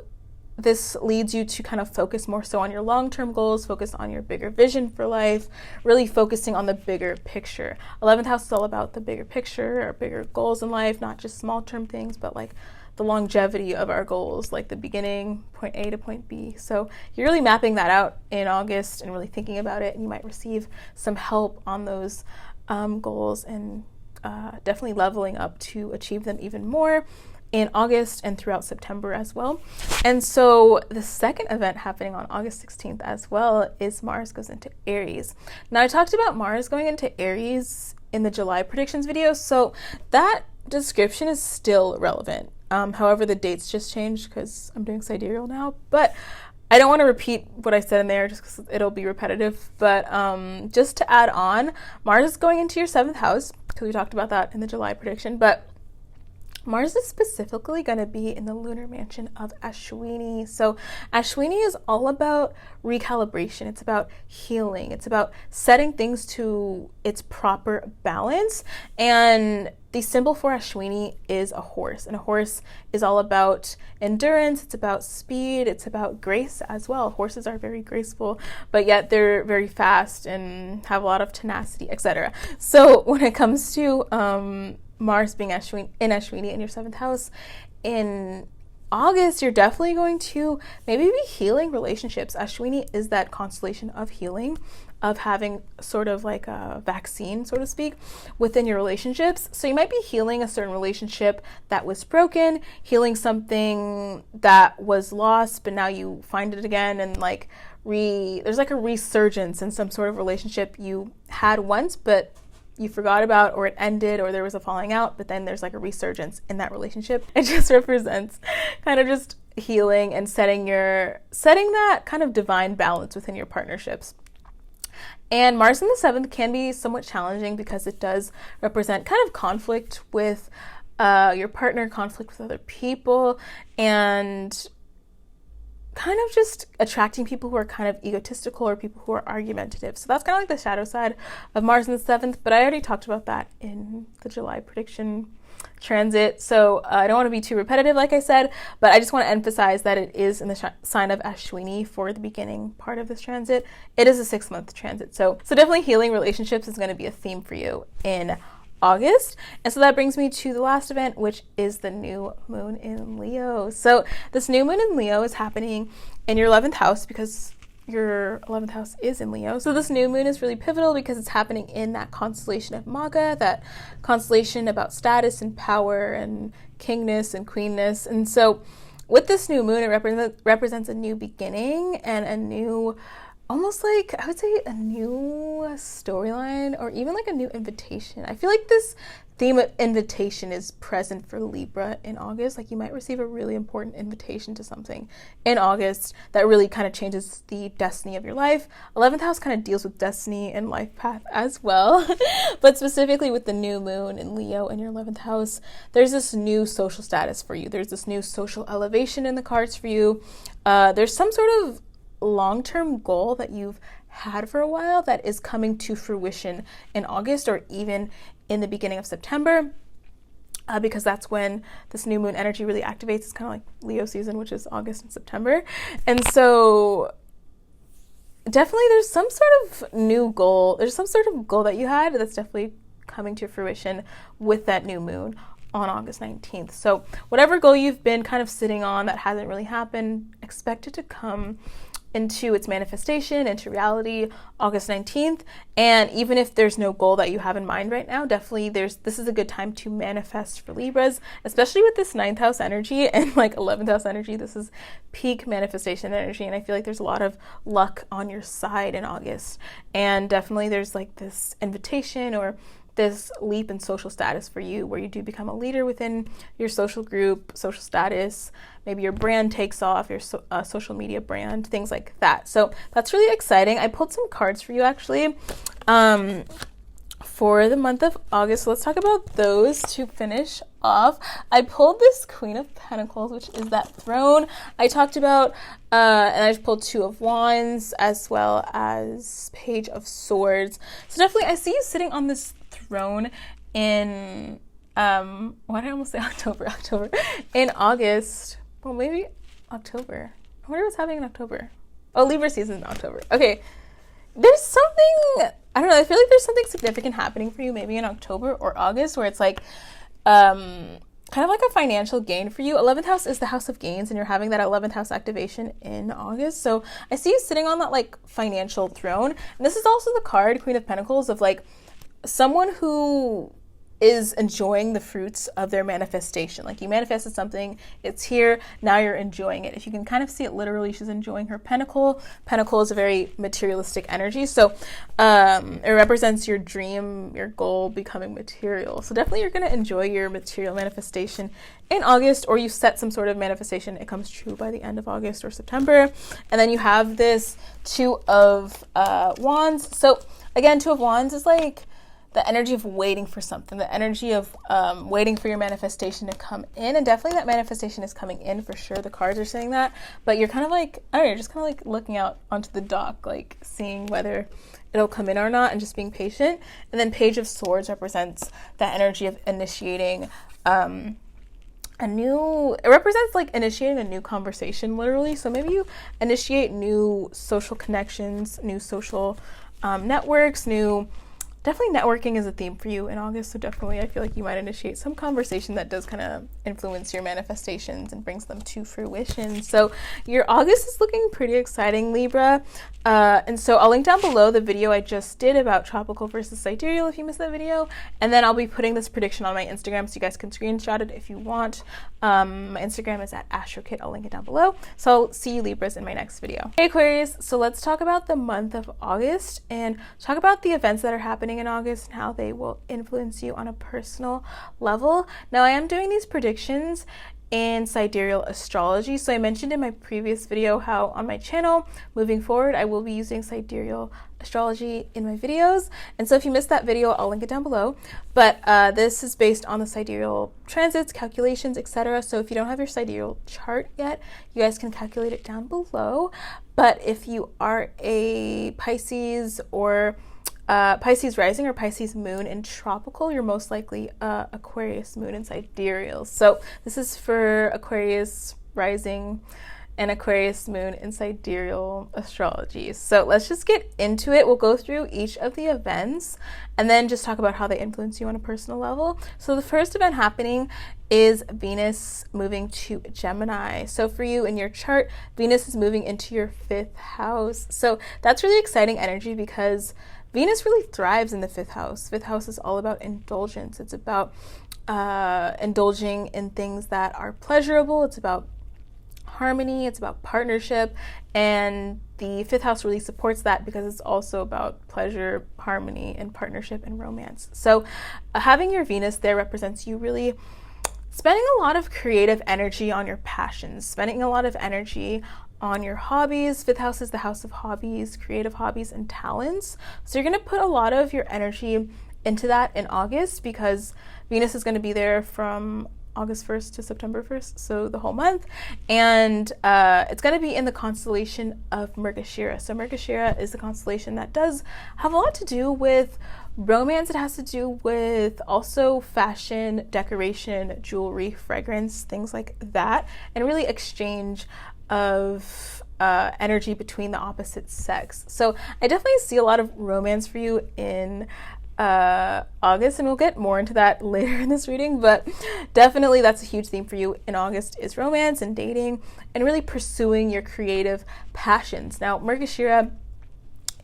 this leads you to kind of focus more so on your long-term goals, focus on your bigger vision for life, really focusing on the bigger picture. 11th house is all about the bigger picture, or bigger goals in life, not just small-term things, but like the longevity of our goals, like the beginning, point A to point B. So you're really mapping that out in August and really thinking about it, and you might receive some help on those goals, and definitely leveling up to achieve them even more in August and throughout September as well. And so the second event happening on August 16th as well is Mars goes into Aries. Now I talked about Mars going into Aries in the July predictions video, so that description is still relevant. However, the dates just changed because I'm doing sidereal now. But I don't want to repeat what I said in there just because it'll be repetitive, but just to add on, Mars is going into your 7th house, because we talked about that in the July prediction, but Mars is specifically going to be in the lunar mansion of Ashwini. So Ashwini is all about recalibration. It's about healing. It's about setting things to its proper balance. And the symbol for Ashwini is a horse. And a horse is all about endurance. It's about speed. It's about grace as well. Horses are very graceful, but yet they're very fast and have a lot of tenacity, etc. So when it comes to Mars being in Ashwini in your 7th house, in August, you're definitely going to maybe be healing relationships. Ashwini is that constellation of healing, of having sort of like a vaccine, so to speak, within your relationships. So you might be healing a certain relationship that was broken, healing something that was lost, but now you find it again, and like there's like a resurgence in some sort of relationship you had once, but you forgot about, or it ended, or there was a falling out, but then there's like a resurgence in that relationship. It just represents kind of just healing and setting that kind of divine balance within your partnerships. And Mars in the 7th can be somewhat challenging because it does represent kind of conflict with your partner, conflict with other people, and kind of just attracting people who are kind of egotistical or people who are argumentative. So that's kind of like the shadow side of Mars in the 7th, but I already talked about that in the July prediction transit. So I don't want to be too repetitive, like I said, but I just want to emphasize that it is in the sign of Ashwini for the beginning part of this transit. It is a 6-month transit. So definitely healing relationships is going to be a theme for you in August. And so that brings me to the last event, which is the new moon in Leo. So this new moon in Leo is happening in your 11th house because your 11th house is in Leo. So this new moon is really pivotal because it's happening in that constellation of Maga, that constellation about status and power and kingness and queenness. And so with this new moon, it represents a new beginning and a new, almost like, I would say, a new storyline, or even like a new invitation. I feel like this theme of invitation is present for Libra in August. Like you might receive a really important invitation to something in August that really kind of changes the destiny of your life. 11th house kind of deals with destiny and life path as well. But specifically with the new moon in Leo in your 11th house, there's this new social status for you. There's this new social elevation in the cards for you. There's some sort of long-term goal that you've had for a while that is coming to fruition in August, or even in the beginning of September, because that's when this new moon energy really activates. It's kind of like Leo season, which is August and September. And so definitely there's some sort of new goal. There's some sort of goal that you had that's definitely coming to fruition with that new moon on August 19th. So whatever goal you've been kind of sitting on that hasn't really happened, expect it to come into its manifestation, into reality, August 19th. And even if there's no goal that you have in mind right now, definitely this is a good time to manifest for Libras, especially with this 9th house energy and like 11th house energy. This is peak manifestation energy, and I feel like there's a lot of luck on your side in August. And definitely there's like this invitation or this leap in social status for you, where you do become a leader within your social group, social status. Maybe your brand takes off, your social media brand, things like that. So that's really exciting. I pulled some cards for you actually for the month of August. So let's talk about those to finish off. I pulled this Queen of Pentacles, which is that throne I talked about, and I just pulled 2 of Wands as well as Page of Swords. So definitely I see you sitting on this throne in why did I almost say October in August. Well, maybe October. I wonder what's happening in October. Oh, Libra season in October. Okay, there's something, I don't know, I feel like there's something significant happening for you maybe in October or August, where it's like kind of like a financial gain for you. 11th house is the house of gains, and you're having that 11th house activation in August. So I see you sitting on that like financial throne. And this is also the card, Queen of Pentacles, of like someone who is enjoying the fruits of their manifestation. Like, you manifested something, it's here, now you're enjoying it. If you can kind of see it literally, she's enjoying her pentacle. Pentacle is a very materialistic energy. So it represents your dream, your goal becoming material. So definitely you're going to enjoy your material manifestation in August, or you set some sort of manifestation. It comes true by the end of August or September. And then you have this Two of Wands. So again, Two of Wands is like the energy of waiting for something, the energy of waiting for your manifestation to come in. And definitely that manifestation is coming in for sure. The cards are saying that, but you're kind of like, I don't know, you're just kind of like looking out onto the dock, like seeing whether it'll come in or not, and just being patient. And then Page of Swords represents that energy of initiating it represents like initiating a new conversation, literally. So maybe you initiate new social connections, new social networks, definitely networking is a theme for you in August. So definitely I feel like you might initiate some conversation that does kind of influence your manifestations and brings them to fruition. So your August is looking pretty exciting, Libra. And so I'll link down below the video I just did about tropical versus sidereal if you missed that video. And then I'll be putting this prediction on my Instagram so you guys can screenshot it if you want. My Instagram is at astrokit. I'll link it down below. So I'll see you Libras in my next video. Hey Aquarius, so let's talk about the month of August and talk about the events that are happening in August and how they will influence you on a personal level. Now, I am doing these predictions in sidereal astrology. So I mentioned in my previous video how on my channel, moving forward, I will be using sidereal astrology in my videos. And so if you missed that video, I'll link it down below. But this is based on the sidereal transits, calculations, etc. So if you don't have your sidereal chart yet, you guys can calculate it down below. But if you are a Pisces or Pisces rising or Pisces moon in tropical, you're most likely Aquarius moon in sidereal. So this is for Aquarius rising and Aquarius moon in sidereal astrology. So let's just get into it. We'll go through each of the events and then just talk about how they influence you on a personal level. So the first event happening is Venus moving to Gemini. So for you in your chart, Venus is moving into your 5th house. So that's really exciting energy because Venus really thrives in the 5th house. 5th house is all about indulgence. It's about indulging in things that are pleasurable. It's about harmony. It's about partnership. And the 5th house really supports that because it's also about pleasure, harmony, and partnership and romance. So having your Venus there represents you really spending a lot of creative energy on your passions, spending a lot of energy on your hobbies. 5th house is the house of hobbies, creative hobbies, and talents. So you're going to put a lot of your energy into that in August because Venus is going to be there from August 1st to September 1st, so the whole month. And it's going to be in the constellation of Mrgashira. So Mrgashira is the constellation that does have a lot to do with romance. It has to do with also fashion, decoration, jewelry, fragrance, things like that, and really exchange of energy between the opposite sex. So I definitely see a lot of romance for you in August, and we'll get more into that later in this reading, but definitely that's a huge theme for you in August is romance and dating and really pursuing your creative passions. Now, Mrgashira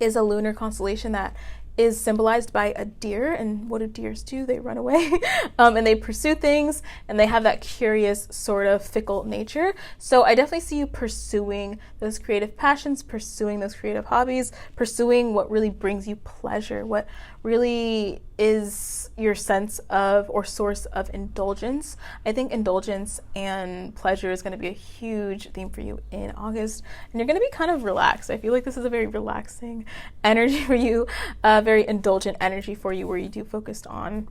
is a lunar constellation that is symbolized by a deer, and what do deers do? They run away and they pursue things, and they have that curious sort of fickle nature. So I definitely see you pursuing those creative passions, pursuing those creative hobbies, pursuing what really brings you pleasure, what really is your sense of or source of indulgence. I think indulgence and pleasure is going to be a huge theme for you in August, and you're going to be kind of relaxed. I feel like this is a very relaxing energy for you, very indulgent energy for you, where you do focus on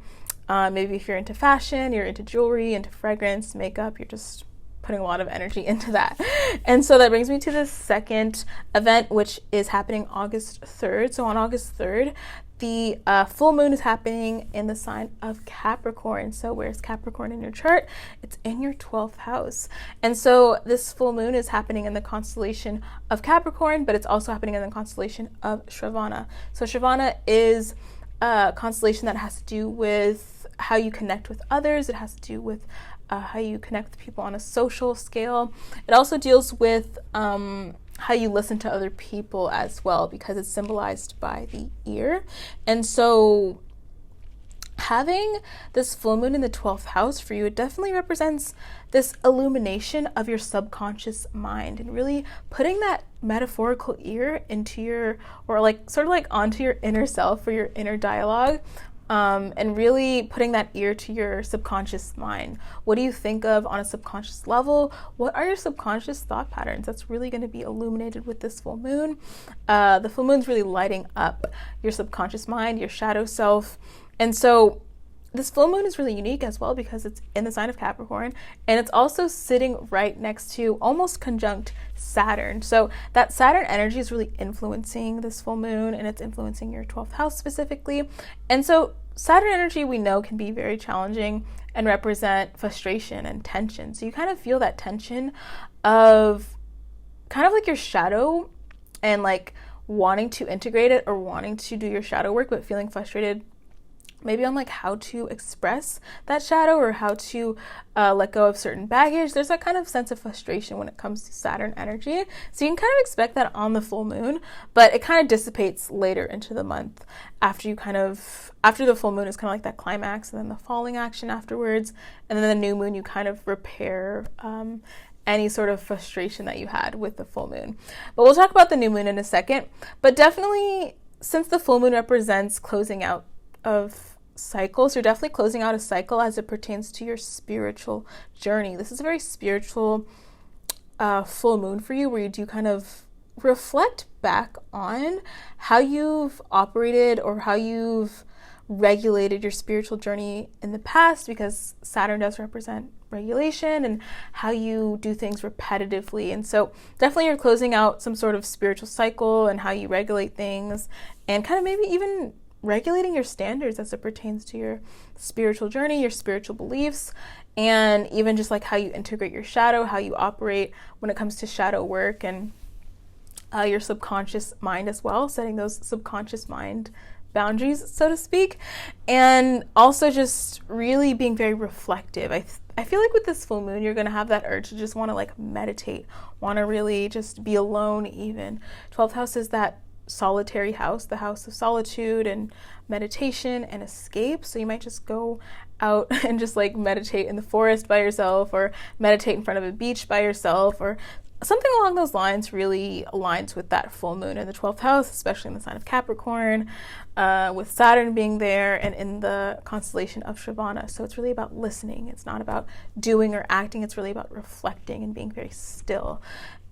maybe if you're into fashion, you're into jewelry, into fragrance, makeup, you're just putting a lot of energy into that. And so that brings me to the second event, which is happening August 3rd. So on August 3rd, the full moon is happening in the sign of Capricorn. So where's Capricorn in your chart? It's in your 12th house. And so this full moon is happening in the constellation of Capricorn, but it's also happening in the constellation of Shravana. So Shravana is a constellation that has to do with how you connect with others. It has to do with how you connect with people on a social scale. It also deals with how you listen to other people as well, because it's symbolized by the ear. And so having this full moon in the 12th house for you, it definitely represents this illumination of your subconscious mind and really putting that metaphorical ear into your, or like sort of like onto your inner self or your inner dialogue, and really putting that ear to your subconscious mind. What do you think of on a subconscious level? What are your subconscious thought patterns? That's really going to be illuminated with this full moon. The full moon's really lighting up your subconscious mind, your shadow self. And so this full moon is really unique as well because it's in the sign of Capricorn, and it's also sitting right next to, almost conjunct, Saturn. So that Saturn energy is really influencing this full moon, and it's influencing your 12th house specifically. And so Saturn energy, we know, can be very challenging and represent frustration and tension. So you kind of feel that tension of kind of like your shadow and like wanting to integrate it or wanting to do your shadow work, but feeling frustrated maybe on like how to express that shadow or how to let go of certain baggage. There's that kind of sense of frustration when it comes to Saturn energy. So you can kind of expect that on the full moon, but it kind of dissipates later into the month after the full moon is kind of like that climax, and then the falling action afterwards. And then the new moon, you kind of repair any sort of frustration that you had with the full moon. But we'll talk about the new moon in a second. But definitely, since the full moon represents closing out of cycles, you're definitely closing out a cycle as it pertains to your spiritual journey. This is a very spiritual full moon for you, where you do kind of reflect back on how you've operated or how you've regulated your spiritual journey in the past, because Saturn does represent regulation and how you do things repetitively. And so definitely you're closing out some sort of spiritual cycle and how you regulate things, and kind of maybe even regulating your standards as it pertains to your spiritual journey, your spiritual beliefs, and even just like how you integrate your shadow, how you operate when it comes to shadow work, and your subconscious mind as well, setting those subconscious mind boundaries, so to speak. And also just really being very reflective. I feel like with this full moon, you're going to have that urge to just want to like meditate, want to really just be alone even. 12th house is that solitary house, the house of solitude and meditation and escape. So you might just go out and just like meditate in the forest by yourself, or meditate in front of a beach by yourself, or something along those lines. Really aligns with that full moon in the 12th house, especially in the sign of Capricorn, with Saturn being there and in the constellation of Shavana. So it's really about listening. It's not about doing or acting. It's really about reflecting and being very still.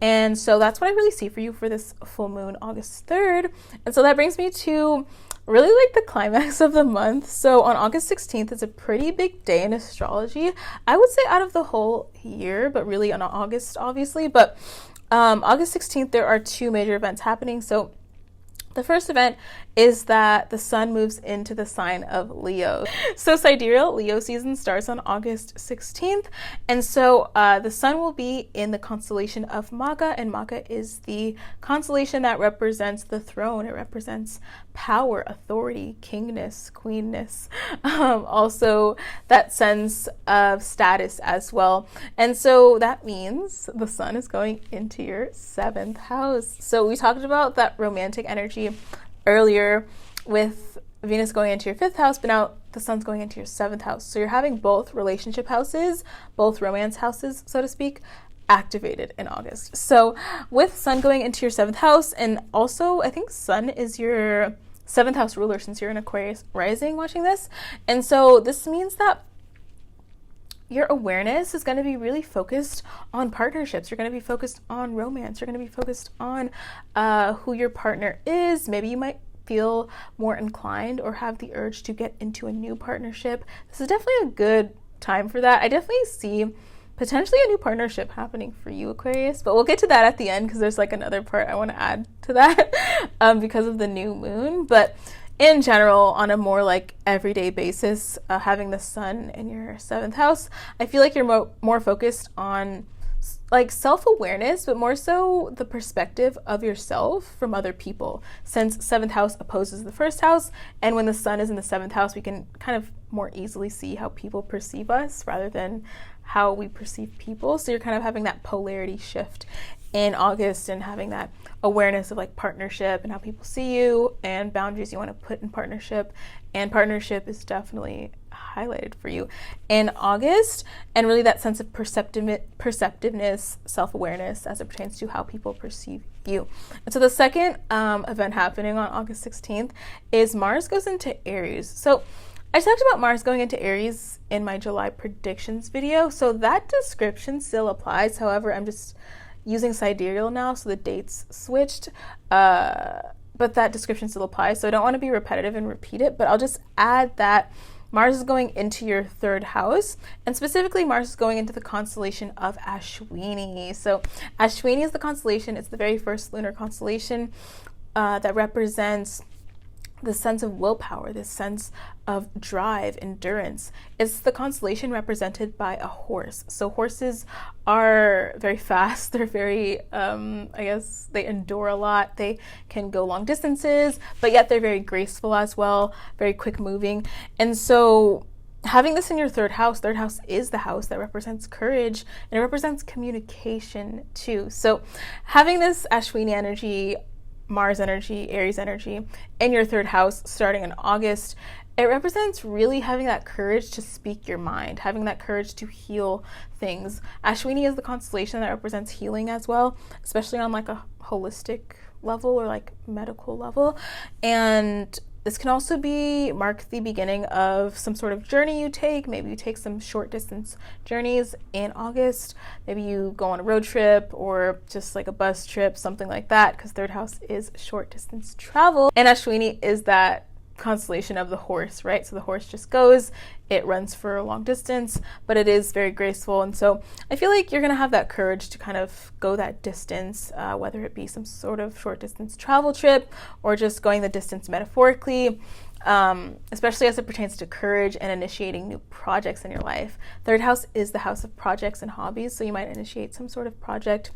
And so that's what I really see for you for this full moon, August 3rd. And so that brings me to really like the climax of the month. So on August 16th, it's a pretty big day in astrology. I would say out of the whole year, but really on August, obviously. But August 16th, there are two major events happening. So the first event is that the sun moves into the sign of Leo. So Sidereal, Leo season, starts on August 16th. And so the sun will be in the constellation of Maga, and Maga is the constellation that represents the throne. It represents power, authority, kingness, queenness, also that sense of status as well. And so that means the sun is going into your 7th house. So we talked about that romantic energy earlier with Venus going into your 5th house, but now the sun's going into your 7th house. So you're having both relationship houses, both romance houses, so to speak, activated in August. So with sun going into your 7th house, and also I think sun is your 7th house ruler since you're in Aquarius rising watching this. And so this means that your awareness is going to be really focused on partnerships. You're going to be focused on romance. You're going to be focused on who your partner is. Maybe you might feel more inclined or have the urge to get into a new partnership. This is definitely a good time for that. I definitely see potentially a new partnership happening for you, Aquarius, but we'll get to that at the end because there's like another part I want to add to that because of the new moon. But in general, on a more like everyday basis, having the sun in your 7th house, I feel like you're more focused on like self-awareness, but more so the perspective of yourself from other people, since 7th house opposes the 1st house. And when the sun is in the 7th house, we can kind of more easily see how people perceive us rather than how we perceive people. So you're kind of having that polarity shift in August, and having that awareness of like partnership and how people see you and boundaries you want to put in partnership. And partnership is definitely highlighted for you in August, and really that sense of perceptiveness, self-awareness as it pertains to how people perceive you. And so the second event happening on August 16th is Mars goes into Aries. So I talked about Mars going into Aries in my July predictions video, so that description still applies. However, I'm just using sidereal now, so the dates switched, but that description still applies. So I don't want to be repetitive and repeat it, but I'll just add that Mars is going into your third house, and specifically Mars is going into the constellation of Ashwini. So Ashwini is the constellation, it's the very first lunar constellation that represents the sense of willpower, this sense of drive, endurance. It's the constellation represented by a horse. So horses are very fast. They're very, I guess, they endure a lot. They can go long distances, but yet they're very graceful as well, very quick moving. And so having this in your third house is the house that represents courage, and it represents communication too. So having this Ashwini energy, Mars energy, Aries energy in your third house starting in August, it represents really having that courage to speak your mind, having that courage to heal things. Ashwini is the constellation that represents healing as well, especially on like a holistic level or like medical level. And this can also mark the beginning of some sort of journey you take. Maybe you take some short distance journeys in August. Maybe you go on a road trip or just like a bus trip, something like that, because third house is short distance travel. And Ashwini is that constellation of the horse, right? So the horse just goes, it runs for a long distance, but it is very graceful. And so I feel like you're going to have that courage to kind of go that distance, whether it be some sort of short distance travel trip or just going the distance metaphorically, especially as it pertains to courage and initiating new projects in your life. Third house is the house of projects and hobbies. So you might initiate some sort of project,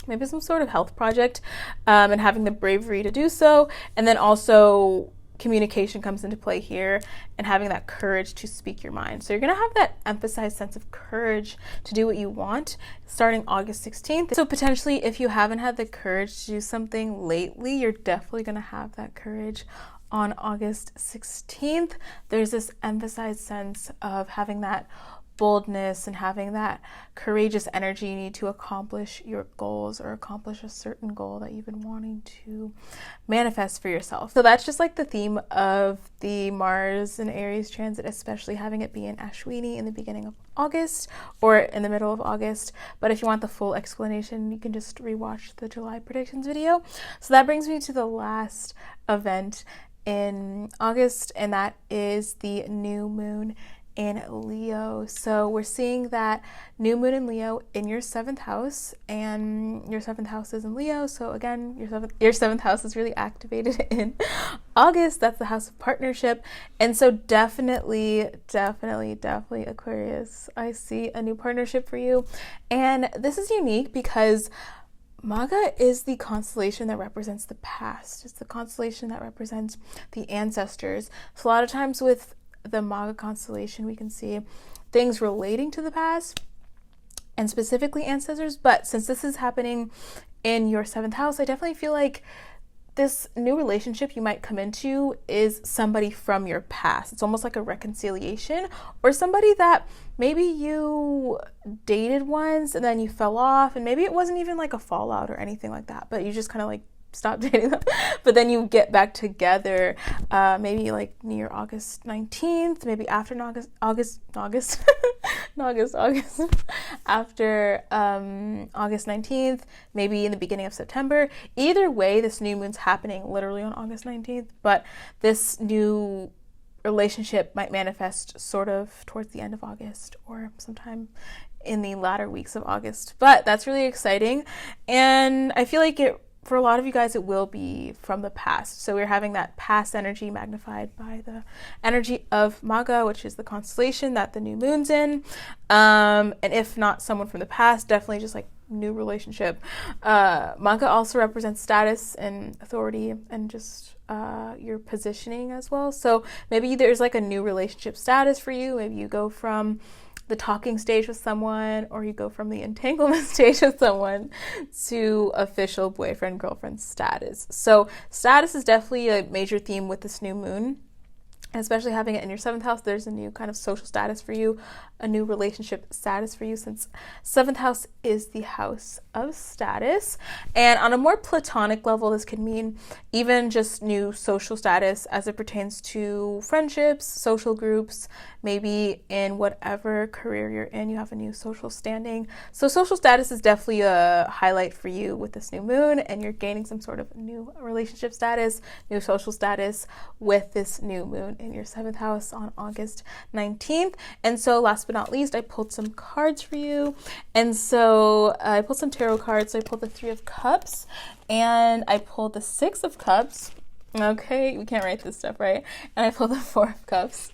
maybe some sort of health project, and having the bravery to do so. And then also communication comes into play here, and having that courage to speak your mind. So you're going to have that emphasized sense of courage to do what you want starting August 16th. So potentially if you haven't had the courage to do something lately, you're definitely going to have that courage on August 16th. There's this emphasized sense of having that boldness and having that courageous energy you need to accomplish your goals or accomplish a certain goal that you've been wanting to manifest for yourself. So that's just like the theme of the Mars and Aries transit, especially having it be in Ashwini in the beginning of August or in the middle of August. But if you want the full explanation, you can just rewatch the July predictions video. So that brings me to the last event in August, and that is the new moon in Leo. So we're seeing that new moon in Leo in your 7th house, and your 7th house is in Leo. So again, your seventh house is really activated in August. That's the house of partnership. And so definitely Aquarius, I see a new partnership for you. And this is unique because Maga is the constellation that represents the past. It's the constellation that represents the ancestors. So a lot of times with the Maga constellation, we can see things relating to the past and specifically ancestors. But since this is happening in your 7th house, I definitely feel like this new relationship you might come into is somebody from your past. It's almost like a reconciliation, or somebody that maybe you dated once and then you fell off, and maybe it wasn't even like a fallout or anything like that, but you just kind of like stop dating them, but then you get back together, maybe like near August 19th, maybe after August after August 19th, maybe in the beginning of September. Either way, this new moon's happening literally on August 19th, but this new relationship might manifest sort of towards the end of August or sometime in the latter weeks of August. But that's really exciting, and I feel like for a lot of you guys, it will be from the past. So we're having that past energy magnified by the energy of Maga, which is the constellation that the new moon's in. And if not someone from the past, definitely just like new relationship. Maga also represents status and authority and just your positioning as well. So maybe there's like a new relationship status for you. Maybe you go from the talking stage with someone, or you go from the entanglement stage with someone to official boyfriend-girlfriend status. So status is definitely a major theme with this new moon. And especially having it in your 7th house, there's a new kind of social status for you, a new relationship status for you, since 7th house is the house of status. And on a more platonic level, this can mean even just new social status as it pertains to friendships, social groups, maybe in whatever career you're in, you have a new social standing. So social status is definitely a highlight for you with this new moon, and you're gaining some sort of new relationship status, new social status with this new moon in your 7th house on August 19th. And so last but not least, I pulled some cards for you. And so I pulled some tarot cards. So I pulled the 3 of Cups and I pulled the 6 of Cups. Okay, we can't write this stuff, right? And I pulled the 4 of Cups.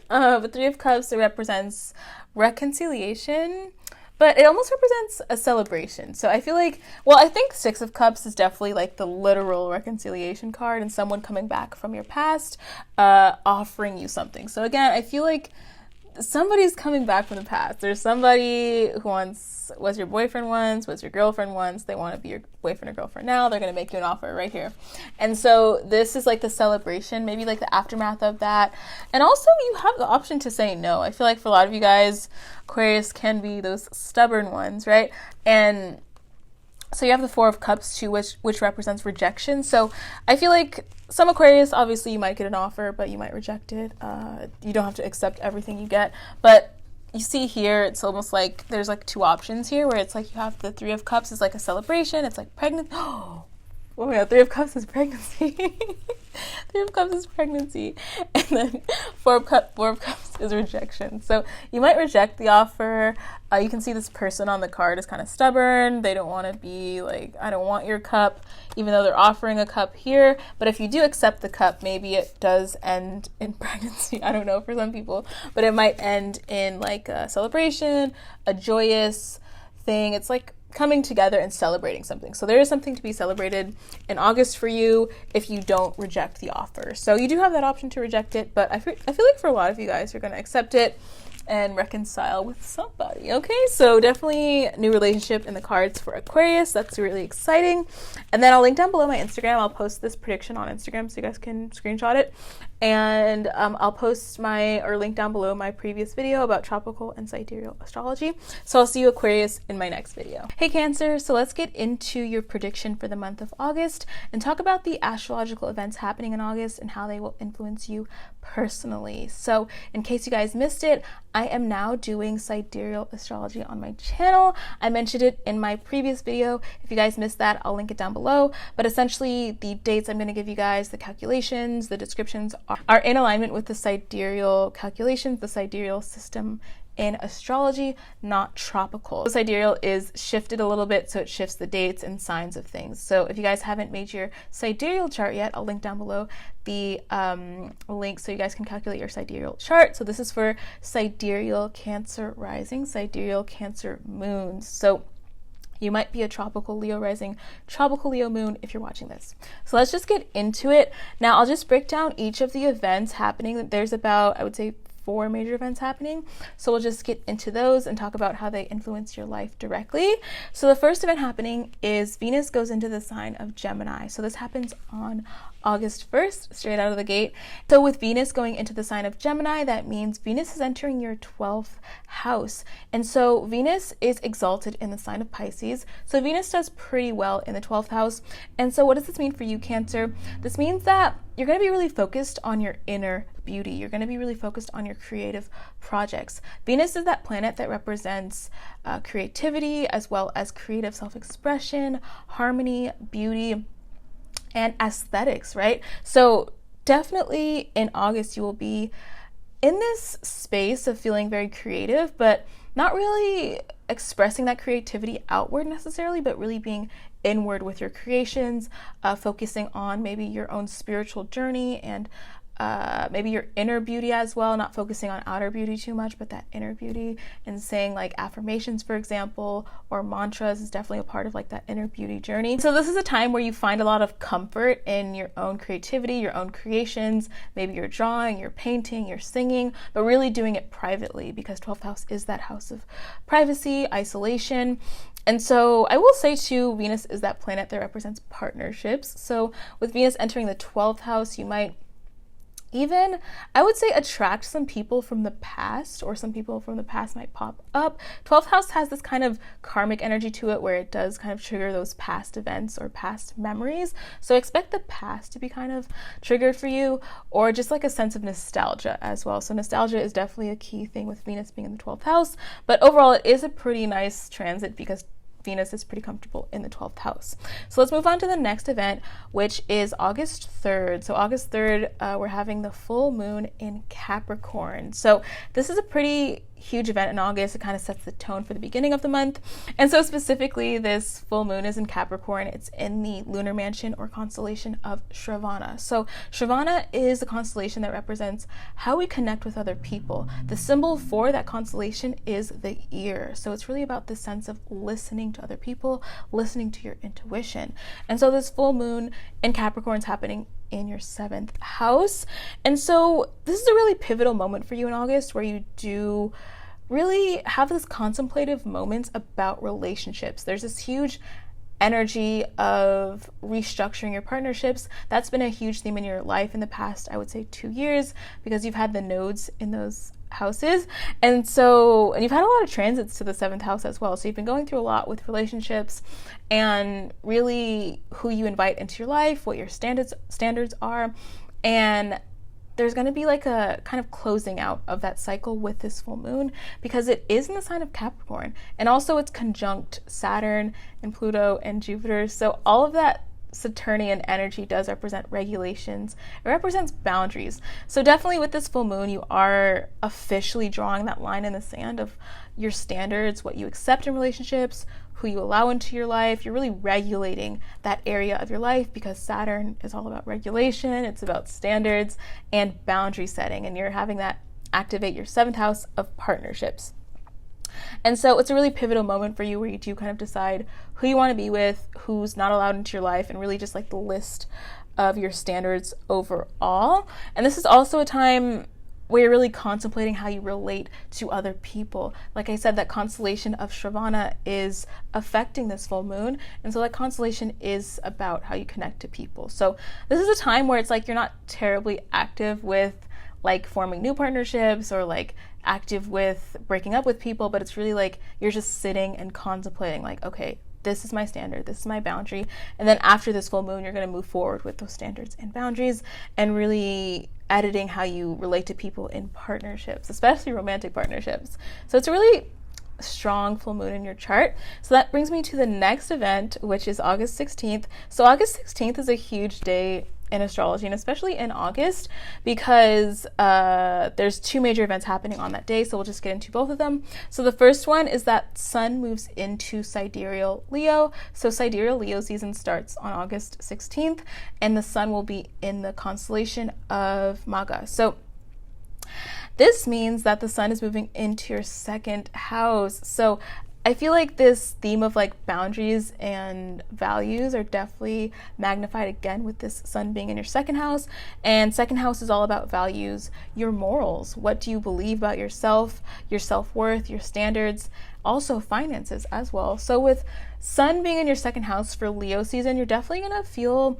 The 3 of Cups, it represents reconciliation, but it almost represents a celebration. So I feel like, well, I think 6 of Cups is definitely like the literal reconciliation card and someone coming back from your past, offering you something. So again, I feel like somebody's coming back from the past. There's somebody who was your boyfriend once, was your girlfriend once. They want to be your boyfriend or girlfriend now. They're going to make you an offer right here. And so this is like the celebration, maybe like the aftermath of that. And also you have the option to say no. I feel like for a lot of you guys, Aquarius can be those stubborn ones, right? And so you have the 4 of Cups too, which represents rejection. So I feel like some Aquarius, obviously you might get an offer, but you might reject it. You don't have to accept everything you get. But you see here, it's almost like there's like 2 options here, where it's like you have the 3 of Cups is like a celebration. It's like pregnant. Oh my God, 3 of Cups is pregnancy. 3 of Cups is pregnancy. And then 4 of Cups is rejection. So you might reject the offer. You can see this person on the card is kind of stubborn. They don't want to be like, I don't want your cup, even though they're offering a cup here. But if you do accept the cup, maybe it does end in pregnancy. I don't know for some people, but it might end in like a celebration, a joyous thing. It's like coming together and celebrating something. So there is something to be celebrated in August for you if you don't reject the offer. So you do have that option to reject it, but I feel like for a lot of you guys, you're going to accept it and reconcile with somebody. Okay, so definitely new relationship in the cards for Aquarius. That's really exciting. And then I'll link down below my Instagram. I'll post this prediction on Instagram so you guys can screenshot it. And I'll post link down below my previous video about tropical and sidereal astrology. So I'll see you Aquarius in my next video. Hey Cancer, so let's get into your prediction for the month of August and talk about the astrological events happening in August and how they will influence you personally. So in case you guys missed it, I am now doing sidereal astrology on my channel. I mentioned it in my previous video. If you guys missed that, I'll link it down below. But essentially the dates I'm going to give you guys, the calculations, the descriptions are in alignment with the sidereal calculations, the sidereal system in astrology, not tropical. The sidereal is shifted a little bit, so it shifts the dates and signs of things. So if you guys haven't made your sidereal chart yet, I'll link down below the link so you guys can calculate your sidereal chart. So this is for sidereal Cancer rising, sidereal Cancer moons. So you might be a tropical Leo rising, tropical Leo moon if you're watching this. So let's just get into it. Now I'll just break down each of the events happening. There's about, I would say, 4 major events happening. So we'll just get into those and talk about how they influence your life directly. So the first event happening is Venus goes into the sign of Gemini. So this happens on August 1st, straight out of the gate. So with Venus going into the sign of Gemini, that means Venus is entering your 12th house. And so Venus is exalted in the sign of Pisces. So Venus does pretty well in the 12th house. And so what does this mean for you, Cancer? This means that you're going to be really focused on your inner beauty. You're going to be really focused on your creative projects. Venus is that planet that represents creativity as well as creative self-expression, harmony, beauty, and aesthetics, right? So definitely in August, you will be in this space of feeling very creative, but not really expressing that creativity outward necessarily, but really being inward with your creations, focusing on maybe your own spiritual journey and maybe your inner beauty as well, not focusing on outer beauty too much, but that inner beauty, and saying like affirmations, for example, or mantras is definitely a part of like that inner beauty journey. So this is a time where you find a lot of comfort in your own creativity, your own creations. Maybe you're drawing, you're painting, you're singing, but really doing it privately, because 12th house is that house of privacy, isolation. And so I will say too, Venus is that planet that represents partnerships. So with Venus entering the 12th house, you might even, I would say, attract some people from the past, or some people from the past might pop up. 12th house has this kind of karmic energy to it where it does kind of trigger those past events or past memories. So expect the past to be kind of triggered for you, or just like a sense of nostalgia as well. So nostalgia is definitely a key thing with Venus being in the 12th house. But overall, it is a pretty nice transit because Venus is pretty comfortable in the 12th house. So let's move on to the next event, which is August 3rd. So August 3rd, we're having the full moon in Capricorn. So this is a pretty huge event in August. It kind of sets the tone for the beginning of the month. And so specifically, this full moon is in Capricorn. It's in the lunar mansion or constellation of Shravana. So Shravana is a constellation that represents how we connect with other people. The symbol for that constellation is the ear. So it's really about the sense of listening to other people, listening to your intuition. And so this full moon in Capricorn is happening in your 7th house. And so this is a really pivotal moment for you in August, where you do really have this contemplative moments about relationships. There's this huge energy of restructuring your partnerships. That's been a huge theme in your life in the past, I would say 2 years, because you've had the nodes in those houses. And you've had a lot of transits to the 7th house as well. So you've been going through a lot with relationships and really who you invite into your life, what your standards are. And there's going to be like a kind of closing out of that cycle with this full moon, because it is in the sign of Capricorn. And also it's conjunct Saturn and Pluto and Jupiter. So all of that Saturnian energy does represent regulations. It represents boundaries. So definitely with this full moon, you are officially drawing that line in the sand of your standards, what you accept in relationships, who you allow into your life. You're really regulating that area of your life, because Saturn is all about regulation. It's about standards and boundary setting, and you're having that activate your 7th house of partnerships. And so it's a really pivotal moment for you, where you do kind of decide who you want to be with, who's not allowed into your life, and really just like the list of your standards overall. And this is also a time where you're really contemplating how you relate to other people. Like I said, that constellation of Shravana is affecting this full moon. And so that constellation is about how you connect to people. So this is a time where it's like you're not terribly active with like forming new partnerships, or like active with breaking up with people, but it's really like you're just sitting and contemplating like, okay, this is my standard, this is my boundary. And then after this full moon, you're going to move forward with those standards and boundaries, and really editing how you relate to people in partnerships, especially romantic partnerships. So it's a really strong full moon in your chart. So that brings me to the next event, which is August 16th. So August 16th is a huge day in astrology, and especially in August, because there's 2 major events happening on that day. So we'll just get into both of them. So the first one is that Sun moves into Sidereal Leo. So Sidereal Leo season starts on August 16th, and the Sun will be in the constellation of Maga. So this means that the Sun is moving into your 2nd house. So I feel like this theme of like boundaries and values are definitely magnified again with this Sun being in your 2nd house. And 2nd house is all about values, your morals. What do you believe about yourself, your self-worth, your standards, also finances as well. So with Sun being in your 2nd house for Leo season, you're definitely going to feel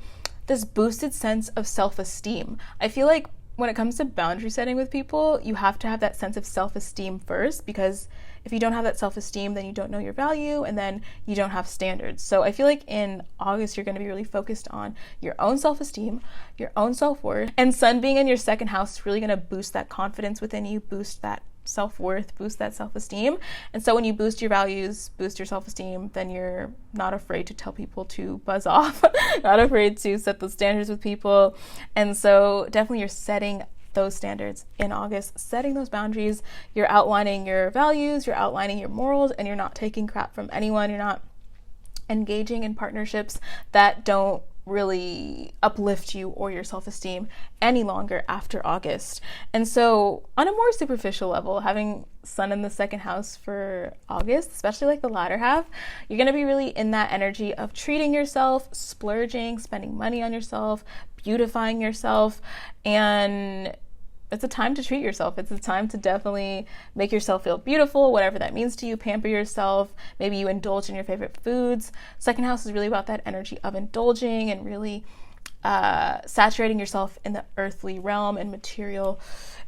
this boosted sense of self-esteem. I feel like when it comes to boundary setting with people, you have to have that sense of self-esteem first, because if you don't have that self-esteem, then you don't know your value, and then you don't have standards. So I feel like in August, you're going to be really focused on your own self-esteem, your own self-worth, and Sun being in your 2nd house is really going to boost that confidence within you, boost that self-worth, boost that self-esteem. And so when you boost your values, boost your self-esteem, then you're not afraid to tell people to buzz off, not afraid to set those standards with people. And so definitely you're setting those standards in August, setting those boundaries. You're outlining your values, you're outlining your morals, and you're not taking crap from anyone. You're not engaging in partnerships that don't really uplift you or your self-esteem any longer after August. And so on a more superficial level, having Sun in the second house for August, especially like the latter half, you're going to be really in that energy of treating yourself, splurging, spending money on yourself, beautifying yourself, and it's a time to treat yourself. It's a time to definitely make yourself feel beautiful, whatever that means to you. Pamper yourself. Maybe you indulge in your favorite foods. Second house is really about that energy of indulging and really saturating yourself in the earthly realm and material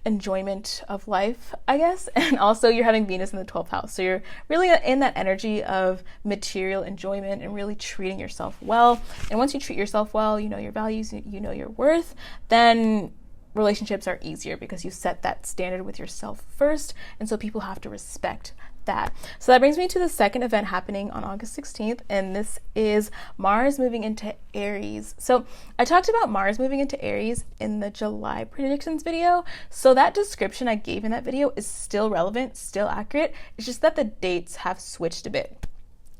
enjoyment of life, I guess. And also you're having Venus in the 12th house. So you're really in that energy of material enjoyment and really treating yourself well. And once you treat yourself well, you know your values, you know your worth, then relationships are easier because you set that standard with yourself first, and so people have to respect that. So that brings me to the second event happening on August 16th, and this is Mars moving into Aries. So I talked about Mars moving into Aries in the July predictions video, so that description I gave in that video is still relevant, still accurate. It's just that the dates have switched a bit.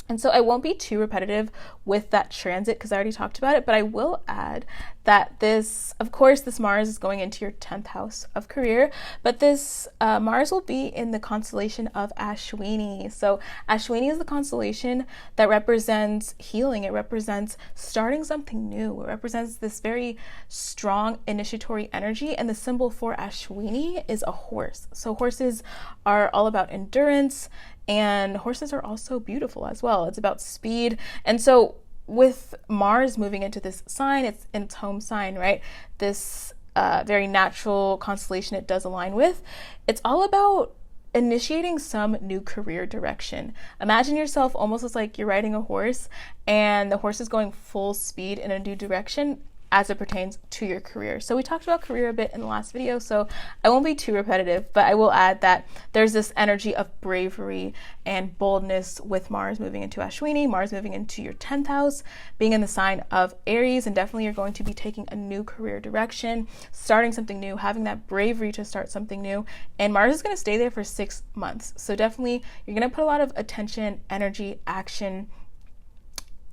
And so I won't be too repetitive with that transit because I already talked about it, but I will add that this, of course, this Mars is going into your 10th house of career, but this Mars will be in the constellation of Ashwini. So Ashwini is the constellation that represents healing. It represents starting something new. It represents this very strong initiatory energy, and the symbol for Ashwini is a horse. So horses are all about endurance, and horses are also beautiful as well. It's about speed. And so with Mars moving into this sign, it's in its home sign, right? This very natural constellation it does align with. It's all about initiating some new career direction. Imagine yourself almost as like you're riding a horse and the horse is going full speed in a new direction as it pertains to your career. So we talked about career a bit in the last video, so I won't be too repetitive, but I will add that there's this energy of bravery and boldness with Mars moving into Ashwini, Mars moving into your 10th house, being in the sign of Aries, and definitely you're going to be taking a new career direction, starting something new, having that bravery to start something new, and Mars is going to stay there for 6 months. So definitely you're going to put a lot of attention, energy, action,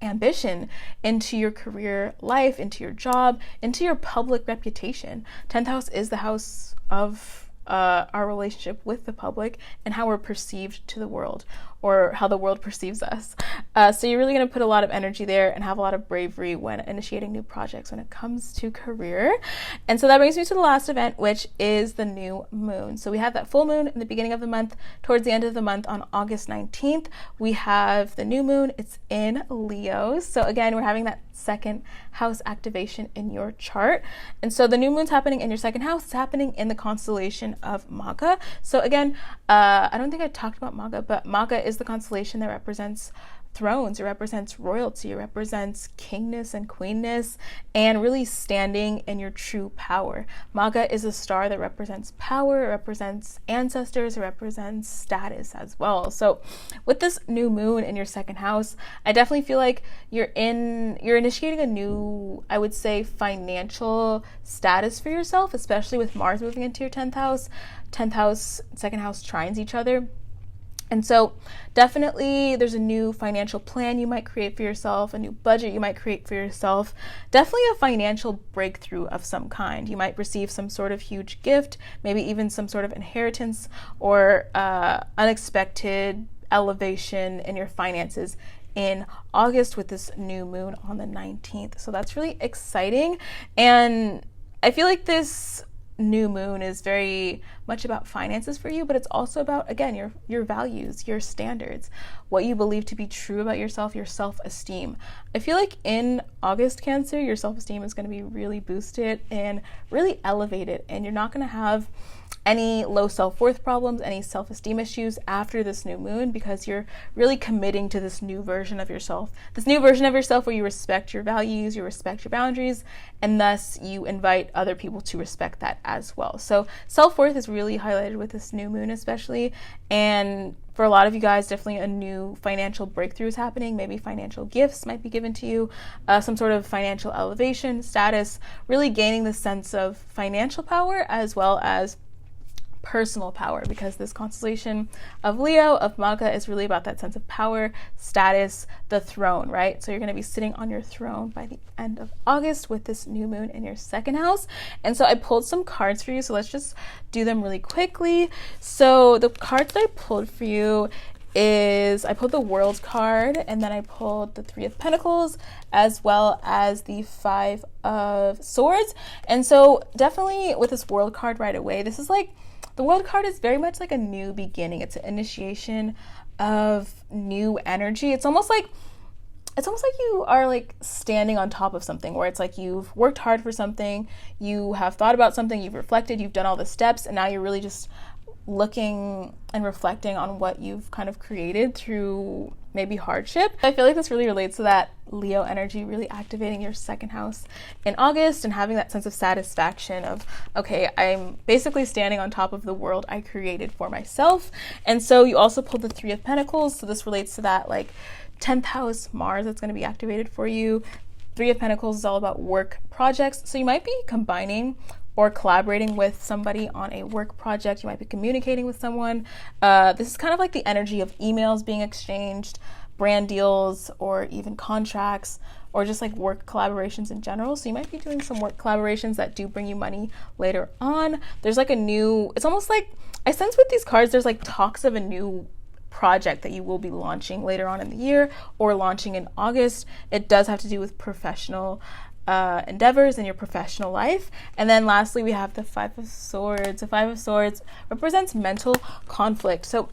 ambition into your career life, into your job, into your public reputation. 10th house is the house of our relationship with the public and how we're perceived to the world, or how the world perceives us. So you're really going to put a lot of energy there and have a lot of bravery when initiating new projects when it comes to career. And so that brings me to the last event, which is the new moon. So we have that full moon in the beginning of the month. Towards the end of the month on August 19th, we have the new moon. It's in Leo. So again, we're having that second house activation in your chart. And so the new moon's happening in your second house. It's happening in the constellation of Maga. So again, I don't think I talked about Maga, but Maga is the constellation that represents thrones. It represents royalty. It represents kingness and queenness, and really standing in your true power. Maga is a star that represents power. It represents ancestors. It represents status as well. So with this new moon in your second house, I definitely feel like you're initiating a new, I would say, financial status for yourself, especially with Mars moving into your 10th house. 10th house, second house trines each other. And so definitely there's a new financial plan you might create for yourself, a new budget you might create for yourself, definitely a financial breakthrough of some kind. You might receive some sort of huge gift, maybe even some sort of inheritance or unexpected elevation in your finances in August with this new moon on the 19th. So that's really exciting. And I feel like this new moon is very much about finances for you, but it's also about, again, your values, your standards, what you believe to be true about yourself, your self-esteem. I feel like in August, Cancer, your self-esteem is going to be really boosted and really elevated, and you're not going to have any low self-worth problems, any self-esteem issues after this new moon, because you're really committing to this new version of yourself. This new version of yourself where you respect your values, you respect your boundaries, and thus you invite other people to respect that as well. So self-worth is really highlighted with this new moon especially, and for a lot of you guys, definitely a new financial breakthrough is happening. Maybe financial gifts might be given to you, some sort of financial elevation, status, really gaining the sense of financial power as well as personal power, because this constellation of Leo, of Maga, is really about that sense of power, status, the throne, right? So you're going to be sitting on your throne by the end of August with this new moon in your second house. And so I pulled some cards for you, so let's just do them really quickly. So the cards that I pulled for you is, I pulled the World card, and then I pulled the Three of Pentacles, as well as the Five of Swords. And so definitely with this World card right away, this is like, the World card is very much like a new beginning. It's an initiation of new energy. It's almost like you are like standing on top of something, where it's like you've worked hard for something, you have thought about something, you've reflected, you've done all the steps, and now you're really just looking and reflecting on what you've kind of created through maybe hardship. I feel like this really relates to that Leo energy, really activating your second house in August and having that sense of satisfaction of, okay, I'm basically standing on top of the world I created for myself. And so you also pulled the Three of Pentacles, so this relates to that like 10th house Mars that's going to be activated for you. Three of Pentacles is all about work projects, so you might be combining or collaborating with somebody on a work project. You might be communicating with someone. This is kind of like the energy of emails being exchanged, brand deals, or even contracts, or just like work collaborations in general. So you might be doing some work collaborations that do bring you money later on. There's like a new, it's almost like, I sense with these cards, there's like talks of a new project that you will be launching later on in the year or launching in August. It does have to do with professional endeavors in your professional life. And then lastly, we have the Five of Swords. The Five of Swords represents mental conflict. So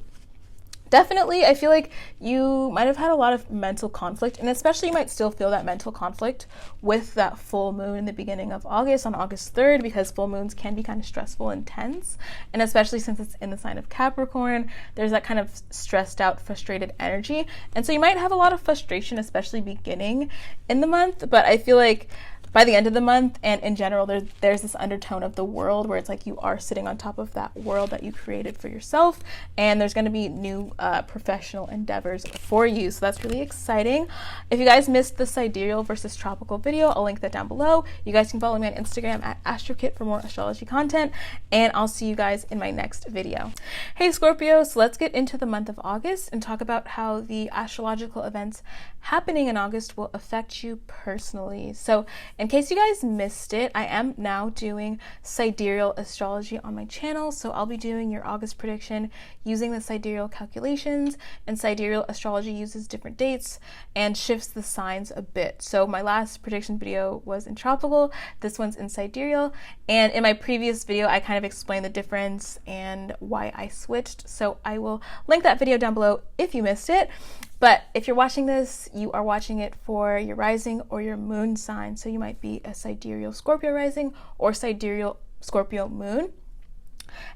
definitely, I feel like you might have had a lot of mental conflict, and especially you might still feel that mental conflict with that full moon in the beginning of August, on August 3rd, because full moons can be kind of stressful and tense. And especially since it's in the sign of Capricorn, there's that kind of stressed out, frustrated energy. And so you might have a lot of frustration, especially beginning in the month. But I feel like by the end of the month and in general, there's this undertone of the world where it's like you are sitting on top of that world that you created for yourself, and there's going to be new professional endeavors for you. So that's really exciting. If you guys missed the sidereal versus tropical video, I'll link that down below. You guys can follow me on Instagram at AstroKit for more astrology content, and I'll see you guys in my next video. Hey Scorpio, so let's get into the month of August and talk about how the astrological events happening in August will affect you personally. So in case you guys missed it, I am now doing sidereal astrology on my channel. So I'll be doing your August prediction using the sidereal calculations, and sidereal astrology uses different dates and shifts the signs a bit. So my last prediction video was in tropical, this one's in sidereal, and in my previous video I kind of explained the difference and why I switched. So I will link that video down below if you missed it. But if you're watching this, you are watching it for your rising or your moon sign. So you might be a sidereal Scorpio rising or sidereal Scorpio moon.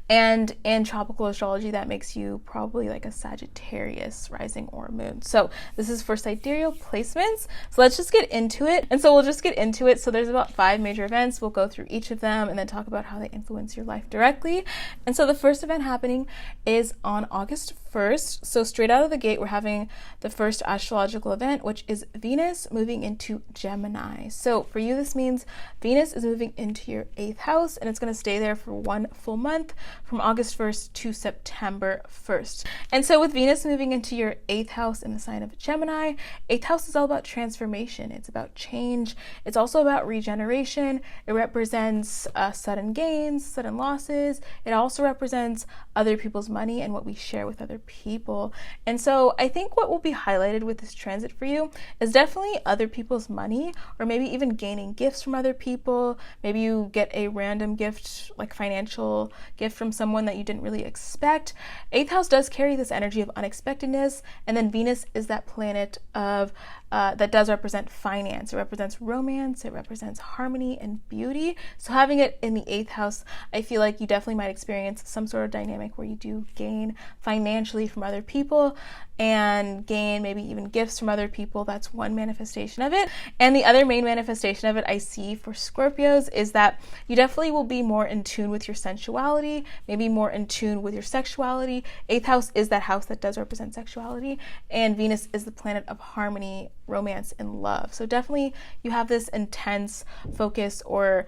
And in tropical astrology, that makes you probably like a Sagittarius rising or moon. So this is for sidereal placements. So let's just get into it. And so we'll just get into it. So there's about 5 major events. We'll go through each of them and then talk about how they influence your life directly. And so the first event happening is on August 1st. So straight out of the gate, we're having the first astrological event, which is Venus moving into Gemini. So for you, this means Venus is moving into your 8th house, and it's going to stay there for 1 full month from August 1st to September 1st. And so with Venus moving into your 8th house in the sign of Gemini, 8th house is all about transformation. It's about change. It's also about regeneration. It represents sudden gains, sudden losses. It also represents other people's money and what we share with other people. And so I think what will be highlighted with this transit for you is definitely other people's money, or maybe even gaining gifts from other people. Maybe you get a random gift, like financial gift from someone that you didn't really expect. 8th house does carry this energy of unexpectedness, and then Venus is that planet of that does represent finance. It represents romance, it represents harmony and beauty. So having it in the 8th house, I feel like you definitely might experience some sort of dynamic where you do gain financially from other people and gain maybe even gifts from other people. That's one manifestation of it. And the other main manifestation of it I see for Scorpios is that you definitely will be more in tune with your sensuality, maybe more in tune with your sexuality. 8th house is that house that does represent sexuality, and Venus is the planet of harmony, romance, and love. So definitely you have this intense focus or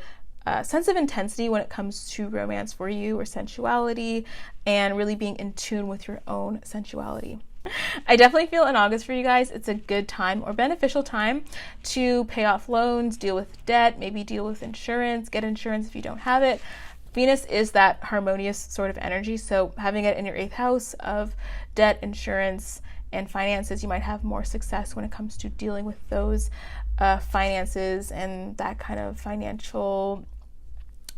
sense of intensity when it comes to romance for you, or sensuality, and really being in tune with your own sensuality. I definitely feel in August for you guys, it's a good time or beneficial time to pay off loans, deal with debt, maybe deal with insurance, get insurance if you don't have it. Venus is that harmonious sort of energy, so having it in your 8th house of debt, insurance, and finances, you might have more success when it comes to dealing with those finances and that kind of financial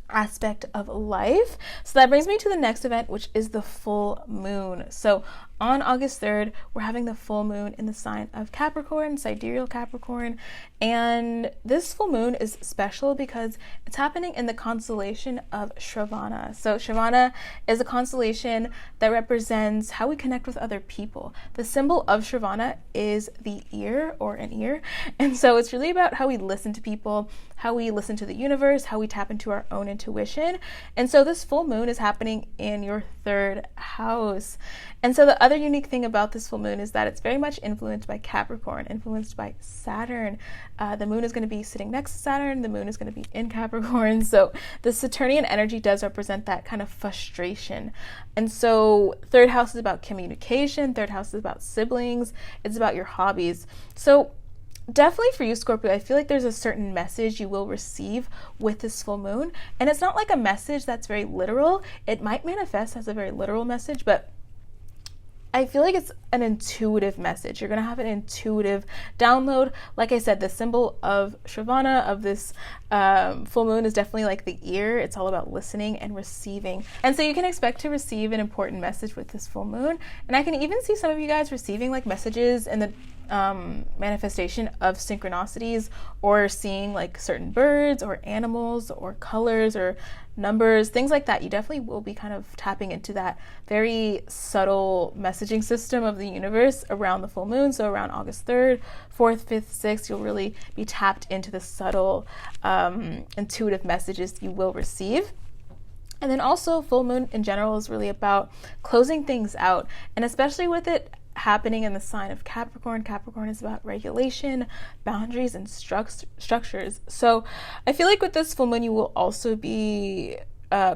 aspect of life. So that brings me to the next event, which is the full moon. So on August 3rd, we're having the full moon in the sign of Capricorn, Sidereal Capricorn, and this full moon is special because it's happening in the constellation of Shravana. So Shravana is a constellation that represents how we connect with other people. The symbol of Shravana is the ear, or an ear, and so it's really about how we listen to people, how we listen to the universe, how we tap into our own intuition. And so this full moon is happening in your 3rd house. And so the other unique thing about this full moon is that it's very much influenced by Capricorn, influenced by Saturn. The moon is going to be sitting next to Saturn. The moon is going to be in Capricorn. So the Saturnian energy does represent that kind of frustration. And so 3rd house is about communication. 3rd house is about siblings. It's about your hobbies. So definitely for you, Scorpio, I feel like there's a certain message you will receive with this full moon. And it's not like a message that's very literal. It might manifest as a very literal message, but I feel like it's an intuitive message. You're going to have an intuitive download. Like I said, the symbol of Shravana, of this full moon, is definitely like the ear. It's all about listening and receiving. And so you can expect to receive an important message with this full moon. And I can even see some of you guys receiving like messages in the manifestation of synchronicities, or seeing like certain birds or animals or colors or numbers, things like that. You definitely will be kind of tapping into that very subtle messaging system of the universe around the full moon. So around August 3rd, 4th, 5th, 6th, you'll really be tapped into the subtle intuitive messages you will receive. And then also full moon in general is really about closing things out, and especially with it happening in the sign of Capricorn. Capricorn is about regulation, boundaries, and structures. So I feel like with this full moon, you will also be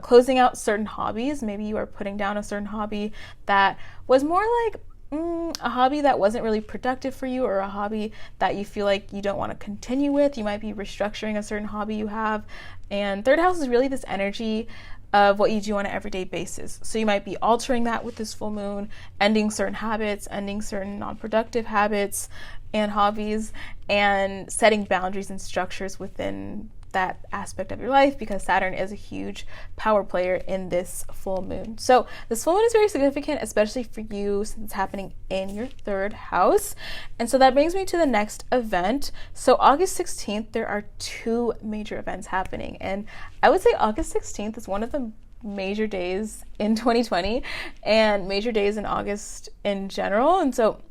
closing out certain hobbies. Maybe you are putting down a certain hobby that was more like a hobby that wasn't really productive for you, or a hobby that you feel like you don't want to continue with. You might be restructuring a certain hobby you have. And 3rd house is really this energy of what you do on an everyday basis. So you might be altering that with this full moon, ending certain habits, ending certain non-productive habits and hobbies, and setting boundaries and structures within that aspect of your life, because Saturn is a huge power player in this full moon. So this full moon is very significant, especially for you, since it's happening in your 3rd house. And so that brings me to the next event. So August 16th, there are 2 major events happening. And I would say August 16th is one of the major days in 2020 and major days in August in general. And so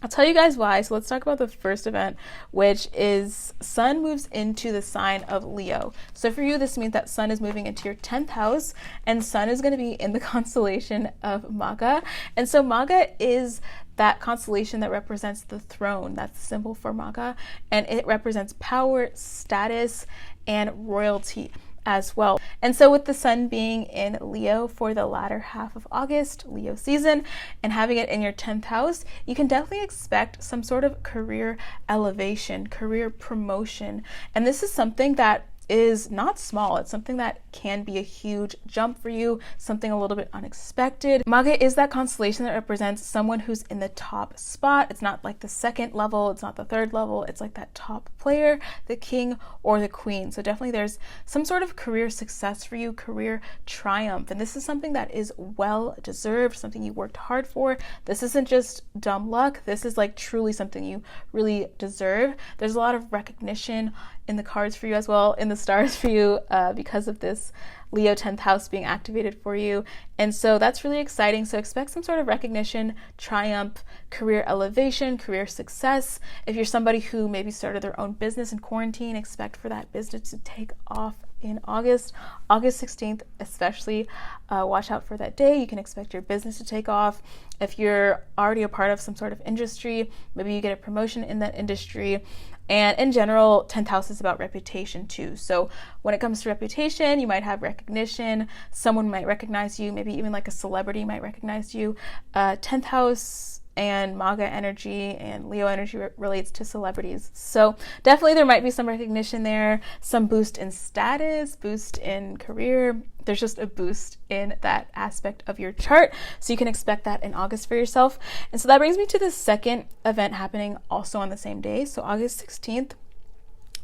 I'll tell you guys why. So let's talk about the first event, which is Sun moves into the sign of Leo. So for you, this means that Sun is moving into your 10th house, and Sun is going to be in the constellation of Maga. And so Maga is that constellation that represents the throne. That's the symbol for Maga, and it represents power, status, and royalty as well. And so with the Sun being in Leo for the latter half of August, Leo season, and having it in your 10th house, you can definitely expect some sort of career elevation, career promotion. And this is something that is not small. It's something that can be a huge jump for you, something a little bit unexpected. Maga is that constellation that represents someone who's in the top spot. It's not like the 2nd level, it's not the 3rd level, it's like that top player, the king or the queen. So definitely there's some sort of career success for you, career triumph. And this is something that is well deserved, something you worked hard for. This isn't just dumb luck. This is like truly something you really deserve. There's a lot of recognition in the cards for you as well, in the stars for you, because of this Leo 10th house being activated for you. And so that's really exciting. So expect some sort of recognition, triumph, career elevation, career success. If you're somebody who maybe started their own business in quarantine, expect for that business to take off in August 16th especially. Watch out for that day. You can expect your business to take off. If you're already a part of some sort of industry, maybe you get a promotion in that industry. And in general, 10th house is about reputation too. So when it comes to reputation, you might have recognition. Someone might recognize you, maybe even like a celebrity might recognize you. 10th house and Maga energy and Leo energy relates to celebrities. So definitely there might be some recognition there, some boost in status, boost in career. There's just a boost in that aspect of your chart. So you can expect that in August for yourself. And so that brings me to the second event happening also on the same day. So August 16th,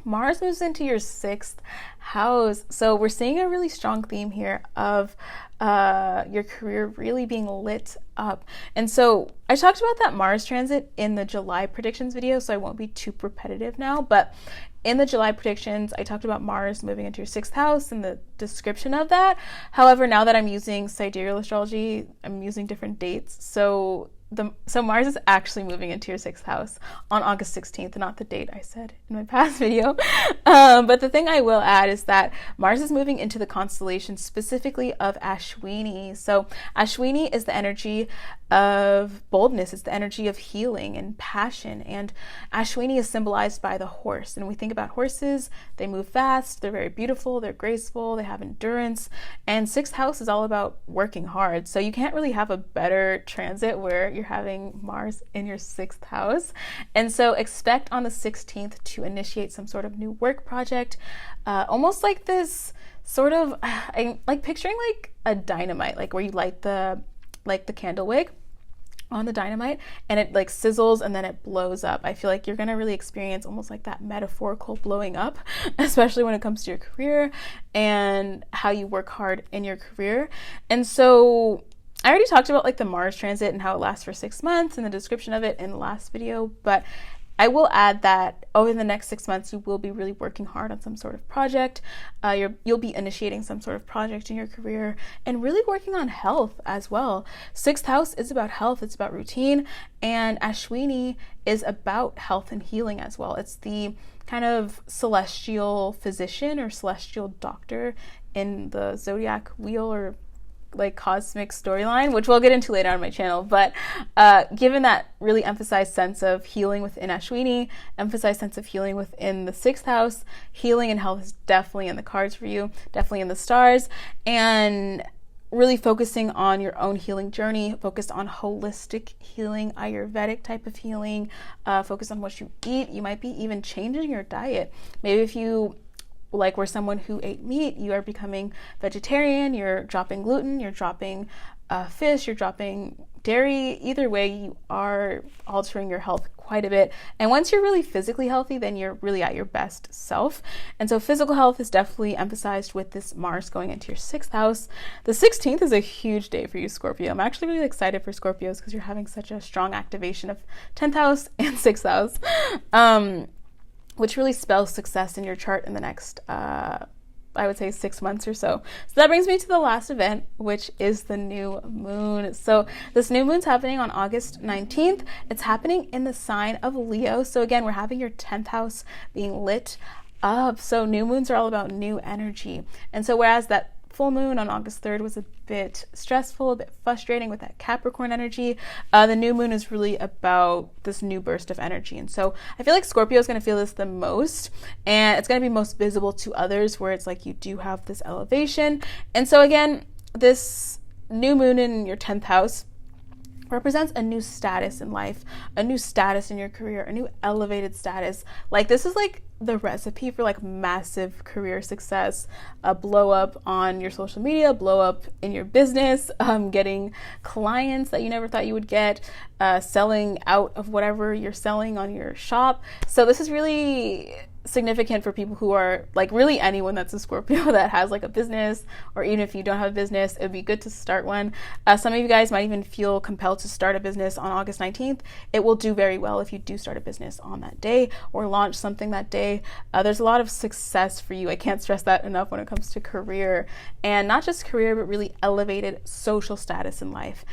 Mars moves into your 6th house. So we're seeing a really strong theme here of your career really being lit up. And so I talked about that Mars transit in the July predictions video, so I won't be too repetitive now, but in the July predictions, I talked about Mars moving into your 6th house and the description of that. However, now that I'm using sidereal astrology, I'm using different dates. So Mars is actually moving into your 6th house on August 16th, not the date I said in my past video. But the thing I will add is that Mars is moving into the constellation specifically of Ashwini. So Ashwini is the energy of boldness. It's the energy of healing and passion. And Ashwini is symbolized by the horse. And when we think about horses, they move fast, they're very beautiful, they're graceful, they have endurance. And 6th house is all about working hard. So you can't really have a better transit where you're having Mars in your 6th house. And so expect on the 16th to initiate some sort of new work project, almost like this sort of, I'm like picturing like a dynamite, like where you light the candle wick on the dynamite and it like sizzles and then it blows up. I feel like you're gonna really experience almost like that metaphorical blowing up, especially when it comes to your career and how you work hard in your career. And so I already talked about like the Mars transit and how it lasts for 6 months and the description of it in the last video, but I will add that over the next 6 months, you will be really working hard on some sort of project. You'll be initiating some sort of project in your career and really working on health as well. 6th house is about health. It's about routine. And Ashwini is about health and healing as well. It's the kind of celestial physician or celestial doctor in the ZODIAC wheel or like cosmic storyline, which we'll get into later on my channel. But given that really emphasized sense of healing within Ashwini, emphasized sense of healing within the 6th house, healing and health is definitely in the cards for you, definitely in the stars, and really focusing on your own healing journey, focused on holistic healing, Ayurvedic type of healing, focus on what you eat. You might be even changing your diet. Maybe if you like were someone who ate meat, you are becoming vegetarian, you're dropping gluten, you're dropping fish, you're dropping dairy. Either way, you are altering your health quite a bit. And once you're really physically healthy, then you're really at your best self. And so physical health is definitely emphasized with this Mars going into your 6th house. The 16th is a huge day for you, Scorpio. I'm actually really excited for Scorpios because you're having such a strong activation of 10th house and 6th house. Which really spells success in your chart in the next, I would say 6 months or so. So that brings me to the last event, which is the new moon. So this new moon's happening on August 19th. It's happening in the sign of Leo. So again, we're having your 10th house being lit up. So new moons are all about new energy. And so whereas that full moon on August 3rd was a bit stressful, a bit frustrating with that Capricorn energy, the new moon is really about this new burst of energy. And so I feel like Scorpio is going to feel this the most, and it's going to be most visible to others where it's like you do have this elevation. And so again, this new moon in your 10th house represents a new status in life, a new status in your career, a new elevated status. Like this is like the recipe for like massive career success, a blow up on your social media, blow up in your business, getting clients that you never thought you would get, selling out of whatever you're selling on your shop. So this is really significant for people who are like really anyone that's a Scorpio that has like a business, or even if you don't have a business, it would be good to start one. Some of you guys might even feel compelled to start a business on August 19th. It will do very well if you do start a business on that day or launch something that day. There's a lot of success for you. I can't stress that enough when it comes to career, and not just career, but really elevated social status in life.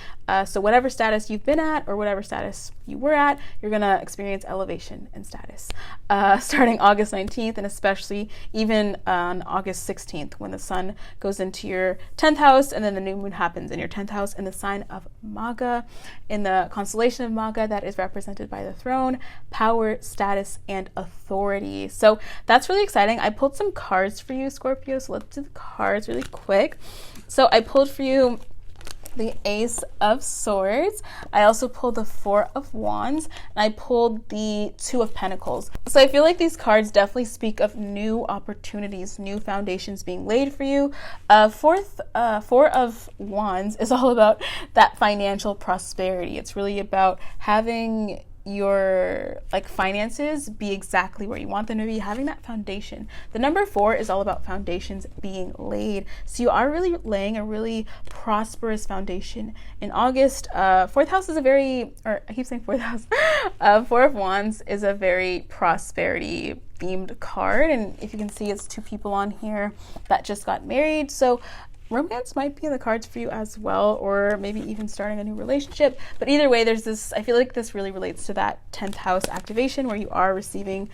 So whatever status you've been at or whatever status you were at, you're going to experience elevation in status starting August 19th, and especially even on August 16th when the sun goes into your 10th house and then the new moon happens in your 10th house in the sign of Maga, in the constellation of Maga that is represented by the throne, power, status, and authority. So that's really exciting. I pulled some cards for you, Scorpio, so let's do the cards really quick. So I pulled for you the Ace of Swords. I also pulled the Four of Wands, and I pulled the Two of Pentacles. So I feel like these cards definitely speak of new opportunities, new foundations being laid for you. Four of Wands is all about that financial prosperity. It's really about having your finances be exactly where you want them to be, having that foundation. The number 4 is all about foundations being laid. So you are really laying a really prosperous foundation in August. Fourth house is Four of Wands is a very prosperity themed card, and if you can see, it's 2 people on here that just got married. So romance might be in the cards for you as well, or maybe even starting a new relationship. But either way, there's this, I feel like this really relates to that 10th house activation where you are receiving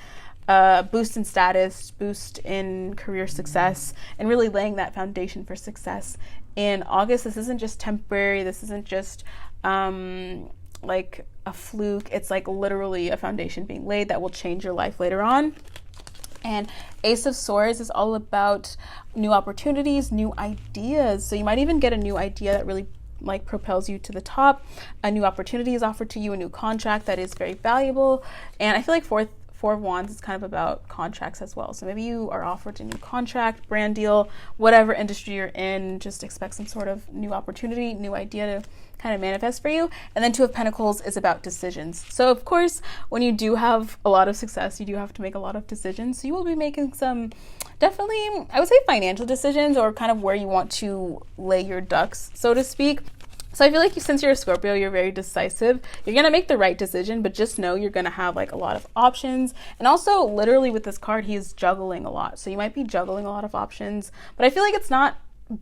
boost in status, boost in career success, and really laying that foundation for success in August. This isn't just temporary. This isn't just like a fluke. It's like literally a foundation being laid that will change your life later on. And Ace of Swords is all about new opportunities, new ideas. So you might even get a new idea that really propels you to the top. A new opportunity is offered to you, a new contract that is very valuable. And I feel like Four of Wands is kind of about contracts as well. So maybe you are offered a new contract, brand deal, whatever industry you're in, just expect some sort of new opportunity, new idea to kind of manifest for you. And then Two of Pentacles is about decisions. So of course, when you do have a lot of success, you do have to make a lot of decisions. So you will be making some definitely, I would say, financial decisions, or kind of where you want to lay your ducks, so to speak. So I feel like since you're a Scorpio, you're very decisive. You're going to make the right decision, but just know you're going to have a lot of options. And also, literally with this card, he is juggling a lot. So you might be juggling a lot of options, but I feel like it's not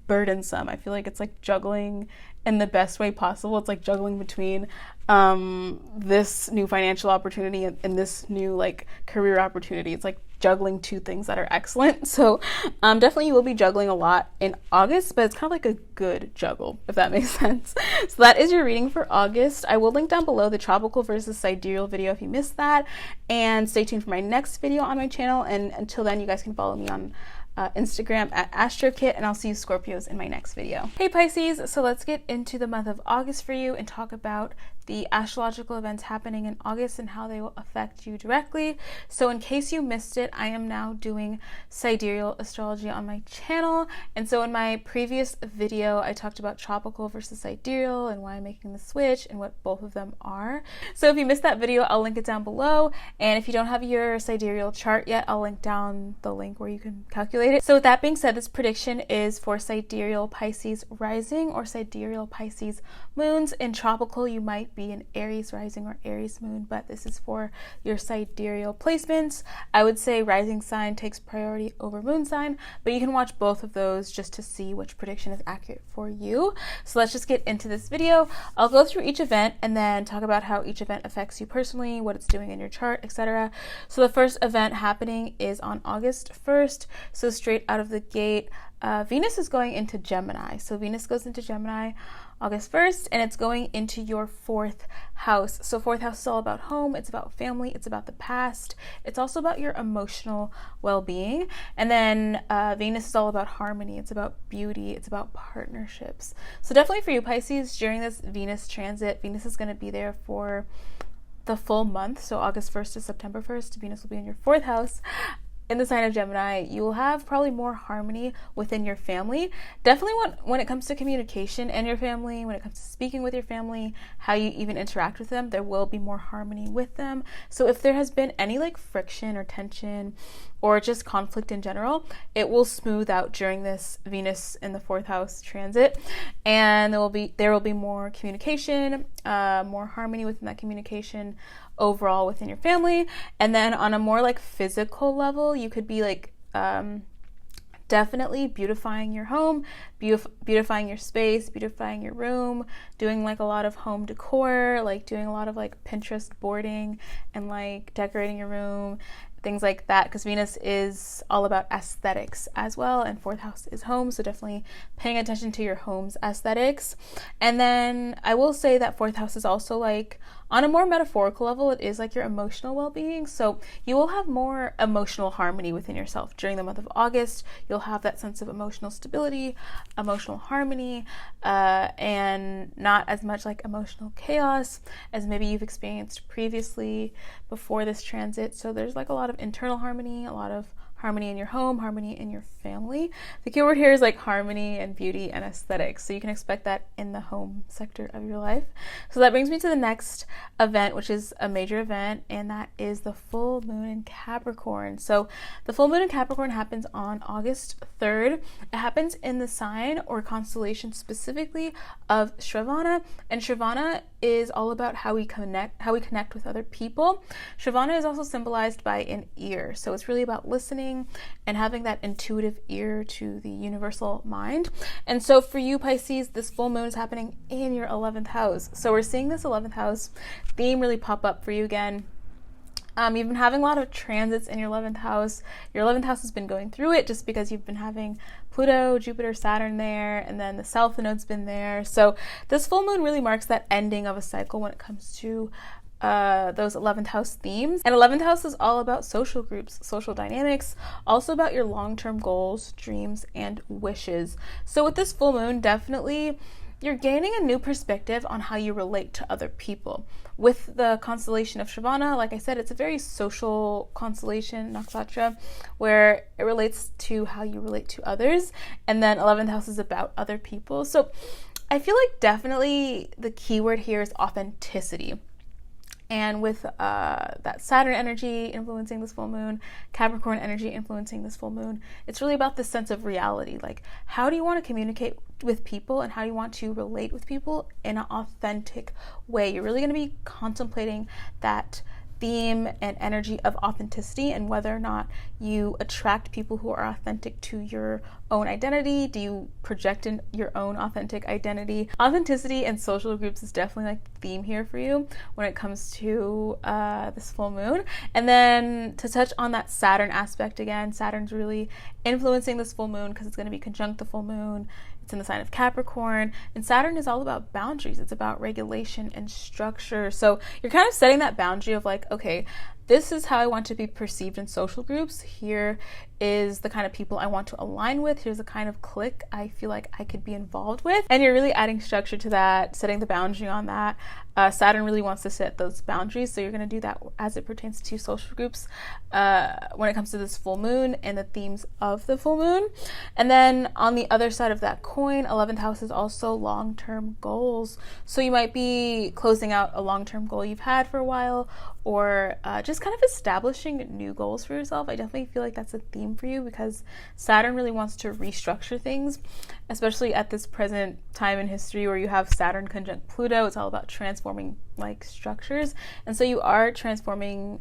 burdensome. I feel like it's juggling in the best way possible. It's juggling between this new financial opportunity and this new career opportunity. It's juggling 2 things that are excellent. So definitely you will be juggling a lot in August, but it's kind of like a good juggle, if that makes sense. So that is your reading for August. I will link down below the tropical versus sidereal video if you missed that, and stay tuned for my next video on my channel. And until then, you guys can follow me on Instagram at AstroKit, and I'll see you Scorpios in my next video. Hey Pisces, so let's get into the month of August for you and talk about the astrological events happening in August and how they will affect you directly. So in case you missed it, I am now doing sidereal astrology on my channel. And so in my previous video, I talked about tropical versus sidereal and why I'm making the switch and what both of them are. So if you missed that video, I'll link it down below. And if you don't have your sidereal chart yet, I'll link down the link where you can calculate it. So with that being said, this prediction is for sidereal Pisces rising or sidereal Pisces moons. In tropical, you might be an Aries rising or Aries moon, but this is for your sidereal placements. I would say rising sign takes priority over moon sign, but you can watch both of those just to see which prediction is accurate for you. So let's just get into this video. I'll go through each event and then talk about how each event affects you personally, what it's doing in your chart, etc. So the first event happening is on August 1st. So straight out of the gate, Venus is going into Gemini. So Venus goes into Gemini August 1st, and it's going into your 4th house. So 4th house is all about home, it's about family, it's about the past, it's also about your emotional well-being. And then Venus is all about harmony, it's about beauty, it's about partnerships. So definitely for you Pisces, during this Venus transit, Venus is going to be there for the full month. So August 1st to September 1st, Venus will be in your 4th house. In the sign of Gemini, you will have probably more harmony within your family. Definitely when it comes to communication and your family, when it comes to speaking with your family, how you even interact with them, there will be more harmony with them. So if there has been any friction or tension or just conflict in general, it will smooth out during this Venus in the 4th house transit, and there will be more communication, more harmony within that communication overall within your family. And then on a more physical level, you could be definitely beautifying your home, beautifying your space, beautifying your room, doing like a lot of home decor, like doing a lot of like Pinterest boarding and like decorating your room, things like that, because Venus is all about aesthetics as well, and fourth house is home, so definitely paying attention to your home's aesthetics. And then I will say that fourth house is also like, on a more metaphorical level, it is like your emotional well-being. So you will have more emotional harmony within yourself during the month of August. You'll have that sense of emotional stability, emotional harmony, and not as much like emotional chaos as maybe you've experienced previously before this transit. So there's like a lot of internal harmony, a lot of harmony in your home, harmony in your family. The key word here is like harmony and beauty and aesthetics. So you can expect that in the home sector of your life. So that brings me to the next event, which is a major event, and that is the full moon in Capricorn. So the full moon in Capricorn happens on August 3rd. It happens in the sign or constellation specifically of Shravana, and Shravana is all about how we connect with other people. Shravana is also symbolized by an ear. So it's really about listening and having that intuitive ear to the universal mind. And so for you, Pisces, this full moon is happening in your 11th house. So we're seeing this 11th house theme really pop up for you again. You've been having a lot of transits in your 11th house. Your 11th house has been going through it just because you've been having Pluto, Jupiter, Saturn there, and then the South Node's been there. So this full moon really marks that ending of a cycle when it comes to those 11th house themes. And 11th house is all about social groups, social dynamics, also about your long-term goals, dreams, and wishes. So with this full moon, definitely you're gaining a new perspective on how you relate to other people. With the constellation of Shravana, like I said, it's a very social constellation, Nakshatra, where it relates to how you relate to others. And then 11th house is about other people. So I feel like definitely the key word here is authenticity. And with that Saturn energy influencing this full moon, Capricorn energy influencing this full moon, it's really about this sense of reality. Like, how do you want to communicate with people and how do you want to relate with people in an authentic way? You're really going to be contemplating that theme and energy of authenticity and whether or not you attract people who are authentic to your own identity. Do you project in your own authentic identity? Authenticity and social groups is definitely like the theme here for you when it comes to this full moon. And then to touch on that Saturn aspect again, Saturn's really influencing this full moon because it's going to be conjunct the full moon. It's in the sign of Capricorn, and Saturn is all about boundaries. It's about regulation and structure. So you're kind of setting that boundary of like, okay, this is how I want to be perceived in social groups. Here is the kind of people I want to align with. Here's the kind of clique I feel like I could be involved with. And you're really adding structure to that, setting the boundary on that. Saturn really wants to set those boundaries. So you're going to do that as it pertains to social groups when it comes to this full moon and the themes of the full moon. And then on the other side of that coin, 11th house is also long-term goals. So you might be closing out a long-term goal you've had for a while, or just kind of establishing new goals for yourself. I definitely feel like that's a theme for you because Saturn really wants to restructure things, especially at this present time in history where you have Saturn conjunct Pluto. It's all about transforming like structures. And so you are transforming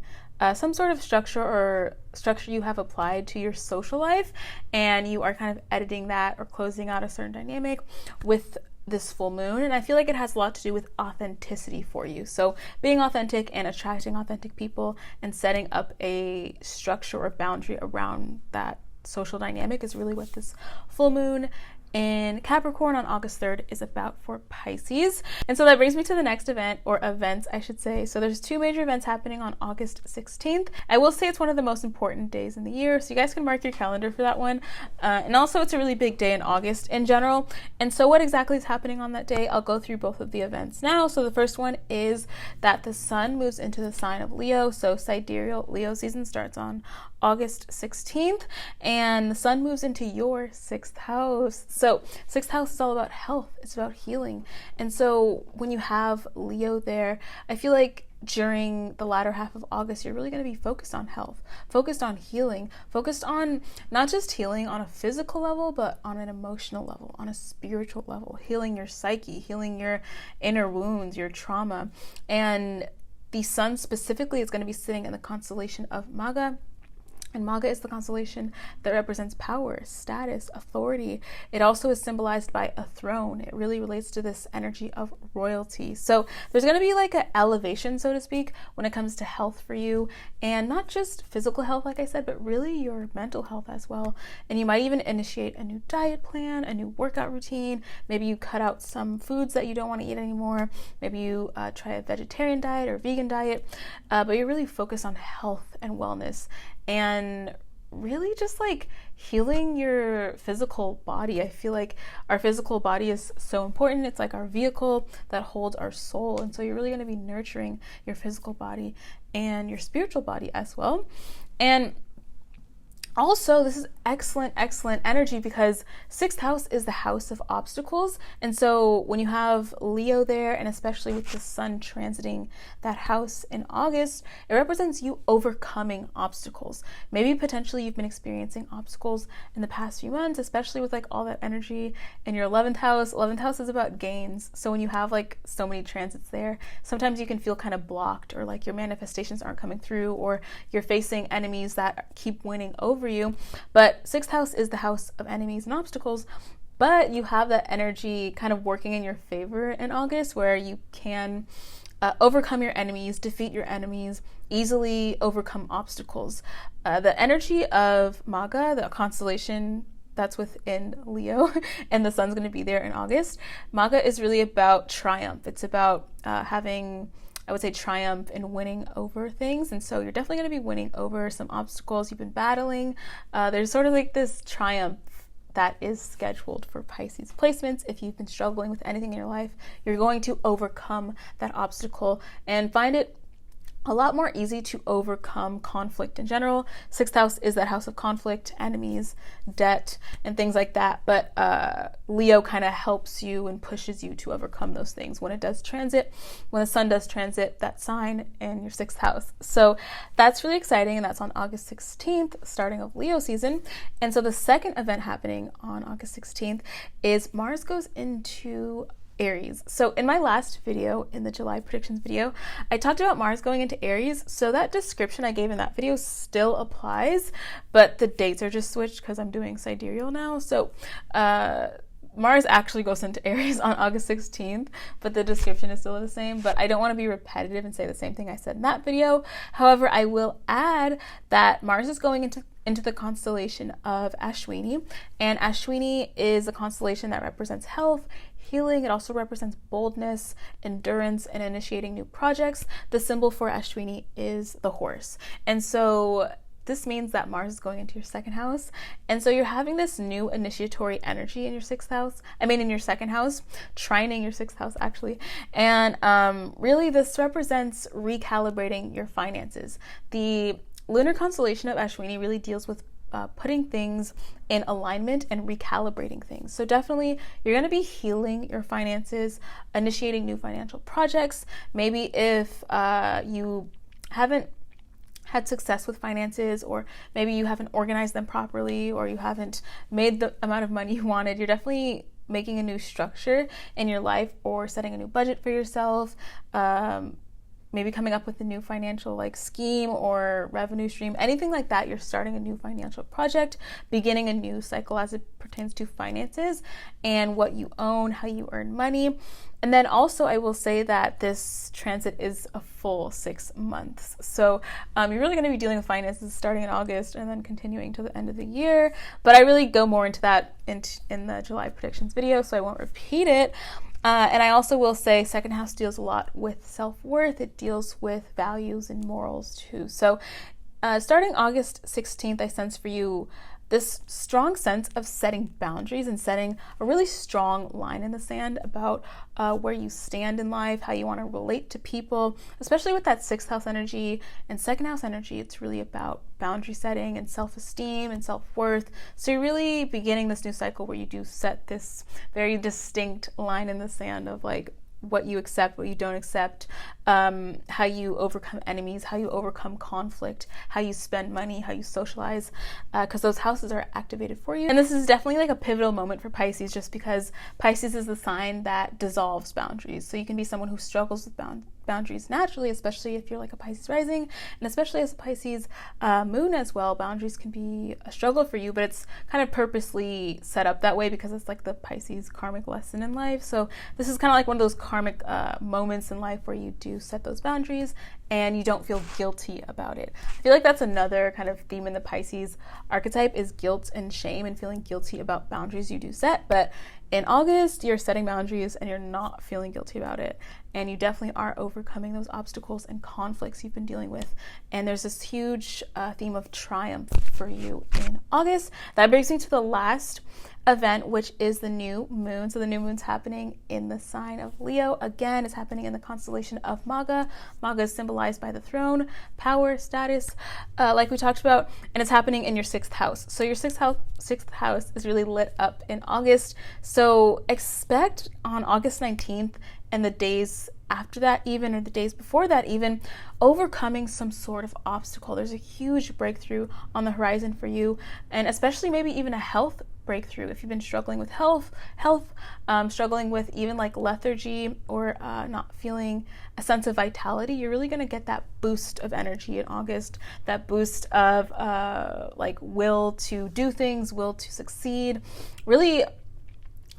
some sort of structure or structure you have applied to your social life, and you are kind of editing that or closing out a certain dynamic with this full moon. And I feel like it has a lot to do with authenticity for you. So being authentic and attracting authentic people and setting up a structure or boundary around that social dynamic is really what this full moon in Capricorn on August 3rd is about for Pisces. And so that brings me to the next event, or events I should say. So there's two major events happening on August 16th. I will say it's one of the most important days in the year, so you guys can mark your calendar for that one. And also it's a really big day in August in general. And so what exactly is happening on that day? I'll go through both of the events now. So the first one is that the sun moves into the sign of Leo. So Sidereal Leo season starts on August 16th, and the sun moves into your 6th house. So 6th house is all about health. It's about healing. And so when you have Leo there, I feel like during the latter half of August, you're really going to be focused on health, focused on healing, focused on not just healing on a physical level, but on an emotional level, on a spiritual level, healing your psyche, healing your inner wounds, your trauma. And the sun specifically is going to be sitting in the constellation of Maga, And Maga is the constellation that represents power, status, authority. It also is symbolized by a throne. It really relates to this energy of royalty. So there's going to be like an elevation, so to speak, when it comes to health for you. And not just physical health, like I said, but really your mental health as well. And you might even initiate a new diet plan, a new workout routine. Maybe you cut out some foods that you don't want to eat anymore. Maybe you try a vegetarian diet or vegan diet. But you're really focused on health and wellness, and really just like healing your physical body. I feel like our physical body is so important. It's like our vehicle that holds our soul. And so you're really going to be nurturing your physical body and your spiritual body as well. And also, this is excellent energy because 6th house is the house of obstacles. And so when you have Leo there, and especially with the sun transiting that house in August, it represents you overcoming obstacles. Maybe potentially you've been experiencing obstacles in the past few months, especially with like all that energy in your 11th house. 11th house is about gains. So when you have like so many transits there, sometimes you can feel kind of blocked, or like your manifestations aren't coming through, or you're facing enemies that keep winning over you. But 6th house is the house of enemies and obstacles, but you have that energy kind of working in your favor in August, where you can overcome your enemies, defeat your enemies, easily overcome obstacles. The energy of Maga, the constellation that's within Leo, and the sun's going to be there in August. Maga is really about triumph. It's about having, I would say, triumph in winning over things. And so you're definitely going to be winning over some obstacles you've been battling. There's sort of like this triumph that is scheduled for Pisces placements. If you've been struggling with anything in your life, you're going to overcome that obstacle and find it a lot more easy to overcome conflict in general. 6th house is that house of conflict, enemies, debt, and things like that. But Leo kind of helps you and pushes you to overcome those things when it does transit, when the sun does transit that sign in your 6th house. So that's really exciting, and that's on August 16th, starting of Leo season. And so the second event happening on August 16th is Mars goes into Aries. So in my last video, in the July predictions video, I talked about Mars going into Aries. So that description I gave in that video still applies, but the dates are just switched because I'm doing sidereal now. So Mars actually goes into Aries on August 16th, but the description is still the same. But I don't want to be repetitive and say the same thing I said in that video. However, I will add that Mars is going into the constellation of Ashwini, and Ashwini is a constellation that represents health, healing. It also represents boldness, endurance, and initiating new projects. The symbol for Ashwini is the horse. And so this means that Mars is going into your 2nd house. And so you're having this new initiatory energy in your 6th house. In your 2nd house, trining your 6th house actually. And really this represents recalibrating your finances. The lunar constellation of Ashwini really deals with putting things in alignment and recalibrating things. So definitely you're going to be healing your finances, initiating new financial projects. Maybe if you haven't had success with finances, or maybe you haven't organized them properly, or you haven't made the amount of money you wanted, you're definitely making a new structure in your life, or setting a new budget for yourself, maybe coming up with a new financial scheme or revenue stream, anything like that. You're starting a new financial project, beginning a new cycle as it pertains to finances and what you own, how you earn money. And then also I will say that this transit is a full 6 months. So you're really going to be dealing with finances starting in August and then continuing to the end of the year. But I really go more into that in the July predictions video, so I won't repeat it. And I also will say 2nd house deals a lot with self-worth. It deals with values and morals too. So starting August 16th, I sense for you this strong sense of setting boundaries and setting a really strong line in the sand about where you stand in life, how you want to relate to people, especially with that 6th house energy and 2nd house energy. It's really about boundary setting and self-esteem and self-worth. So you're really beginning this new cycle where you do set this very distinct line in the sand of what you accept, what you don't accept, how you overcome enemies, how you overcome conflict, how you spend money, how you socialize, because those houses are activated for you. And this is definitely a pivotal moment for Pisces, just because Pisces is the sign that dissolves boundaries. So you can be someone who struggles with boundaries naturally, especially if you're like a Pisces rising, and especially as a Pisces moon as well. Boundaries can be a struggle for you, but it's kind of purposely set up that way because it's like the Pisces karmic lesson in life. So this is kind of like one of those karmic moments in life where you do set those boundaries and you don't feel guilty about it. I feel like that's another kind of theme in the Pisces archetype, is guilt and shame and feeling guilty about boundaries you do set. But in August, you're setting boundaries and you're not feeling guilty about it. And you definitely are overcoming those obstacles and conflicts you've been dealing with. And there's this huge theme of triumph for you in August. That brings me to the last event, which is the new moon. So the new moon's happening in the sign of Leo. Again, it's happening in the constellation of Maga. Maga is symbolized by the throne, power, status, like we talked about, and it's happening in your 6th house. So your sixth house is really lit up in August. So expect on August 19th and the days after that even, or the days before that even, overcoming some sort of obstacle. There's a huge breakthrough on the horizon for you, and especially maybe even a health breakthrough. If you've been struggling with health, struggling with even like lethargy or not feeling a sense of vitality, you're really going to get that boost of energy in August, that boost of like will to do things, will to succeed, really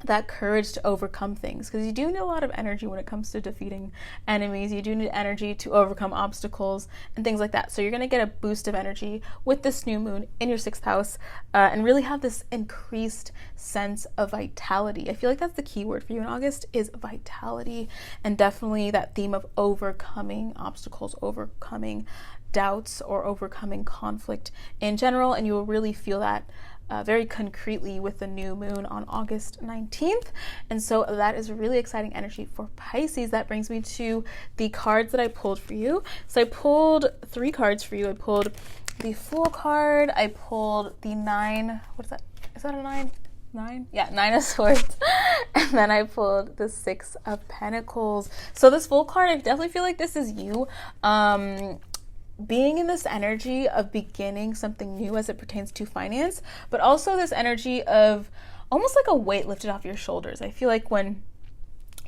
that courage to overcome things, because you do need a lot of energy when it comes to defeating enemies. You do need energy to overcome obstacles and things like that. So you're going to get a boost of energy with this new moon in your 6th house and really have this increased sense of vitality. I feel like that's the key word for you in August, is vitality, and definitely that theme of overcoming obstacles, overcoming doubts, or overcoming conflict in general. And you will really feel that very concretely with the new moon on August 19th. And so that is really exciting energy for Pisces. That brings me to the cards that I pulled for you. So I pulled 3 cards for you. I pulled the Fool card. I pulled the 9. What is that? Is that a 9? 9? Yeah, 9 of Swords. And then I pulled the 6 of Pentacles. So this Fool card, I definitely feel like this is you. Being in this energy of beginning something new as it pertains to finance, but also this energy of almost like a weight lifted off your shoulders. I feel like when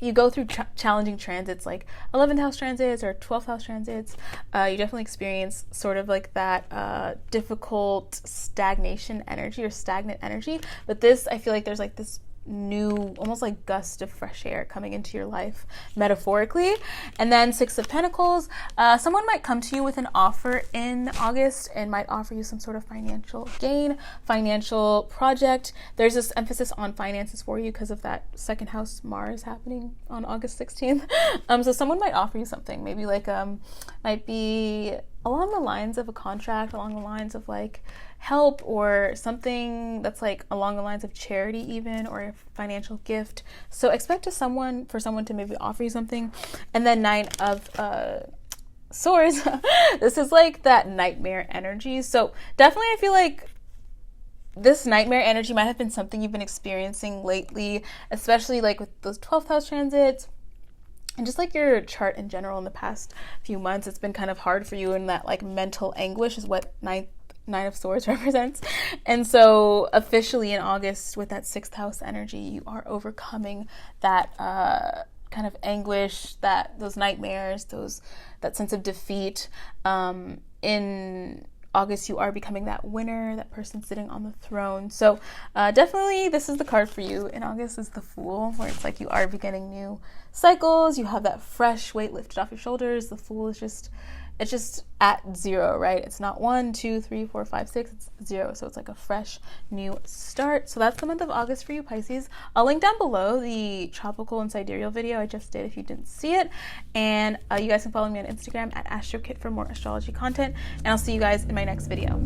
you go through challenging transits, like 11th house transits or 12th house transits, you definitely experience sort of like that difficult stagnation energy or stagnant energy. But this, I feel like there's like this new, almost like gust of fresh air coming into your life, metaphorically. And then 6 of Pentacles, someone might come to you with an offer in August and might offer you some sort of financial gain, financial project. There's this emphasis on finances for you because of that 2nd house Mars happening on August 16th. So someone might offer you something, maybe like might be along the lines of a contract, along the lines of like help, or something that's like along the lines of charity even, or a financial gift. So expect for someone to maybe offer you something. And then 9 of Swords, this is like that nightmare energy. So definitely I feel like this nightmare energy might have been something you've been experiencing lately, especially like with those 12th house transits. And just like your chart in general in the past few months, it's been kind of hard for you, and that like mental anguish is what 9 of Swords represents. And so officially in August, with that 6th house energy, you are overcoming that kind of anguish, those nightmares, that sense of defeat. In August, you are becoming that winner, that person sitting on the throne. So definitely this is the card for you in August, is the Fool, where it's like you are beginning new cycles. You have that fresh weight lifted off your shoulders. The Fool is just it's just at 0, right? It's not 1, 2, 3, 4, 5, 6, it's 0. So it's like a fresh new start. So that's the month of August for you, Pisces. I'll link down below the tropical and sidereal video I just did if you didn't see it. And you guys can follow me on Instagram at AstroKit for more astrology content. And I'll see you guys in my next video.